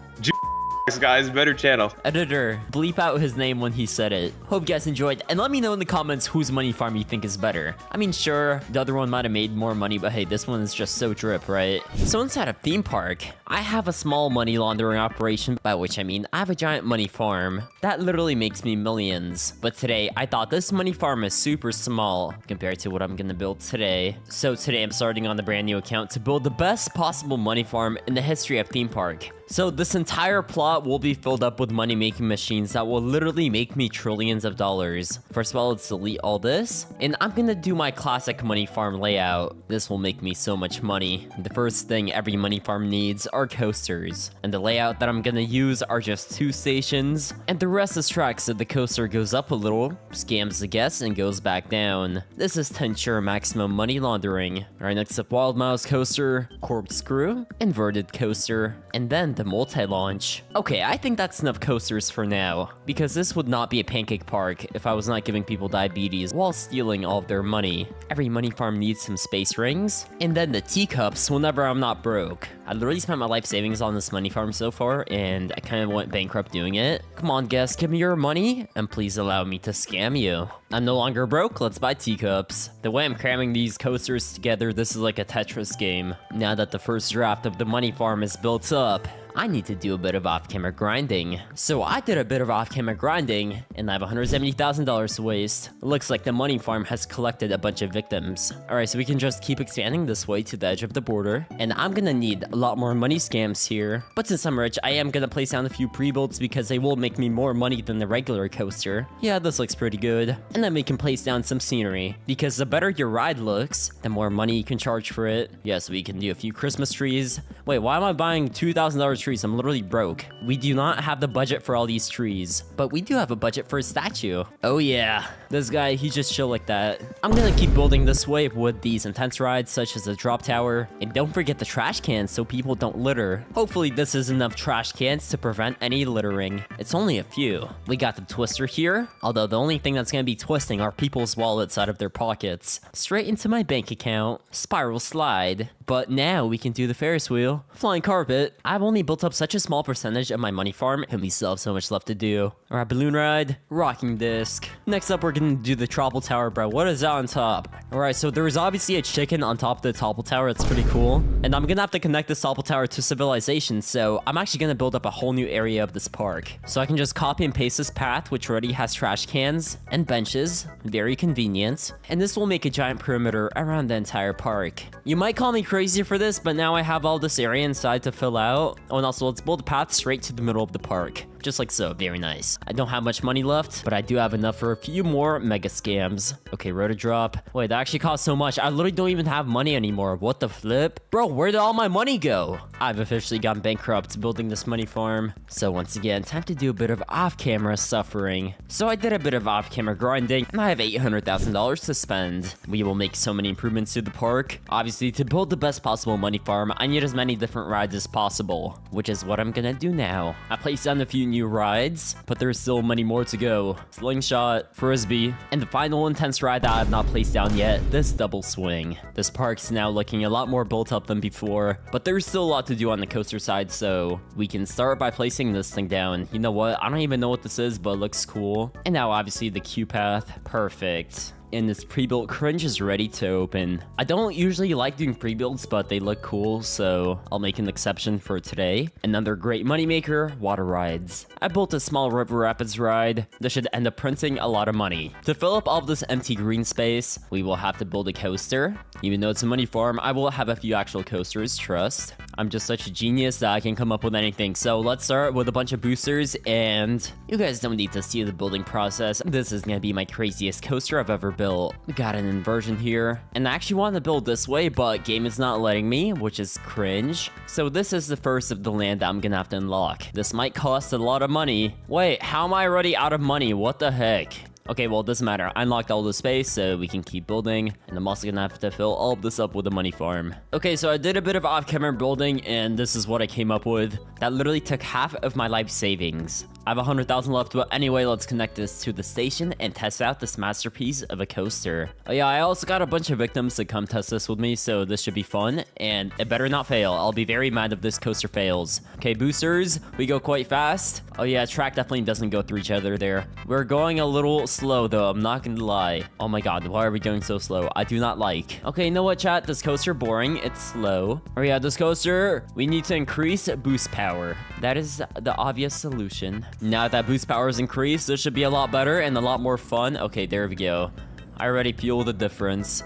Guys, better channel. Editor, bleep out his name when he said it. Hope you guys enjoyed, and let me know in the comments whose money farm you think is better. I mean, sure, the other one might have made more money, but hey, this one is just so drip, right? So inside a theme park, I have a small money laundering operation, by which I mean I have a giant money farm. That literally makes me millions. But today, I thought this money farm is super small compared to what I'm gonna build today. So today, I'm starting on the brand new account to build the best possible money farm in the history of theme park. So this entire plot will be filled up with money-making machines that will literally make me trillions of dollars. First of all, let's delete all this, and I'm gonna do my classic money farm layout. This will make me so much money. The first thing every money farm needs are coasters, and the layout that I'm gonna use are just 2 stations, and the rest is tracks, so the coaster goes up a little, scams the guests, and goes back down. This is to ensure maximum money laundering. Alright, next up, Wild Mouse coaster, corkscrew, inverted coaster, and then the multi-launch. Okay, I think that's enough coasters for now, because this would not be a pancake park if I was not giving people diabetes while stealing all of their money. Every money farm needs some space rings, and then the teacups whenever I'm not broke. I literally spent my life savings on this money farm so far, and I kind of went bankrupt doing it. Come on, guests, give me your money, and please allow me to scam you. I'm no longer broke, let's buy teacups. The way I'm cramming these coasters together, this is like a Tetris game. Now that the first draft of the money farm is built up, I need to do a bit of off-camera grinding. So I did a bit of off-camera grinding, and I have $170,000 to waste. It looks like the money farm has collected a bunch of victims. Alright, so we can just keep expanding this way to the edge of the border, and I'm gonna need a lot more money scams here. But since I'm rich, I am gonna place down a few pre-builds because they will make me more money than the regular coaster. Yeah, this looks pretty good. And then we can place down some scenery, because the better your ride looks, the more money you can charge for it. Yes, we can do a few Christmas trees. Wait, why am I buying $2,000 trees? I'm literally broke. We do not have the budget for all these trees, but we do have a budget for a statue. Oh yeah, this guy, he just chill like that. I'm gonna keep building this way with these intense rides such as the drop tower, and don't forget the trash cans so people don't litter. Hopefully this is enough trash cans to prevent any littering. It's only a few. We got the twister here, although the only thing that's gonna be twisting are people's wallets out of their pockets. Straight into my bank account. Spiral slide. But now we can do the Ferris wheel. Flying carpet. I've only built up such a small percentage of my money farm, and we still have so much left to do. Alright, balloon ride. Rocking disc. Next up, we're gonna do the topple tower, bro. What is that on top? Alright, so there is obviously a chicken on top of the topple tower. It's pretty cool. And I'm gonna have to connect this this Apple Tower to civilization, so I'm actually gonna build up a whole new area of this park. So I can just copy and paste this path, which already has trash cans and benches. Very convenient. And this will make a giant perimeter around the entire park. You might call me crazy for this, but now I have all this area inside to fill out. Oh, and also let's build a path straight to the middle of the park. Just like so, very nice. I don't have much money left, but I do have enough for a few more mega scams. Okay, rotodrop. Wait, that actually cost so much. I literally don't even have money anymore. What the flip? Bro, where did all my money go? I've officially gone bankrupt building this money farm. So once again, time to do a bit of off-camera suffering. So I did a bit of off-camera grinding, and I have $800,000 to spend. We will make so many improvements to the park. Obviously, to build the best possible money farm, I need as many different rides as possible, which is what I'm gonna do now. I placed down a few new rides, but there's still many more to go. Slingshot, Frisbee, and the final intense ride that I have not placed down yet, this double swing. This park's now looking a lot more built up than before, but there's still a lot to do on the coaster side, so we can start by placing this thing down. You know what? I don't even know what this is, but it looks cool. And now obviously the queue path. Perfect. And this pre-built cringe is ready to open. I don't usually like doing pre-builds, but they look cool, so I'll make an exception for today. Another great moneymaker, water rides. I built a small river rapids ride. This should end up printing a lot of money. To fill up all of this empty green space, we will have to build a coaster. Even though it's a money farm, I will have a few actual coasters, trust. I'm just such a genius that I can come up with anything. So let's start with a bunch of boosters, and you guys don't need to see the building process. This is gonna be my craziest coaster I've ever built. We got an inversion here, and I actually wanted to build this way, but game is not letting me, which is cringe. So this is the first of the land that I'm gonna have to unlock. This might cost a lot of money. Wait, how am I already out of money? What the heck? Okay, well, it doesn't matter. I unlocked all the space, so we can keep building. And I'm also gonna have to fill all of this up with a money farm. Okay, so I did a bit of off-camera building, and this is what I came up with. That literally took half of my life savings. I have 100,000 left, but anyway, let's connect this to the station and test out this masterpiece of a coaster. Oh yeah, I also got a bunch of victims to come test this with me, so this should be fun, and it better not fail. I'll be very mad if this coaster fails. Okay, boosters, we go quite fast. Oh yeah, track definitely doesn't go through each other there. We're going a little slow though, I'm not gonna lie. Oh my god, why are we going so slow? I do not like. Okay, you know what, chat? This coaster boring, it's slow. Oh yeah, this coaster, we need to increase boost power. That is the obvious solution. Now that boost power is increased, this should be a lot better and a lot more fun. Okay, there we go. I already feel the difference.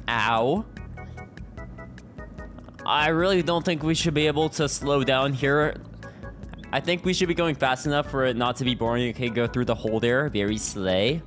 Ow. I really don't think we should be able to slow down here. I think we should be going fast enough for it not to be boring. Okay, go through the hole there. Very slay.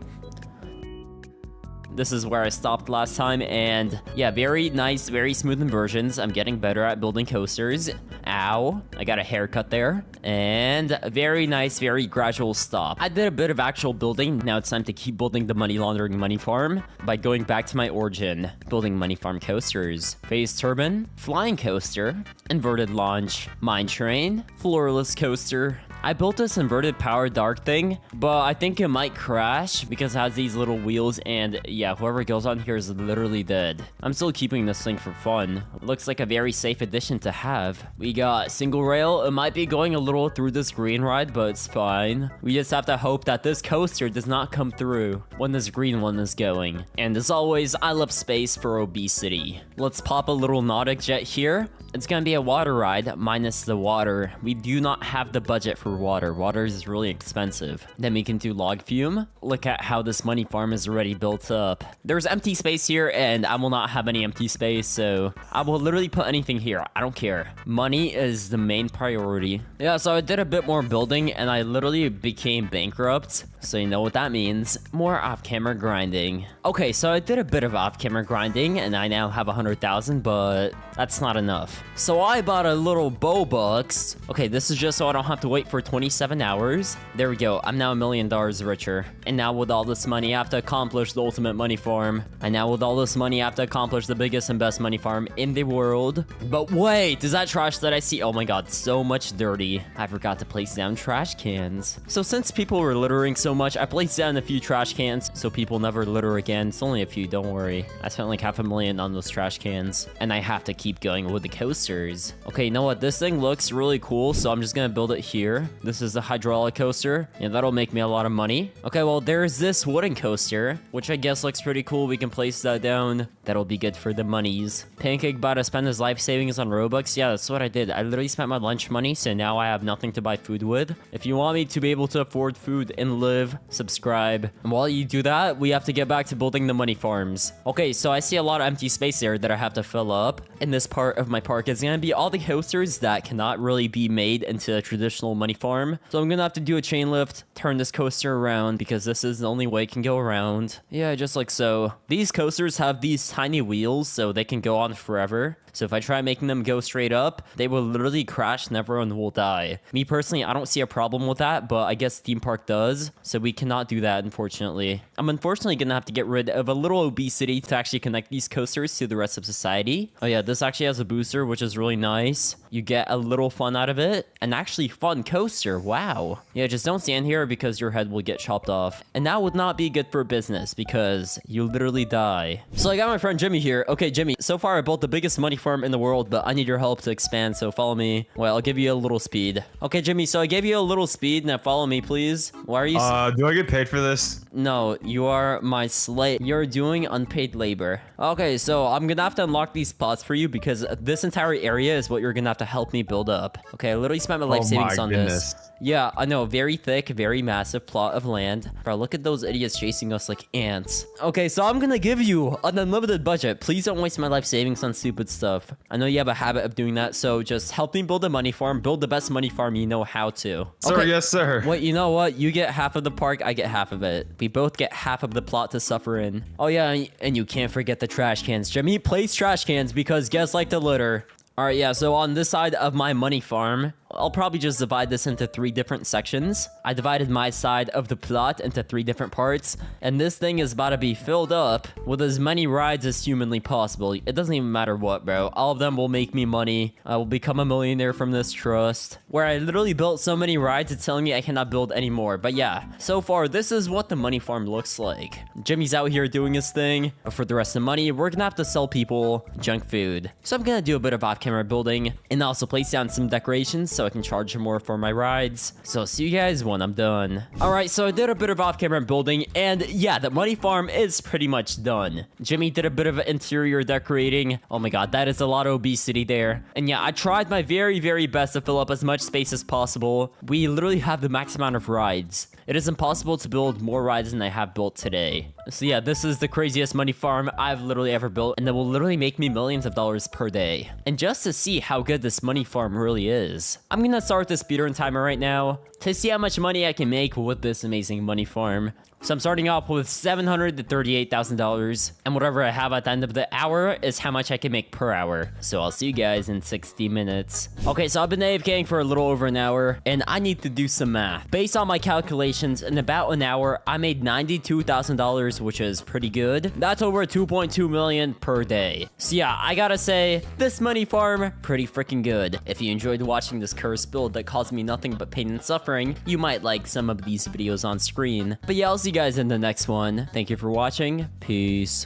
This is where I stopped last time, and yeah, very nice, very smooth inversions. I'm getting better at building coasters. Ow, I got a haircut there. And very nice, very gradual stop. I did a bit of actual building. Now it's time to keep building the money laundering money farm by going back to my origin, building money farm coasters. Phase turbine, flying coaster, inverted launch, mine train, floorless coaster. I built this inverted power dark thing, but I think it might crash because it has these little wheels, and yeah, whoever goes on here is literally dead. I'm still keeping this thing for fun. Looks like a very safe addition to have. We got single rail. It might be going a little through this green ride, but it's fine. We just have to hope that this coaster does not come through when this green one is going. And as always, I love space for obesity. Let's pop a little Nautic jet here. It's gonna be a water ride minus the water. We do not have the budget for water. Water is really expensive. Then we can do log fume. Look at how this money farm is already built up. There's empty space here, and I will not have any empty space, so I will literally put anything here. I don't care. Money is the main priority. Yeah, so I did a bit more building, and I literally became bankrupt. So you know what that means. More off-camera grinding. Okay, so I did a bit of off-camera grinding, and I now have 100,000, but that's not enough. So I bought a little Bobucks. Okay, this is just so I don't have to wait for 27 hours. There we go. I'm now $1 million richer. And now with all this money, I have to accomplish the ultimate money farm. And now with all this money, I have to accomplish the biggest and best money farm in the world. But wait, is that trash that I see? Oh my god, so much dirty. I forgot to place down trash cans. So since people were littering so much, I placed down a few trash cans so people never litter again. It's only a few, don't worry. I spent like $500,000 on those trash cans. And I have to keep going with the coaster coasters. Okay, you know what? This thing looks really cool, so I'm just gonna build it here. This is the hydraulic coaster, and that'll make me a lot of money. Okay, well, there's this wooden coaster, which I guess looks pretty cool. We can place that down. That'll be good for the monies. Pancake about to spend his life savings on Robux. Yeah, that's what I did. I literally spent my lunch money, so now I have nothing to buy food with. If you want me to be able to afford food and live, subscribe. And while you do that, we have to get back to building the money farms. Okay, so I see a lot of empty space there that I have to fill up. In this part of my park is gonna be all the coasters that cannot really be made into a traditional money farm. So I'm gonna have to do a chain lift, turn this coaster around because this is the only way it can go around. Yeah, just like so. These coasters have these tiny wheels so they can go on forever. So if I try making them go straight up, they will literally crash and everyone will die. Me personally, I don't see a problem with that, but I guess theme park does. So we cannot do that, unfortunately. I'm unfortunately gonna have to get rid of a little obesity to actually connect these coasters to the rest of society. Oh yeah, this actually has a booster, which is really nice. You get a little fun out of it. An actually fun coaster, wow. Yeah, just don't stand here because your head will get chopped off. And that would not be good for business because you literally die. So I got my friend Jimmy here. Okay, Jimmy, so far I built the biggest money farm in the world, but I need your help to expand, so follow me. Well, I'll give you a little speed. Okay, Jimmy, so I gave you a little speed. Now follow me, please. Why are you... Do I get paid for this? No, you are my slave. You're doing unpaid labor. Okay, so I'm gonna have to unlock these spots for you because this entire area is what you're gonna have to help me build up. Okay, I literally spent my life savings on this. Yeah, I know, very thick, very massive plot of land. Bro, look at those idiots chasing us like ants. Okay, so I'm gonna give you an unlimited budget. Please don't waste my life savings on stupid stuff. I know you have a habit of doing that, so just help me build a money farm. Build the best money farm you know how to. Sir, okay. Yes, sir. Wait, you know what? You get half of the park, I get half of it. We both get half of the plot to suffer in. Oh yeah, and you can't forget the trash cans. Jimmy, place trash cans because guests like to litter. All right, yeah, so on this side of my money farm, I'll probably just divide this into 3 different sections. I divided my side of the plot into 3 different parts, and this thing is about to be filled up with as many rides as humanly possible. It doesn't even matter what, bro. All of them will make me money. I will become a millionaire from this trust, where I literally built so many rides, it's telling me I cannot build anymore. But yeah, so far, this is what the money farm looks like. Jimmy's out here doing his thing, but for the rest of the money, we're gonna have to sell people junk food. So I'm gonna do a bit of off-camera building, and also place down some decorations so I can charge more for my rides. So I'll see you guys when I'm done. All right, so I did a bit of off-camera building, and yeah, the money farm is pretty much done. Jimmy did a bit of interior decorating. Oh my god, that is a lot of obesity there. And yeah, I tried my very, very best to fill up as much space as possible. We literally have the max amount of rides. It is impossible to build more rides than I have built today. So yeah, this is the craziest money farm I've literally ever built, and it will literally make me millions of dollars per day. And just to see how good this money farm really is, I'm gonna start the speedrun timer right now to see how much money I can make with this amazing money farm. So I'm starting off with $738,000, and whatever I have at the end of the hour is how much I can make per hour. So I'll see you guys in 60 minutes. Okay, so I've been AFKing for a little over an hour, and I need to do some math. Based on my calculations, in about an hour, I made $92,000, which is pretty good. That's over 2.2 million per day. So yeah, I gotta say, this money farm, pretty freaking good. If you enjoyed watching this cursed build that caused me nothing but pain and suffering, you might like some of these videos on screen. But yeah, I'll see you guys in the next one. Thank you for watching. Peace.